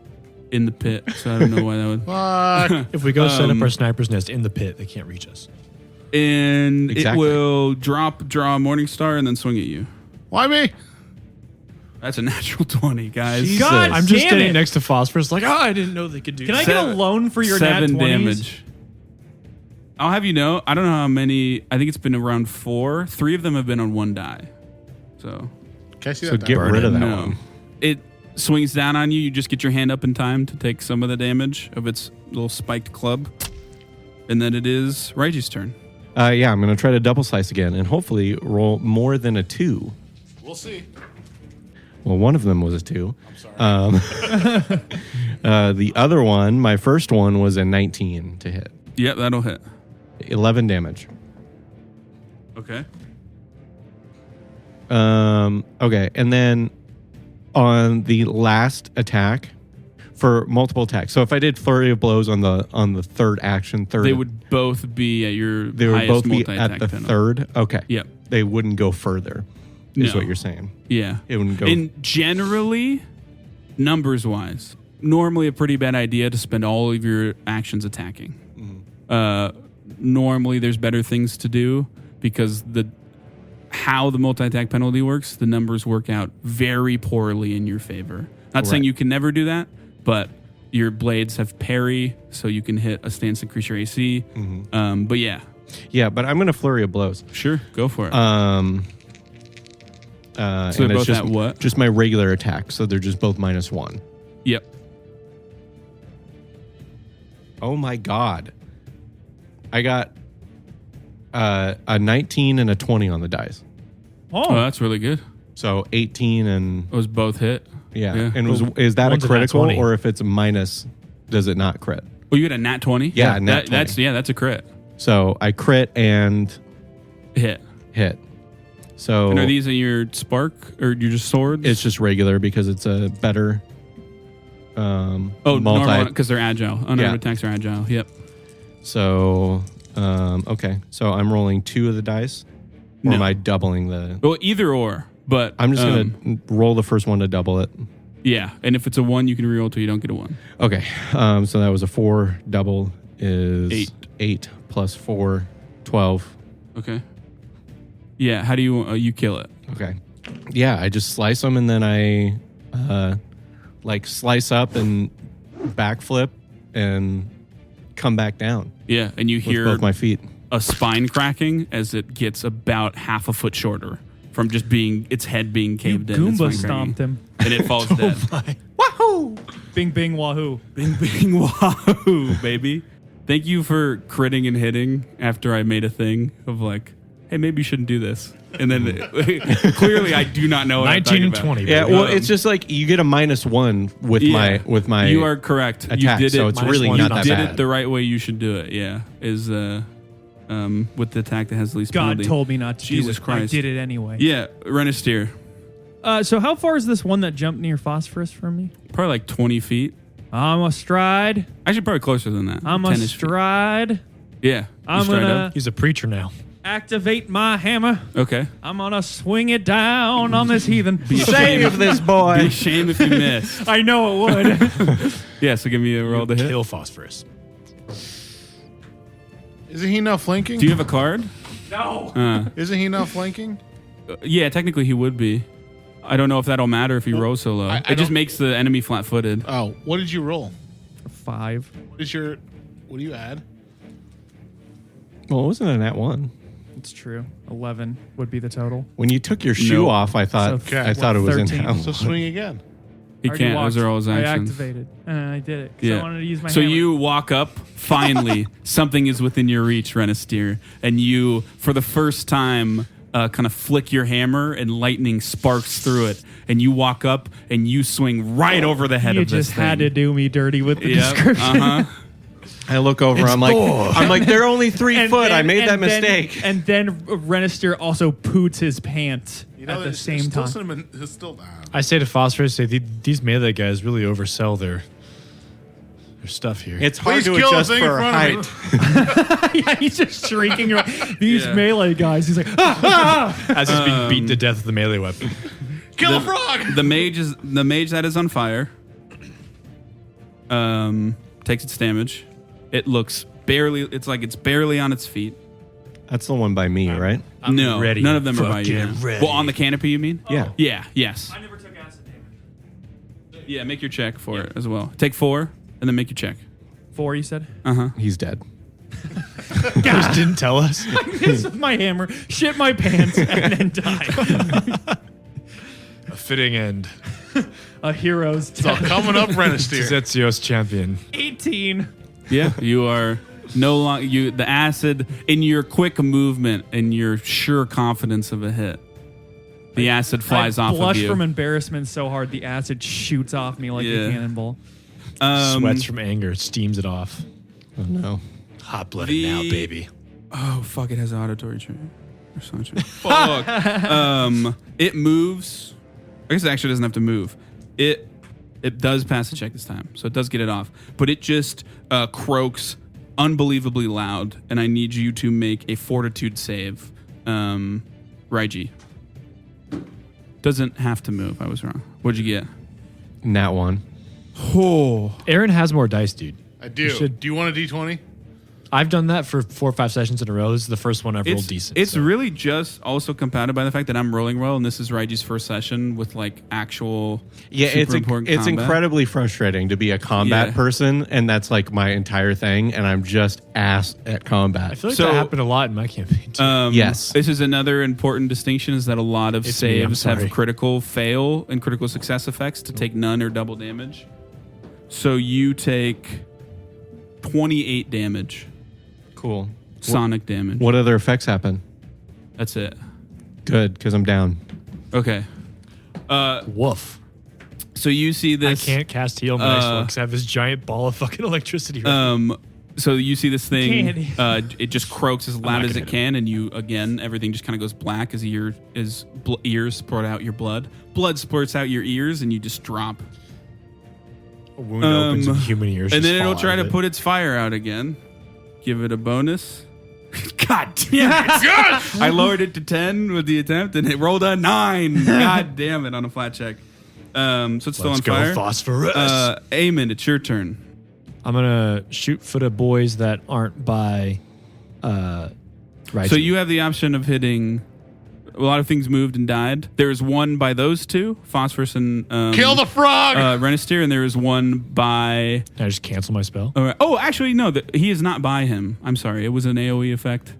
B: in the pit, so I don't know why that would.
D: Fuck.
C: If we go set up our sniper's nest in the pit, they can't reach us.
B: And
G: Exactly.
B: it will draw a morning star and then swing at you.
D: Why me?
B: That's a natural 20, guys.
G: Jesus.
E: God,
C: I'm just
E: damn
C: standing
E: it.
C: next to Phosphorus like, I didn't know they could do
E: Can I
C: that.
E: get a loan for your nat
B: 7
E: 20s?
B: damage. I'll have you know, I don't know how many. I think it's been around 4. 3 of them have been on 1 die. So
D: Can I see
G: So
D: that?
G: get
D: die?
G: rid of that
B: no.
G: one.
B: It swings down on you. You just get your hand up in time to take some of the damage of its little spiked club. And then it is Raiji's turn.
G: Yeah, I'm going to try to double slice again and hopefully roll more than a 2.
D: We'll see.
G: Well, one of them was a 2.
D: I'm sorry.
G: The other one, my first one, was a 19 to hit.
B: Yep, that'll hit.
G: 11 damage.
B: Okay.
G: Okay, and then on the last attack for multiple attacks. So if I did flurry of blows on the third action,
B: They would both be at your
G: they would
B: highest
G: both be
B: multi-attack
G: at the
B: penalty.
G: third. Okay,
B: Yep.
G: they wouldn't go further. Is
B: No.
G: what you're saying?
B: Yeah.
G: It wouldn't go.
B: And generally, numbers wise, normally a pretty bad idea to spend all of your actions attacking. Normally, there's better things to do because how the multi-attack penalty works, the numbers work out very poorly in your favor. Not saying
G: Right.
B: you can never do that, but your blades have parry, so you can hit a stance increase your AC. But yeah,
G: Yeah, but I'm going to flurry of blows.
B: sure, go for it.
G: So
B: So they're
G: and it's
B: both
G: just,
B: at what?
G: Just my regular attack. So they're just both -1.
B: Yep.
G: Oh my god! I got a 19 and a 20 on the dice.
B: Oh, that's really good.
G: So 18 and
B: Those both hit.
G: yeah. And
C: Cool.
G: is that
C: One's
G: a
C: a nat
G: critical
C: 20.
G: or if it's a minus, does it not crit?
B: Oh, you got a nat 20?
G: Yeah, nat 20.
B: That's a crit.
G: So I crit and
B: Hit.
G: hit. So
B: And are these your spark or you just swords?
G: it's just regular because it's a better
B: normal because they're agile. Unarmed
G: Yeah.
B: attacks are agile. Yep.
G: So okay. So I'm rolling 2 of the dice. Or am
B: No.
G: I doubling the
B: Well, either or, but
G: I'm just gonna roll the first one to double it.
B: Yeah, and if it's a 1, you can reroll till you don't get a 1.
G: Okay. So that was a 4. Double is
B: 8.
G: 8 plus 4, 12.
B: Okay. Yeah, how do you kill it?
G: Okay. Yeah, I just slice them and then I slice up and backflip and come back down
B: Yeah, and you
G: with
B: hear
G: both my feet.
B: a spine cracking as it gets about half a foot shorter from just its head being
E: You
B: caved in.
E: Goomba
B: It's like
E: stomped him.
B: and it falls dead.
E: Wahoo! Bing, bing, wahoo.
B: Bing, bing, wahoo, baby. Thank you for critting and hitting after I made a thing of like, hey, maybe you shouldn't do this. And then clearly I do not know what
C: 19
B: I'm
C: and
B: talking
C: 20.
B: about.
G: Yeah,
C: baby.
G: well, it's just like you get a -1 with
B: Yeah.
G: my.
B: You are correct.
G: attack,
B: You did it.
G: so it's really
C: -1
G: not
C: not
G: that
B: did
G: bad.
B: it the right way you should do it. Yeah, is with the attack that has the least
E: God
B: penalty.
E: told me not to
B: Jesus
E: do it.
B: Christ.
E: I did it anyway.
B: Yeah, Renisteer.
E: So how far is this one that jumped near phosphorus from me?
B: Probably like 20 feet.
E: I'm a stride.
B: Actually, probably closer than that.
E: I'm a
B: 10-ish feet.
E: stride.
B: Yeah. you
E: I'm
B: stride
E: gonna
B: up.
C: He's a preacher now.
E: activate my hammer.
B: Okay.
E: I'm gonna swing it down on this heathen.
G: Save this
B: Be
G: boy.
B: a shame if you miss.
E: I know it would.
B: Yeah, so give me a roll to hit.
C: Kill phosphorus.
D: Isn't he not flanking?
B: Do you have a card?
E: No.
D: Isn't he not flanking?
B: Yeah, technically he would be. I don't know if that'll matter if you roll so low.
D: I
B: It just
D: don't-
B: makes the enemy flat-footed.
D: Oh, what did you roll?
E: 5.
D: What do you add?
G: Well, it wasn't an @1.
E: It's true. 11 would be the total.
G: When you took your shoe
B: No.
G: off, I thought
E: So,
G: I thought it was
E: 13.
G: in house.
D: So swing again.
B: He
E: Already
B: can't.
E: walked.
B: Those are all his
E: I
B: actions.
E: activated. And I did it. 'Cause I wanted to use my
B: So
E: hammer.
B: you walk up, finally, something is within your reach, Renisteer, and you, for the first time, kind of flick your hammer and lightning sparks through it, and you walk up and you swing right over the head
E: You
B: of this
E: just had to
B: thing.
E: do me dirty with the
B: Yep,
E: description.
G: I look over. I'm like, they're only 3
E: And
G: foot. I
E: then-
G: made that
E: and then-
G: mistake.
E: And then Renister also poots his pants at the
D: there's
E: same
D: still
E: time.
D: There's still
C: I say to phosphorus, these melee guys really oversell their stuff here.
G: It's hard
D: Please
G: to
D: kill
G: adjust
D: the thing in
G: for
D: front
G: height.
D: of
E: Yeah, he's just shrieking. These
B: Yeah.
E: melee guys. He's like, ah!
C: As he's being beaten to death with a melee weapon.
D: Kill a frog!
B: The mage that is on fire takes its damage. It looks it's barely on its feet.
G: That's the one by me, right?
C: I'm
B: no,
C: ready.
B: none of them are by you.
C: Fucking
B: now.
C: ready.
B: Well, on the canopy, you mean?
G: Yeah.
B: Yeah, yes.
E: I never took acid damage.
B: Yeah, make your check for it as well. Take 4 and then make your check.
E: 4, you said?
B: Uh-huh.
G: He's dead.
C: Just didn't tell us.
E: This is my hammer, shit my pants, and then die.
C: A fitting end.
E: A hero's
D: So
E: death.
D: coming up, Renisteer.
C: Zetzios champion.
E: 18.
B: Yeah, you are no longer the acid in your quick movement and your sure confidence of a hit. The acid flies
E: I
B: off of
E: blush
B: you.
E: from embarrassment so hard the acid shoots off me like
B: Yeah.
E: a cannonball.
C: Sweats from anger, steams it off.
G: Oh no.
C: Hot blooded
B: The-
C: now, baby.
B: Oh fuck! It has auditory training. Or something. Fuck. It moves. I guess it actually doesn't have to move. It does pass the check this time, so it does get it off. But it just croaks unbelievably loud, and I need you to make a fortitude save. Raiji. Doesn't have to move. I was wrong. What'd you get?
G: @1.
B: Oh.
C: Aaron has more dice, dude.
D: I do.
C: You should-
D: Do you want a D20?
C: I've done that for 4 or 5 sessions in a row. This is the first one I've rolled decent.
B: It's
C: so.
B: really just also compounded by the fact that I'm rolling well, and this is Raiji's first session with like actual
G: Yeah,
B: super
G: it's
B: important
G: it's
B: combat.
G: incredibly frustrating to be a combat
B: Yeah.
G: person, and that's like my entire thing, and I'm just ass at combat.
C: I feel like
B: So-
C: that happened a lot in my campaign, too.
G: Yes.
B: This is another important distinction: is that a lot of
C: It's me, I'm
B: saves have
C: sorry.
B: critical fail and critical success effects to take none or double damage. So you take 28 damage,
G: Cool.
B: sonic damage.
G: What other effects happen?
B: That's it.
G: Good, because I'm down.
B: Okay.
C: Woof.
B: So you see
C: I
B: this.
C: can't cast heal my because I have this giant ball of fucking electricity. Right
B: So you see this thing.
E: Candy.
B: It just croaks as loud
C: not
B: as
C: gonna
B: it can, and you again everything just kind of goes black as ears spurt out your blood. Blood spurts out your ears, and you just drop.
C: A wound opens and human ears.
B: And
C: just
B: then it'll
C: fall
B: try
C: out
B: to
C: of it.
B: put its fire out again. Give it a bonus. God damn it! I lowered it to 10 with the attempt, and it rolled a 9. God damn it on a flat check. So it's still
C: Let's
B: on
C: go,
B: fire.
C: phosphorus.
B: Eamon, it's your turn.
C: I'm gonna shoot for the boys that aren't by. Right.
B: So you have the option of hitting. A lot of things moved and died. There's one by those two, Phosphorus and
D: Kill the frog!
B: Renister, and there is one by.
C: Can I just cancel my spell?
B: Oh, actually, no. He is not by him. I'm sorry. It was an AOE effect.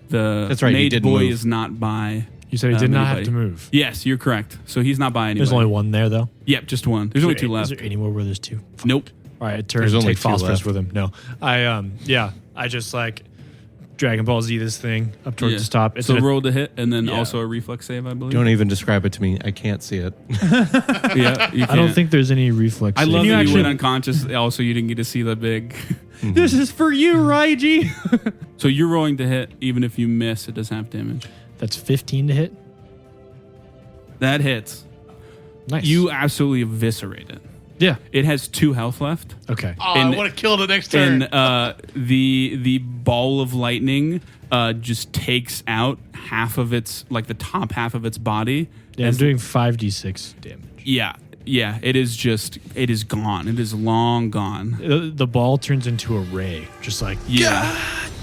B: The
G: That's right, he
B: mage
G: didn't
B: boy
G: move.
B: is not by.
C: You said he did not have
B: anybody.
C: to move.
B: Yes, you're correct. So he's not by anybody.
C: There's only one there, though.
B: Yep, just one. There's only two
C: Is
B: left.
C: there anywhere where there's two?
B: Nope.
C: All right, turn
G: There's
C: and
G: only
C: take
G: two
C: phosphorus
G: left.
C: with him. No, I just like Dragon Ball Z this thing up towards
B: Yeah.
C: the top. It's
B: So
C: gonna-
B: roll to hit, and then
C: Yeah.
B: also a reflex save, I believe.
G: Don't even describe it to me. I can't see it.
B: Yeah, you
C: I don't
B: can't.
C: think there's any reflex.
B: I love
C: save.
B: that you
E: actually-
B: went unconscious. Also, you didn't get to see the big.
E: This is for you, Raiji.
B: So you're rolling to hit, even if you miss, it does half damage.
C: That's 15 to hit.
B: That hits.
C: Nice.
B: You absolutely eviscerate it.
C: Yeah.
B: It has 2 health left.
C: Okay.
D: Oh,
B: and-
D: I want to kill the next turn.
B: And the ball of lightning just takes out half of its, like the top half of its body.
C: Yeah, I'm
B: As-
C: doing 5d6 damage.
B: Yeah. It is gone. It is long gone.
C: The ball turns into a ray, just like
B: Yeah.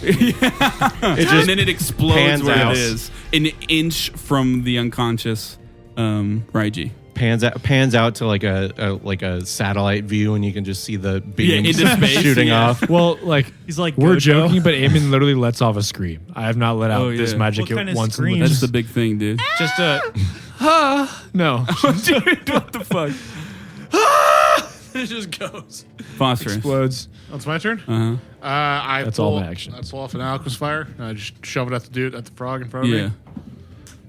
B: And then it explodes
G: pans
B: where
G: out.
B: it is, an inch from the unconscious Raiji.
G: Pans out to like a satellite view, and you can just see the beams
B: into space,
G: shooting
B: yeah.
G: off.
C: Well, like
E: He's like,
C: we're
E: Gojo.
C: joking, but Eamon literally lets off a scream. I have not let out
B: Oh,
C: this
B: yeah.
C: magic
E: What kind of
C: once.
E: scream?
B: That's the big thing, dude.
C: Just a no.
B: Dude, what the fuck?
C: It just goes.
B: Phosphorus.
C: Explodes.
D: That's my turn.
B: Uh-huh.
D: I
C: That's
D: pull,
C: all my actions.
D: I pull off an alchemist fire. And I just shove it at the frog in front of
B: Yeah.
D: me.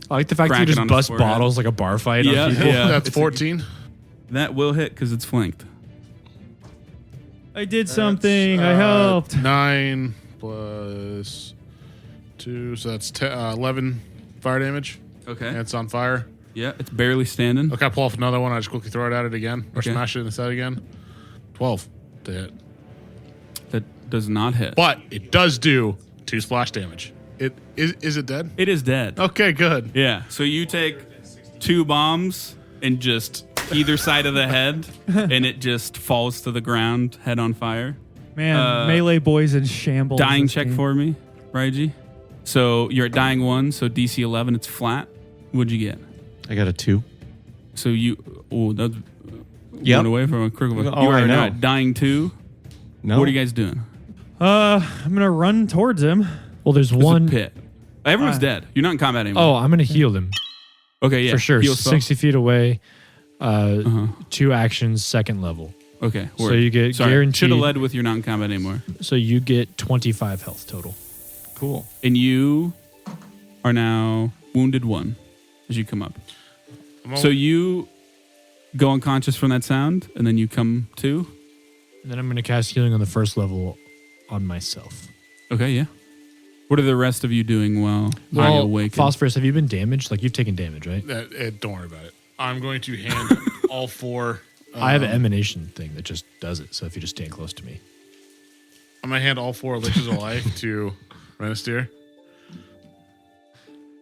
C: I like the fact that
B: Crack
C: you
B: it
C: just
B: on his
C: bust
B: forehead.
C: bottles like a bar fight
B: Yeah,
C: on people.
B: yeah.
D: That's
B: It's
D: 14.
B: That will hit because it's flanked.
E: I did something. I helped.
D: 9 plus 2, so that's 11 fire damage.
B: Okay.
D: And it's on fire.
B: Yeah, it's barely standing.
D: Okay, I pull off another one. I just quickly throw it at it again, or
B: Okay.
D: smash it in the side again. 12 to hit.
B: That does not hit.
D: But it does do 2 splash damage. It is it dead?
B: It is dead.
D: Okay, good.
B: Yeah. So you take 2 bombs and just either side of the head, and it just falls to the ground, head on fire.
E: Man, melee boys in shambles.
B: Dying
E: this
B: check
E: game.
B: for me, Raiji. So you're at dying 1, so DC 11, it's flat. What'd you get?
G: I got a 2.
B: So you, that's
G: Yep.
B: went away from a critical.
G: Oh,
B: You are
G: I
B: now
G: know.
B: at dying 2.
G: No.
B: What are you guys doing?
E: I'm gonna run towards him.
C: Well, there's
B: There's
C: one
B: a pit. Everyone's dead. You're not in combat anymore.
C: Oh, I'm gonna heal them
B: okay, yeah,
C: for sure.
B: Heal spell.
C: 60 feet away.
B: Uh-huh.
C: 2 actions, second level.
B: Okay,
C: So you get
B: Should
C: guaranteed.
B: have led with you're not in combat anymore.
C: So you get 25 health total.
G: Cool.
B: And you are now wounded 1 as you come up. So you go unconscious from that sound, and then you come to.
C: And then I'm gonna cast healing on the first level on myself.
B: Okay, yeah. What are the rest of you doing while I awaken?
C: Phosphorus, have you been damaged? Like you've taken damage, right?
D: Don't worry about it. I'm going to hand all 4.
C: I have an emanation thing that just does it. So if you just stand close to me,
D: I'm going to hand all 4 elixirs of life to Renister.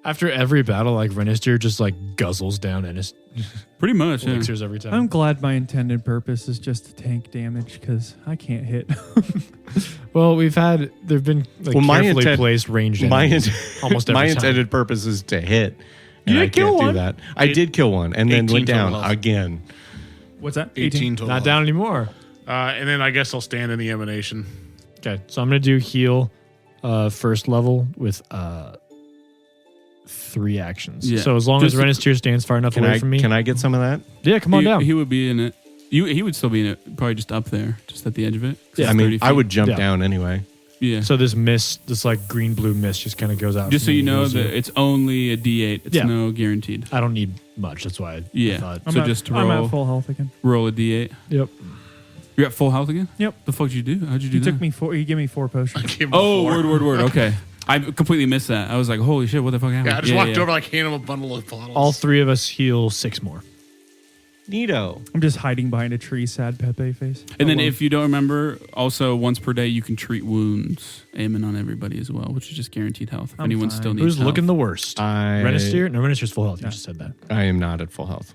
C: after every battle, like Renister just like guzzles down
B: Pretty much, yeah.
C: elixirs every time.
E: I'm glad my intended purpose is just to tank damage because I can't hit.
C: Well, there've been like
G: Well, my
C: carefully
G: intent-
C: placed ranged
G: My
C: enemies almost every
G: my
C: time.
G: intended purpose is to hit. And
E: You
G: I
E: did kill
G: can't do
E: one.
G: that. I did kill one, and then
D: 18
G: went down
D: total health.
G: again.
E: What's that?
D: 18 total.
C: Not down anymore.
D: And then I guess I'll stand in the emanation.
C: Okay, so I'm gonna do heal first level with 3 actions.
B: Yeah.
C: So as long
B: Just-
C: as Renister stands far enough away from me,
G: Can I get some of that?
C: yeah, come on
B: he,
C: down.
B: He would be in it. He would still be in it, probably just up there, just at the edge of it. 'Cause
C: Yeah,
B: it's
G: I mean,
B: 30
G: I
B: feet.
G: would jump
C: Yeah.
G: down anyway.
B: Yeah.
C: So this mist, this like green blue mist, just kind of goes out.
B: Just so
C: from
B: you
C: me and
B: know
C: goes
B: that
C: through.
B: it's only a D8. It's
C: Yeah.
B: no guaranteed.
C: I don't need much. That's why I
B: Yeah.
C: thought.
E: I'm
B: So
E: at,
B: just
E: I'm
B: roll-
E: at full health again.
B: Roll a D8.
C: Yep.
B: You're at full health again?
E: Yep.
B: The fuck did you do? How'd you do
E: He
B: that?
E: took me 4. He gave me 4 potions.
D: Give him
B: Oh,
D: 4.
B: word. Okay. I completely missed that. I was like, holy shit, what the fuck happened?
D: Yeah, I just walked over like hand him a bundle of bottles.
C: All 3 of us heal 6 more.
G: Neato.
E: I'm just hiding behind a tree, sad Pepe face.
B: And then
E: Alone.
B: if you don't remember, also once per day you can treat wounds, aiming on everybody as well, which is just guaranteed health. If
E: I'm
B: anyone
E: fine.
B: still needs
C: Who's
B: health.
C: looking the worst?
G: I
C: Renister? No, Renister's full health. You just said that.
G: I am not at full health.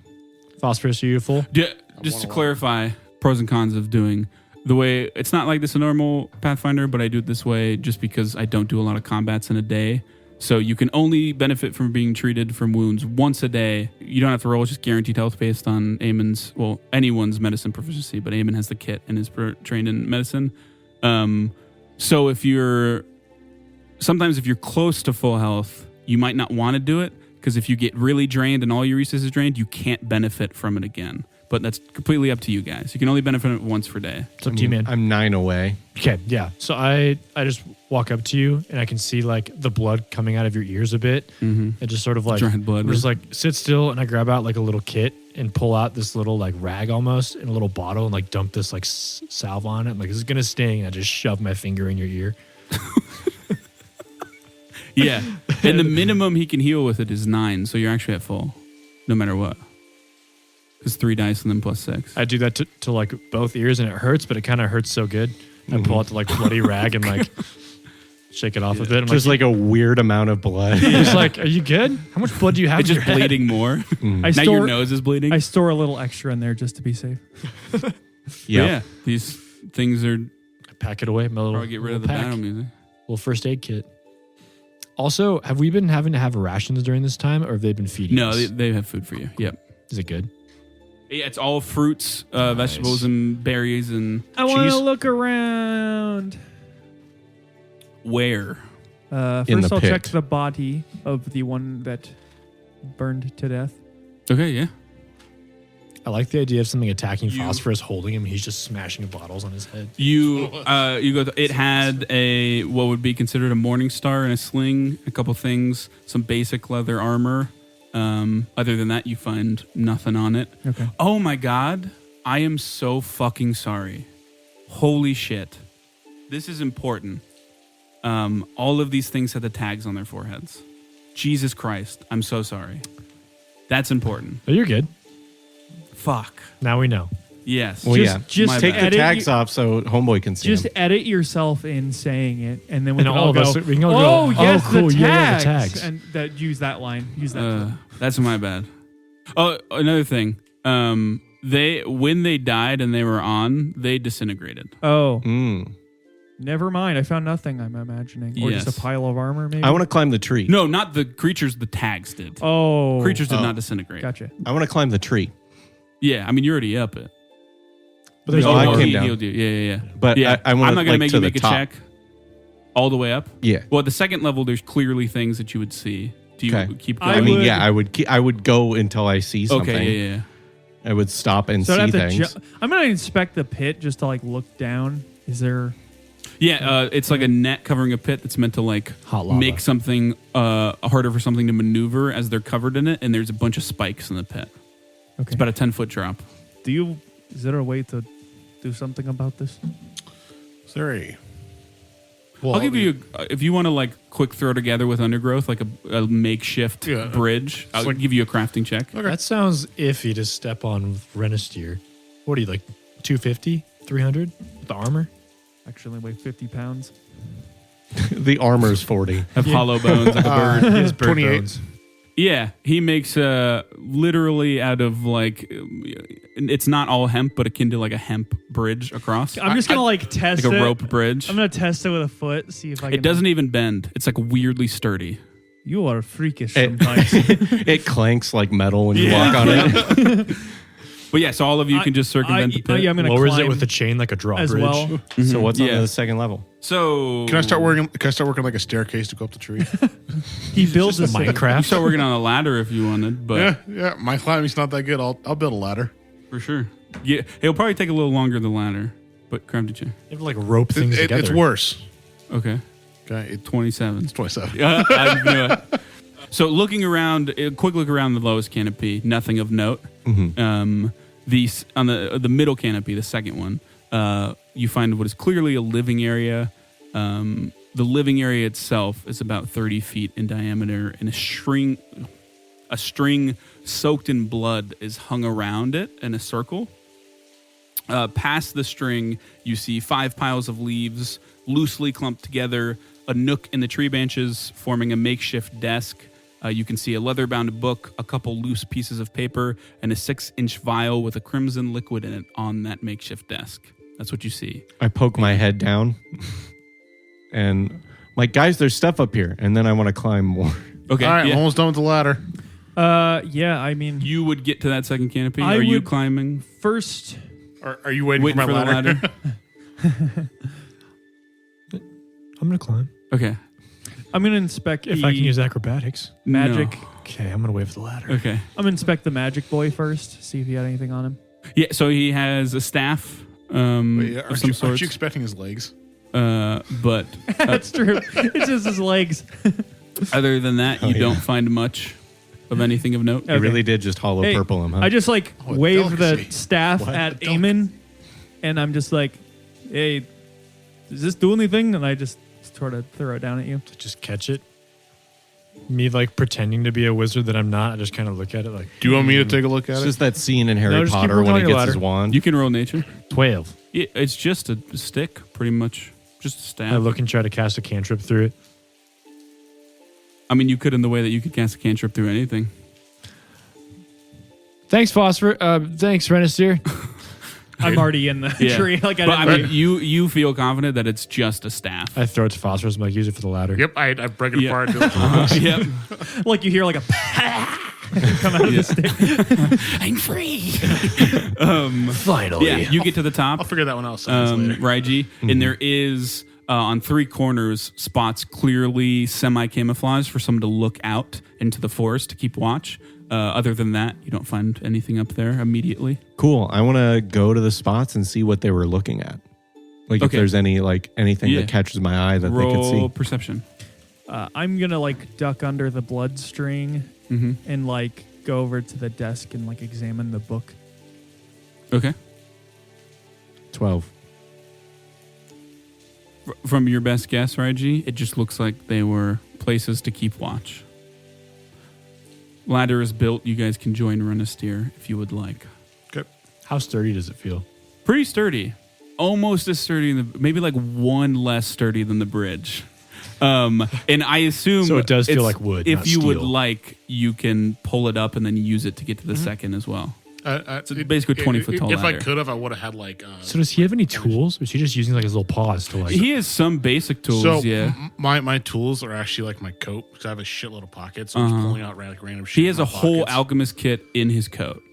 C: phosphorus are you full?
B: Yeah, just to clarify, pros and cons of doing the way, it's not like this a normal Pathfinder, but I do it this way just because I don't do a lot of combats in a day. So you can only benefit from being treated from wounds once a day. You don't have to roll, it's just guaranteed health based on anyone's medicine proficiency, but Eamon has the kit and is trained in medicine. So sometimes if you're close to full health, you might not want to do it, because if you get really drained and all your resources drained, you can't benefit from it again. But that's completely up to you guys. You can only benefit from it once per day.
C: It's up to you, man.
G: I'm 9 away.
C: Okay, yeah. So I just walk up to you and I can see like the blood coming out of your ears a bit.
B: Mm-hmm.
C: And just sort of like,
B: dried blood.
C: just like sit still, and I grab out like a little kit and pull out this little like rag almost in a little bottle and like dump this like salve on it. I'm like, this is gonna sting. And I just shove my finger in your ear.
B: Yeah. And the minimum he can heal with it is 9, so you're actually at full, no matter what. It's 3 dice and then plus 6.
C: I do that to like both ears, and it hurts, but it kind of hurts so good. I pull out the like bloody rag and like shake it off a bit. I'm
G: Just like a weird amount of blood.
C: he's like, "Are you good? How much blood do you have?"
B: It's
C: in
B: just
C: your head?"
B: bleeding more.
E: I
B: Now
E: store,
B: your nose is bleeding.
E: I store a little extra in there just to be safe.
B: Yeah. These things are
C: I pack it away. My little,
B: probably get rid of the
C: little pack.
B: battle music.
C: Little first aid kit. Also, have we been having to have rations during this time, or have they been feeding
B: No,
C: us?
B: they have food for you. Yep.
C: Is it good?
B: Yeah, it's all fruits, vegetables, and berries, and
E: I want
B: cheese.
E: to look around.
B: Where?
G: In
E: First,
G: the
E: I'll
G: pit.
E: check the body of the one that burned to death.
B: Okay, yeah.
C: I like the idea of something attacking Phosphorus, holding him, and he's just smashing bottles on his head.
B: You go. It had what would be considered a morning star and a sling, a couple things, some basic leather armor. Other than that, you find nothing on it.
E: Okay.
B: Oh my god, I am so fucking sorry. Holy shit, this is important. All of these things had the tags on their foreheads. Jesus Christ, I'm so sorry. That's important.
C: But you're good.
B: Fuck.
C: Now we know.
B: Yes.
G: Well,
E: Just
B: My
G: Take
B: bad.
G: the
E: edit
G: tags
E: you-
G: off so Homeboy can see
E: Just
G: them.
E: edit yourself in saying it, and then we
C: And
E: can
C: all
E: all
C: of
E: go,
C: us, we can all
E: oh,
C: go,
E: yes,
C: oh, cool,
E: the
C: yeah,
E: tags.
C: the tags.
E: And use that line. Use that.
B: That's my bad. Oh, another thing. When they died and they were on, they disintegrated.
E: Oh,
G: Mm.
E: never mind. I found nothing, I'm imagining. Or
B: Yes.
E: just a pile of armor, maybe?
G: I want to climb the tree.
B: No, not the creatures. The tags did.
E: Oh.
B: Creatures did not disintegrate.
E: Gotcha.
G: I want to climb the tree.
B: Yeah, I mean you're already up it.
C: But there's
G: No, I
C: more.
G: came
B: he
G: down.
B: healed you. Yeah.
G: But
B: Yeah,
G: I want
B: I'm not
G: to
B: gonna
G: like
B: make
G: to
B: you
G: the
B: make a
G: top.
B: check all the way up.
G: Yeah.
B: Well, at the second level, there's clearly things that you would see. Do you
G: Okay.
B: keep going?
E: I
G: I mean,
E: would-
G: yeah, I would go until I see something.
B: Okay. Yeah.
G: I would stop and
E: So I'd
G: see
E: have to
G: things.
E: I'm going to inspect the pit just to like look down. Is there...
B: Yeah. It's like a net covering a pit that's meant to like
C: Hot lava.
B: make something harder for something to maneuver as they're covered in it, and there's a bunch of spikes in the pit.
E: Okay.
B: It's about a 10-foot drop.
E: Is there a way to do something about this?
D: Is there a? Well,
B: I'll give you, if you want to like quick throw together with undergrowth, like a makeshift
D: Yeah.
B: bridge, I'll
D: like-
B: give you a crafting check.
C: That sounds iffy to step on Renisteer. What are you, like 250, 300 with the armor?
E: Actually weigh 50 pounds.
G: The armor's 40.
B: Have hollow bones like a bird.
C: His bird
D: 28.
C: bones.
B: Yeah, he makes literally out of like, it's not all hemp, but akin to like a hemp bridge across.
E: I'm just going to like test
B: Like
E: it.
B: a rope bridge.
E: I'm going to test it with a foot, see if I can...
B: It doesn't even bend. It's like weirdly sturdy.
E: You are freakish
G: It-
E: sometimes.
G: It clanks like metal when you walk on it.
B: But yeah, so all of you can just circumvent the pit.
E: Yeah, I'm going to
C: Lowers
E: climb
C: it with a chain like a drawbridge.
E: as well.
G: So what's
B: Yeah.
G: on the second level?
B: So
D: Can I start working like a staircase to go up the tree?
E: He builds
C: Just
E: this
B: You
C: Minecraft.
B: start working on a ladder if you wanted, but
D: yeah. My climbing's not that good. I'll build a ladder.
B: for sure. Yeah, it'll probably take a little longer than ladder, but crafty check.
C: You have to like rope things together.
D: It's worse.
B: Okay,
D: Okay, it's
B: 27.
D: 27.
B: Yeah, I knew it. So looking around, a quick look around the lowest canopy, nothing of note. On the middle canopy, the second one, you find what is clearly a living area. The living area itself is about 30 feet in diameter, and a string soaked in blood is hung around it in a circle. Past the string, you see 5 piles of leaves loosely clumped together, a nook in the tree branches forming a makeshift desk, You can see a leather-bound book, a couple loose pieces of paper, and a 6-inch vial with a crimson liquid in it on that makeshift desk. That's what you see.
G: I poke my head down and I'm like, guys, there's stuff up here. And then I want to climb more.
B: Okay.
D: All right,
B: yeah.
D: I'm almost done with the ladder.
E: Yeah, I mean,
B: You would get to that second canopy.
E: I
B: Are you
E: would-
B: climbing?
E: first,
D: Are you waiting,
B: Waiting
D: for my
B: the
D: ladder?
C: I'm gonna climb
B: Okay.
E: I'm gonna inspect
C: if
E: the
C: I can use acrobatics.
E: magic.
B: No.
C: Okay, I'm gonna wait for the ladder.
B: Okay.
E: I'm gonna inspect the magic boy first, see if he had anything on him.
B: Yeah, so he has a staff
D: Wait,
B: of some
D: aren't
B: sort.
D: you expecting his legs?
B: But
E: That's true. It's just his legs.
B: other than that, you
G: yeah.
B: don't find much of anything of note.
G: He really did just hollow
E: Hey,
G: purple him, huh?
E: I just like
D: Oh, a
E: wave the
D: delicacy.
E: staff
G: What?
E: at Eamon, and I'm just like, "Hey, does this do anything?" And I just sort of throw it down at you.
C: To just catch it. Me like pretending to be a wizard that I'm not. I just kind of look at it like
D: Do you want me to take a look at
G: It's
D: it?
G: just that scene in Harry
C: No, just keep
G: Potter
C: working
G: when he
C: on your
G: gets his
C: ladder.
G: wand.
B: You can roll nature.
C: 12.
B: Yeah, it's just a stick, pretty much. Just a staff.
C: I look and try to cast a cantrip through it.
B: I mean, you could in the way that you could cast a cantrip through anything.
C: Thanks, Phosphor. Thanks, Renasteer.
E: I'm already in the
B: Yeah.
E: tree. Like
B: But I
E: didn't-
B: mean, you feel confident that it's just a staff.
C: I throw it to Phosphorus. I'm like, use it for the ladder.
D: Yep, I break it
B: Yeah.
D: apart. Do it.
B: Yep.
E: like you hear like a come out of the stick.
B: I'm free.
C: Finally.
B: Yeah, you get to the top.
D: I'll figure that one out later.
B: Raiji, and there is on 3 corners spots clearly semi-camouflaged for someone to look out into the forest to keep watch. Other than that, you don't find anything up there immediately.
G: Cool. I want to go to the spots and see what they were looking at. Like if
B: Okay.
G: there's any anything
B: Yeah.
G: that catches my eye that they could
B: Roll
G: see.
B: perception.
E: I'm gonna like duck under the bloodstring
B: Mm-hmm.
E: and like go over to the desk and like examine the book.
B: Okay.
G: 12.
B: From your best guess, Raiji, it just looks like they were places to keep watch. Ladder is built. You guys can join Renasteer if you would like.
C: How sturdy does it feel?
B: Pretty sturdy. Almost as sturdy, maybe like one less sturdy than the bridge. And I assume
C: So it does feel
B: it's-
C: like wood,
B: If
C: not
B: you would
C: steel.
B: like, you can pull it up and then use it to get to the second as well.
D: It's
B: basically a 20-foot tall
D: If I
B: ladder.
D: could have, I would have had like.
C: So does he have any tools? Or is he just using like his little paws to like?
B: He has some basic tools,
D: So
B: yeah.
D: my tools are actually like my coat because I have a shitload of pockets. So I'm just pulling out like random shit.
B: He
D: in
B: has
D: my
B: a whole
D: pockets.
B: alchemist kit in his coat.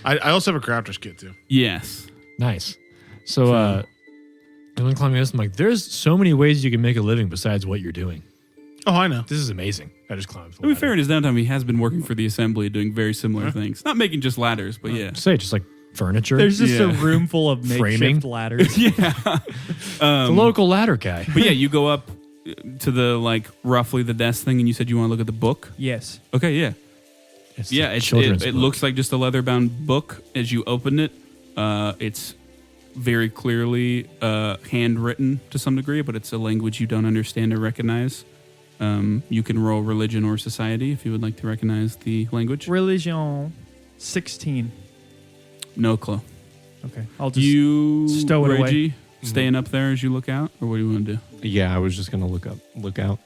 D: I also have a crafter's kit too.
B: Yes.
C: Nice. So, I'm climbing this. I'm like, there's so many ways you can make a living besides what you're doing.
D: Oh, I know.
C: This is amazing. I just climbed.
B: To be fair, in his downtime, he has been working for the assembly, doing very similar things. Not making just ladders, but yeah.
C: Say just like furniture.
E: There's just a
B: Yeah.
E: room full of makeshift
C: Framing.
E: ladders.
B: Yeah.
C: the local ladder guy.
B: But yeah, you go up to the like roughly the desk thing, and you said you want to look at the book.
E: Yes.
B: Okay, yeah,
C: It's
B: yeah.
C: a
B: It
C: children's book.
B: looks like just a leather-bound book. As you open it, it's very clearly handwritten to some degree, but it's a language you don't understand or recognize. You can roll religion or society if you would like to recognize the language.
E: Religion 16.
B: No clue.
E: Okay. I'll just
B: You
E: stow it away.
B: Reggie, staying up there as you look out, or what do you want to do?
G: Yeah, I was just going to look out.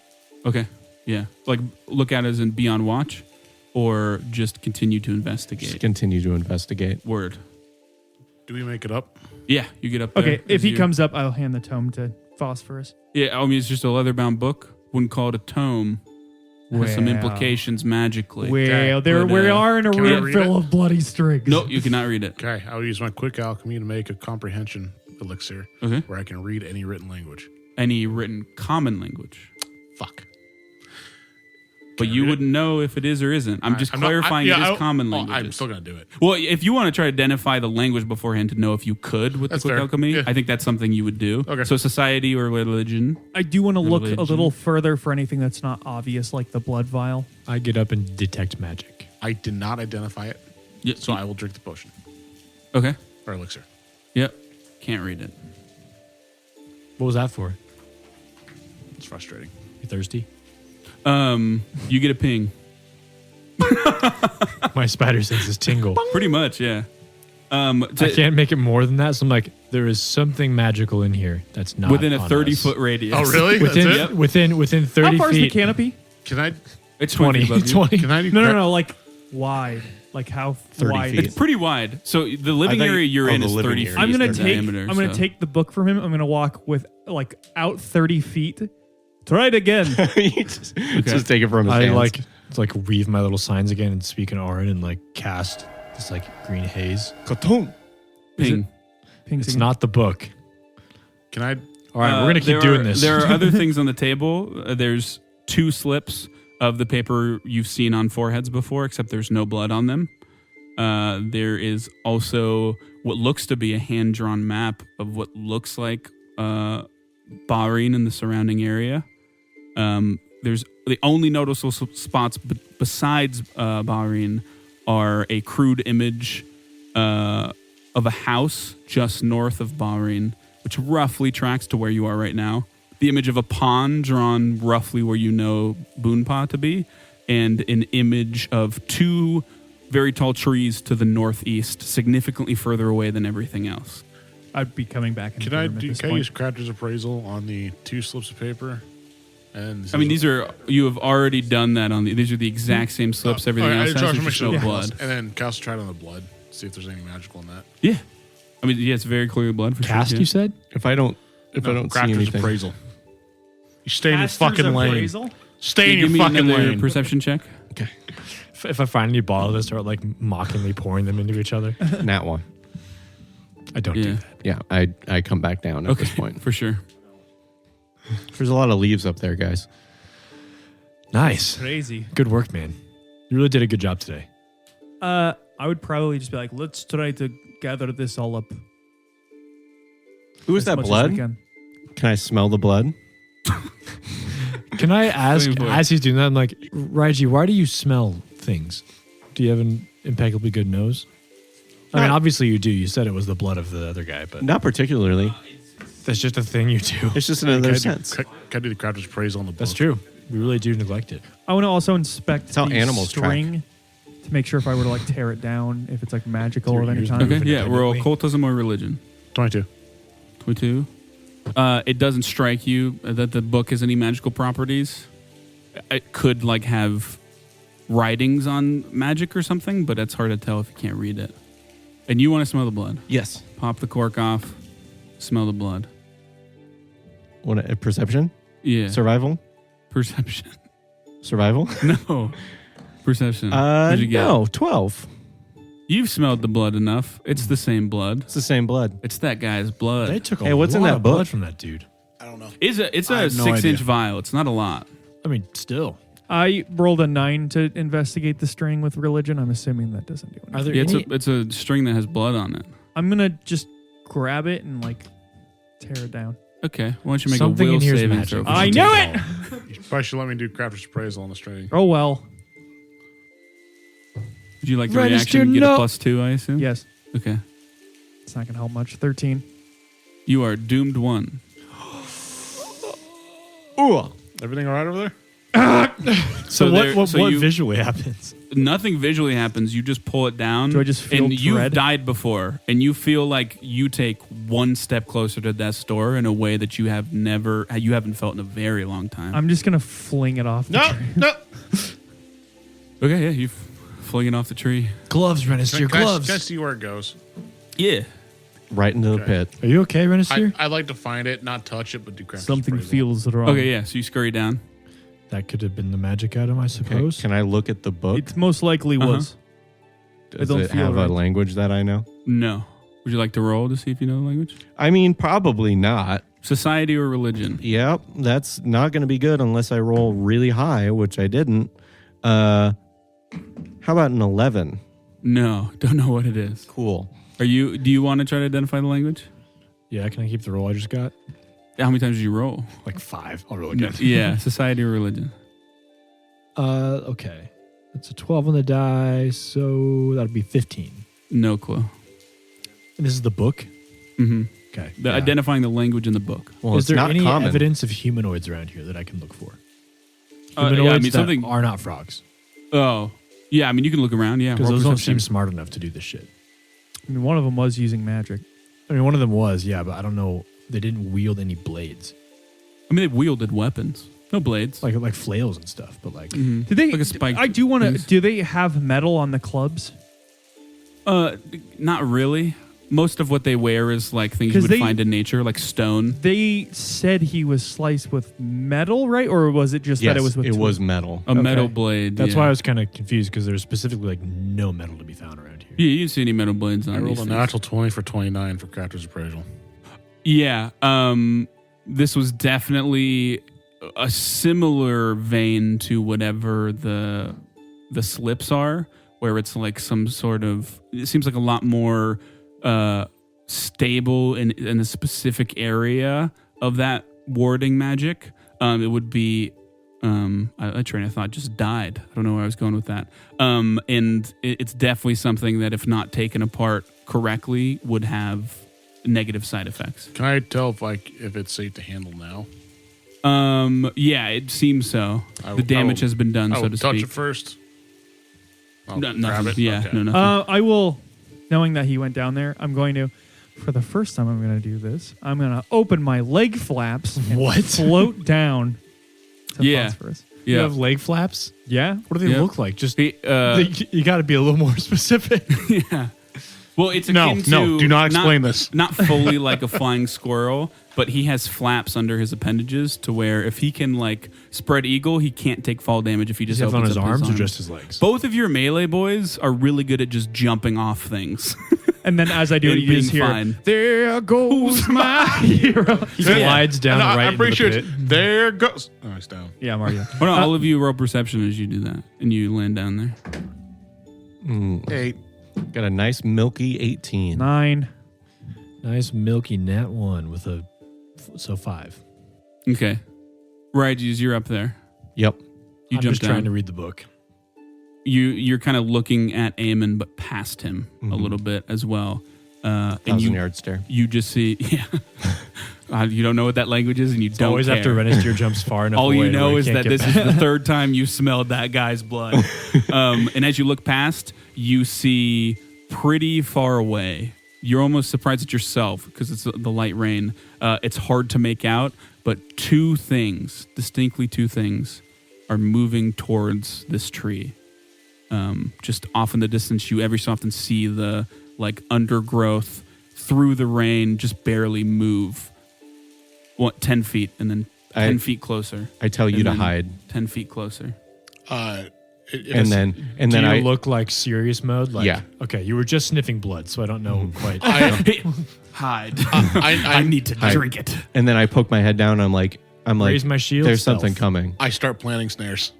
B: Okay. Yeah. Like look out as in be on watch or just continue to investigate.
G: Just continue to investigate.
B: Word.
D: Do we make it up?
B: Yeah, you get up there.
E: Okay, if
B: as
E: he
B: you-
E: comes up, I'll hand the tome to Phosphorus.
B: Yeah, I mean it's just a leather-bound book. Wouldn't call it a tome. Has some
E: Well.
B: implications magically.
E: Well, there
B: But,
E: we are in a
D: can I
E: room
D: read
E: full
D: it?
E: of bloody strings.
B: No, you cannot read it.
D: Okay, I'll use my quick alchemy to make a comprehension elixir
B: Okay.
D: where I can read any written language.
B: Any written common language.
D: Fuck.
B: But
D: Can I
B: you
D: read it?
B: wouldn't know if it is or isn't. I'm just
D: I'm not-
B: clarifying
D: yeah,
B: it is common
D: oh,
B: languages.
D: I'm still gonna do it.
B: Well, if you want to try to identify the language beforehand to know if you could with
D: That's
B: the quick
D: fair.
B: alchemy,
D: Yeah.
B: I think that's something you would do.
D: Okay.
B: So society or religion.
E: I do want to look a
B: Religion.
E: little further for anything that's not obvious, like the blood vial.
C: I get up and detect magic.
D: I did not identify it,
B: Yeah,
D: so I will drink the potion
B: Okay.
D: or elixir.
B: Yep. Can't read it.
C: What was that for?
D: It's frustrating.
C: You thirsty?
B: You get a ping.
C: My spider senses tingle.
B: Pretty much, yeah.
C: I can't make it more than that. So I'm like, there is something magical in here that's not
B: within a
C: on
B: 30
C: us.
B: foot radius.
D: Oh, really?
C: Within
D: That's it?
C: within 30
E: How far is the
C: feet.
E: canopy?
D: Can I?
B: It's 20 feet above you.
C: 20.
D: Can I do
E: No, like wide. Like how
G: 30
E: wide?
G: feet.
B: It's pretty wide. So the living
G: I think-
B: area you're
G: oh,
B: in
G: the
B: is
G: living
B: 30
G: area.
B: feet
E: I'm gonna
B: in
E: take.
B: diameter.
E: I'm gonna
B: so-
E: take the book from him. I'm gonna walk with like out 30 feet. Try it again.
G: You just take it from his
C: I
G: hands.
C: like weave my little signs again and speak in Auran and like cast this like green haze.
G: Katung.
B: Ping.
E: Ping,
C: It's
E: ping.
C: not the book.
D: Can I?
C: All right, we're gonna keep
B: there
C: doing
B: are-
C: this.
B: There are other things on the table. There's 2 slips of the paper you've seen on foreheads before, except there's no blood on them. There is also what looks to be a hand-drawn map of what looks like Bahrain and the surrounding area. There's the only noticeable spots besides Bahrain are a crude image of a house just north of Bahrain, which roughly tracks to where you are right now. The image of a pond drawn roughly where you know Boonpa to be, and an image of 2 very tall trees to the northeast, significantly further away than everything else.
E: I'd be coming back. Into
D: Can
E: the
D: I
E: room at
D: do?
E: this
D: Can I
E: point.
D: use Crafter's appraisal on the 2 slips of paper? And
B: I mean, these are, you have already done that on these are the exact same slips everything else has, there's just no blood.
D: And then cast try it on the blood. See if there's anything magical in that.
B: Yeah. I mean, yeah, it's very clearly blood for
C: Cast,
B: sure.
C: you said?
G: If I don't see
D: Crafter's
G: anything,
D: appraisal. You stay in your
E: Caster's
D: fucking lane.
E: appraisal?
D: Stay in your
B: Give me
D: fucking
B: another
D: lane.
B: perception check.
C: If I find any bottles, I start like mockingly pouring them into each other.
G: nat one.
C: I don't do
B: Yeah.
C: that.
G: Yeah, I come back down at
B: Okay,
G: this point.
B: for sure.
G: There's a lot of leaves up there, guys.
C: Nice.
E: Crazy.
C: Good work, man. You really did a good job today.
E: I would probably just be like, let's try to gather this all up.
G: Who is
E: as
G: that
E: much as
G: blood?
E: we can.
G: Can I smell the blood?
C: Can I ask,
B: Waiting for it.
C: as he's doing that, I'm like, Raiji, why do you smell things? Do you have an impeccably good nose? I mean,
G: Not-
C: obviously you do. You said it was the blood of the other guy, but
G: Not particularly.
C: that's just a thing you do.
G: It's just another
D: Can I
G: sense.
D: do the Crafter's appraisal on the book?
C: That's true. We really do neglect it.
E: I want to also inspect
G: That's how
E: the
G: animals track.
E: string to make sure if I were to like tear it down, if it's like magical
C: Your
E: of any
C: ears
E: kind.
B: Okay, yeah, roll
C: independently.
B: occultism or religion.
D: 22.
B: 22. It doesn't strike you that the book has any magical properties. It could like have writings on magic or something, but it's hard to tell if you can't read it. And you want to smell the blood.
G: Yes.
B: Pop the cork off, smell the blood.
G: What a perception?
B: Yeah.
G: Survival?
B: Perception.
G: Survival?
B: No. Perception. What'd you get?
G: No, 12.
B: You've smelled the blood enough. It's the same blood.
G: It's the same blood.
B: It's that guy's blood.
C: They took a
G: Hey, what's in
C: lot
G: that
C: of
G: book?
C: blood from that dude.
D: I don't know.
B: It's
D: I
B: a
D: have no
B: 6-inch
D: idea.
B: vial. It's not a lot.
C: I mean, still.
E: I rolled a 9 to investigate the string with religion. I'm assuming that doesn't do anything.
C: Are there
B: Yeah,
C: any,
B: it's a string that has blood on it.
E: I'm gonna just grab it and like tear it down.
B: Okay. Why don't you make
C: Something
B: a will
C: in here is
B: saving
C: magic.
B: throw? for
E: I
B: me?
E: knew it!
D: You probably should let me do Crafter's appraisal on the string.
E: Oh well.
B: Would you like the
C: Register
B: reaction? Get
C: no-
B: a +2, I assume?
E: Yes.
B: Okay.
E: It's not gonna help much. 13.
B: You are doomed 1.
G: Ooh.
D: Everything all right over there?
C: so
B: there-
C: what
B: so
C: what
B: you-
C: visually happens?
B: Nothing visually happens. You just pull it down.
E: Do I just feel
B: and you've
E: dread?
B: died before, and you feel like you take one step closer to death's door in a way that you haven't felt in a very long time.
E: I'm just gonna fling it off. the
D: No,
E: tree.
D: no.
B: Okay, yeah, you fling it off the tree.
C: Gloves, Rennis, your
D: Can I
C: gloves.
D: see where it goes?
B: Yeah.
G: Right into the
D: Okay.
G: pit.
C: Are you okay, Rennis?
D: I'd like to find it, not touch it, but do Crafter's
E: Something
D: appraisal.
E: feels wrong.
B: Okay, yeah. So you scurry down.
C: That could have been the magic item, I
G: Okay.
C: suppose.
G: Can I look at the book?
E: It most likely
B: Uh-huh.
E: was.
G: Does
E: don't
G: it
E: feel
G: have
E: right.
G: a language that I know?
B: No. Would you like to roll to see if you know the language?
G: I mean, probably not.
B: Society or religion?
G: Yep, that's not going to be good unless I roll really high, which I didn't. How about an 11?
B: No. Don't know what it is.
G: Cool.
B: Do you want to try to identify the language?
C: Yeah, can I keep the roll I just got?
B: How many times did you roll?
C: Like 5. I'll roll again.
B: Yeah, society or religion.
C: Okay. That's a 12 on the die, so that'll be 15.
B: No clue.
C: And this is the book?
B: Mm-hmm.
C: Okay.
B: Identifying the language in the book.
G: Well,
C: Is
G: it's
C: there
G: not
C: any
G: common.
C: evidence of humanoids around here that I can look for?
B: Yeah,
C: Humanoids
B: I mean
C: that
B: something.
C: are not frogs.
B: Oh, yeah. I mean you can look around. Yeah,
C: Because
B: roll
C: those don't
B: perception.
C: seem smart enough to do this shit.
E: I mean, one of them was using magic.
C: I mean, one of them was, yeah, but I don't know. They didn't wield any blades.
B: I mean they wielded weapons. No blades.
C: like flails and stuff, but like
B: Mhm.
E: Do they?
B: Like a spike
E: I do want to.
B: piece.
E: Do they have metal on the clubs?
B: Not really. Most of what they wear is like things you
E: 'Cause
B: would
E: they-
B: find in nature, like stone.
E: They said he was sliced with metal, right? Or was it just
G: Yes,
E: that it was with
G: it
E: tools?
G: was metal.
B: A metal
E: Okay.
B: blade.
C: that's
B: yeah.
C: why I was kind of confused because there's specifically like no metal to be found around here.
B: Yeah, you didn't see any metal blades on
D: I rolled
B: these
D: a
B: things.
D: natural 20 for 29 for Crafter's Appraisal.
B: Yeah. This was definitely a similar vein to whatever the slips are, where it's like some sort of. It seems like a lot more stable in a specific area of that warding magic. It would be. A train of thought just died. I don't know where I was going with that. And it's definitely something that, if not taken apart correctly, would have negative side effects.
D: Can I tell if it's safe to handle now?
B: Yeah, it seems so. The damage has been done,
D: I
B: so
D: will
B: to
D: touch
B: speak.
D: it first. I'll
B: No,
D: grab
B: nothing.
D: it.
B: Yeah,
D: Okay.
B: no, nothing.
E: I will, knowing that he went down there, I'm going to, for the first time I'm going to do this, I'm going to open my leg flaps and
C: What?
E: float down to
B: Yeah.
E: phosphorus.
C: You
B: Yeah.
C: have leg flaps?
E: Yeah?
C: What do they
B: Yeah.
C: look like? Just
B: He,
C: you got to be a little more specific.
B: yeah. Well, it's
D: No,
B: akin to
D: no, do not explain this.
B: Not fully like a flying squirrel, but he has flaps under his appendages to where if he can like spread eagle, he can't take fall damage if he
C: Does
B: just
C: he have on
B: opens
C: his
B: up
C: arms or just his legs?
B: Both of your melee boys are really good at just jumping off things.
E: And then as I do it,
B: And
E: you just
B: being
E: hear,
B: fine.
E: there goes my hero.
C: He slides down
D: And
C: right
D: I'm pretty
C: into
D: sure
C: the
D: it's,
C: pit.
D: there goes. Oh, it's down.
E: Yeah, Mario.
B: Well, no, all of you roll perception as you do that, and you land down there.
D: 8.
G: Got a nice milky 18.
E: 9.
C: Nice milky nat 1 with a 5.
B: Okay, Rages, you're up there.
G: Yep.
B: You
C: I'm
B: jump
C: just
B: down.
C: trying to read the book.
B: You're kind of looking at Eamon, but past him a little bit as well. And
G: 1,000-yard stare.
B: you just see, yeah. You don't know what that language is, and you
C: It's
B: don't
C: always
B: care.
C: after Renister jumps far enough
B: All
C: away
B: you
C: to
B: know
C: where he
B: is
C: can't
B: that
C: get
B: this is
C: back.
B: the third time you smelled that guy's blood. And as you look past, you see pretty far away. You're almost surprised at yourself because it's the light rain. It's hard to make out, but distinctly two things, are moving towards this tree. Just off in the distance, you every so often see the like undergrowth through the rain just barely move. 10 feet and then 10 feet closer.
G: I tell you
B: And
G: to
B: then
G: hide.
B: 10 feet closer.
G: And then
C: Do you
G: I
C: look like serious mode? Like,
G: Yeah.
C: Okay, you were just sniffing blood, so I don't know quite.
B: Hide.
D: I
B: need to drink it.
G: and then I poke my head down. I'm like
C: Raise my shield.
G: there's
C: stealth.
G: something coming.
D: I start planting snares.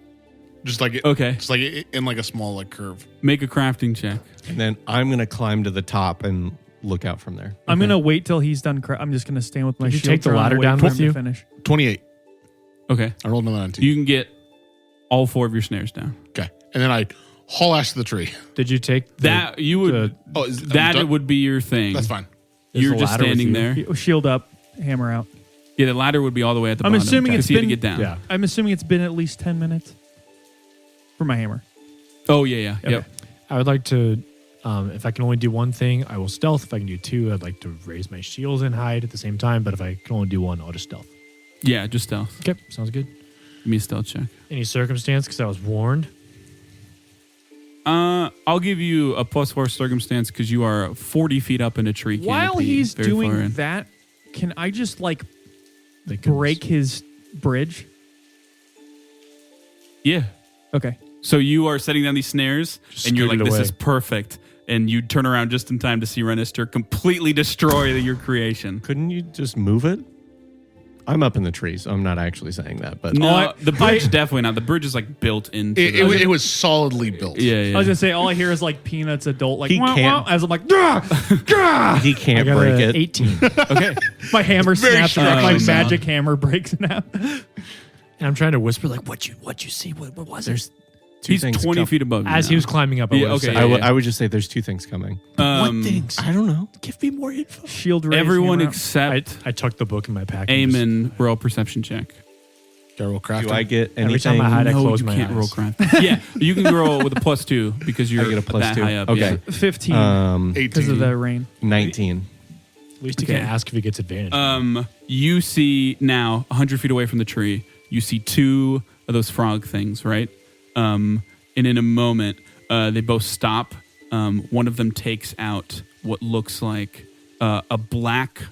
D: Just like it.
B: Okay.
D: Just like in like a small like curve.
B: Make a crafting check.
G: And then I'm going to climb to the top and look out from there.
E: I'm going to wait till he's done. I'm just going to stand with my
C: Did you
E: shield
C: take the
E: drawn and
C: ladder
E: wait
C: down
E: for
C: with
E: him to
C: you?
E: Finish.
D: 28.
B: Okay.
D: I rolled another 19.
B: You can get all 4 of your snares down.
D: Okay. And then I haul ass to the tree.
C: Did you take
B: That you would
D: Oh,
B: that it would be your thing.
D: That's fine.
C: Is
B: You're
C: the
B: just
C: ladder with
B: standing
C: you?
B: there.
E: Shield up, hammer out.
B: Yeah, the ladder would be all the way at the
E: I'm
B: bottom.
E: assuming
B: because
E: it's
B: you had to
E: been-
B: get down.
C: Yeah.
E: I'm assuming it's been at least 10 minutes for my hammer.
B: Oh yeah.
E: Okay.
B: Yep.
C: I would like to, if I can only do one thing, I will stealth. If I can do 2, I'd like to raise my shields and hide at the same time. But if I can only do 1, I'll just stealth.
B: Yeah, just stealth.
C: Okay, sounds good.
B: Give me a stealth check.
C: Any circumstance, because I was warned.
B: I'll give you a +4 circumstance because you are 40 feet up in a tree canopy.
E: While he's
B: very far in.
E: doing that, can I just like
C: They couldn't-
E: break his bridge?
B: Yeah.
E: Okay.
B: So you are setting down these snares,
C: Just
B: and you're
C: scoot
B: like,
C: it
B: "This
C: away.
B: is perfect." And you turn around just in time to see Renister completely destroy your creation.
G: Couldn't you just move it? I'm up in the tree, so I'm not actually saying that. But
B: No, the bridge definitely not. The bridge is like built into.
D: It was solidly built.
B: Yeah, yeah.
E: I was gonna say all I hear is like Peanuts adult like
G: He
E: wah,
G: can't-
E: wah, as I'm like "Gah! Gah!"
G: he
C: I
G: can't
C: got
G: break
C: a
G: it.
C: 18.
B: Okay.
E: My hammer
D: Very
E: snaps
D: strong.
E: back. My
B: Oh,
E: magic hammer breaks in half.
C: And I'm trying to whisper, like, what you see? What was it?
G: There's two
B: He's
G: things
B: 20
G: com-
B: feet above you.
C: As he
B: now.
C: was climbing up, I
B: Yeah,
C: would
B: okay,
C: say,
B: yeah,
G: I would- I would just say there's 2 things coming.
C: what things?
G: I don't know.
C: Give me more info.
E: Shield raise.
B: Everyone
E: hammer out.
B: except
C: I tucked the book in my pack. and just-
B: Eamon roll perception check.
D: Got to roll crafting.
G: Do I get anything?
C: Every time I hide, I
B: No,
C: close
B: you
C: my
B: can't
C: eyes.
B: roll craft. Yeah, you can roll with a +2 because you're
G: I get a
B: that
G: +2.
B: high up.
G: Okay.
B: yeah.
E: 15 because
D: 18.
E: of the rain.
G: 19.
C: At least you
B: Okay.
C: can't ask if he gets advantage.
B: You see now 100 feet away from the tree you see two of those frog things, right? And in a moment, they both stop. One of them takes out what looks like a black,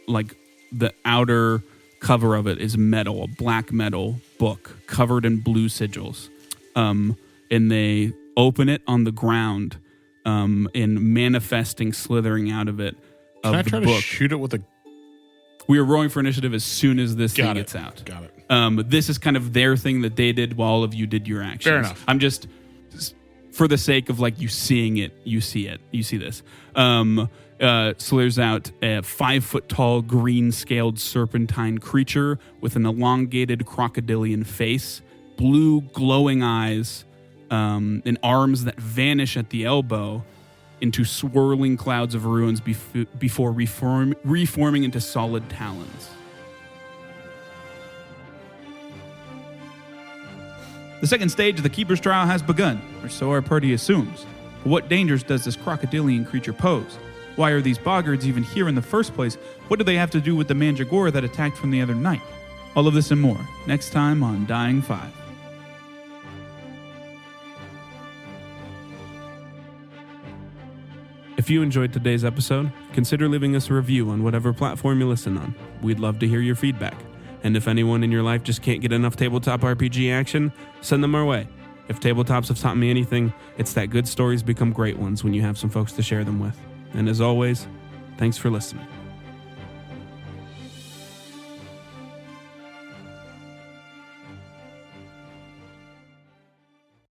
B: like the outer cover of it is metal, a black metal book covered in blue sigils. And they open it on the ground, and manifesting, slithering out of it.
D: Can I try to shoot it with a...
B: We are rolling for initiative as soon as this thing gets out.
D: Got it.
B: This is kind of their thing that they did while all of you did your actions.
D: Fair enough.
B: I'm just, for the sake of like you seeing it, you see this. Slithers out a 5-foot-tall, green-scaled serpentine creature with an elongated crocodilian face, blue glowing eyes, and arms that vanish at the elbow into swirling clouds of ruins before reforming into solid talons.
A: The second stage of the Keeper's Trial has begun, or so our party assumes. But what dangers does this crocodilian creature pose? Why are these boggards even here in the first place? What do they have to do with the mandragora that attacked from the other night? All of this and more, next time on Dying 5.
B: If you enjoyed today's episode, consider leaving us a review on whatever platform you listen on. We'd love to hear your feedback. And if anyone in your life just can't get enough tabletop RPG action, send them our way. If tabletops have taught me anything, it's that good stories become great ones when you have some folks to share them with. And as always, thanks for listening.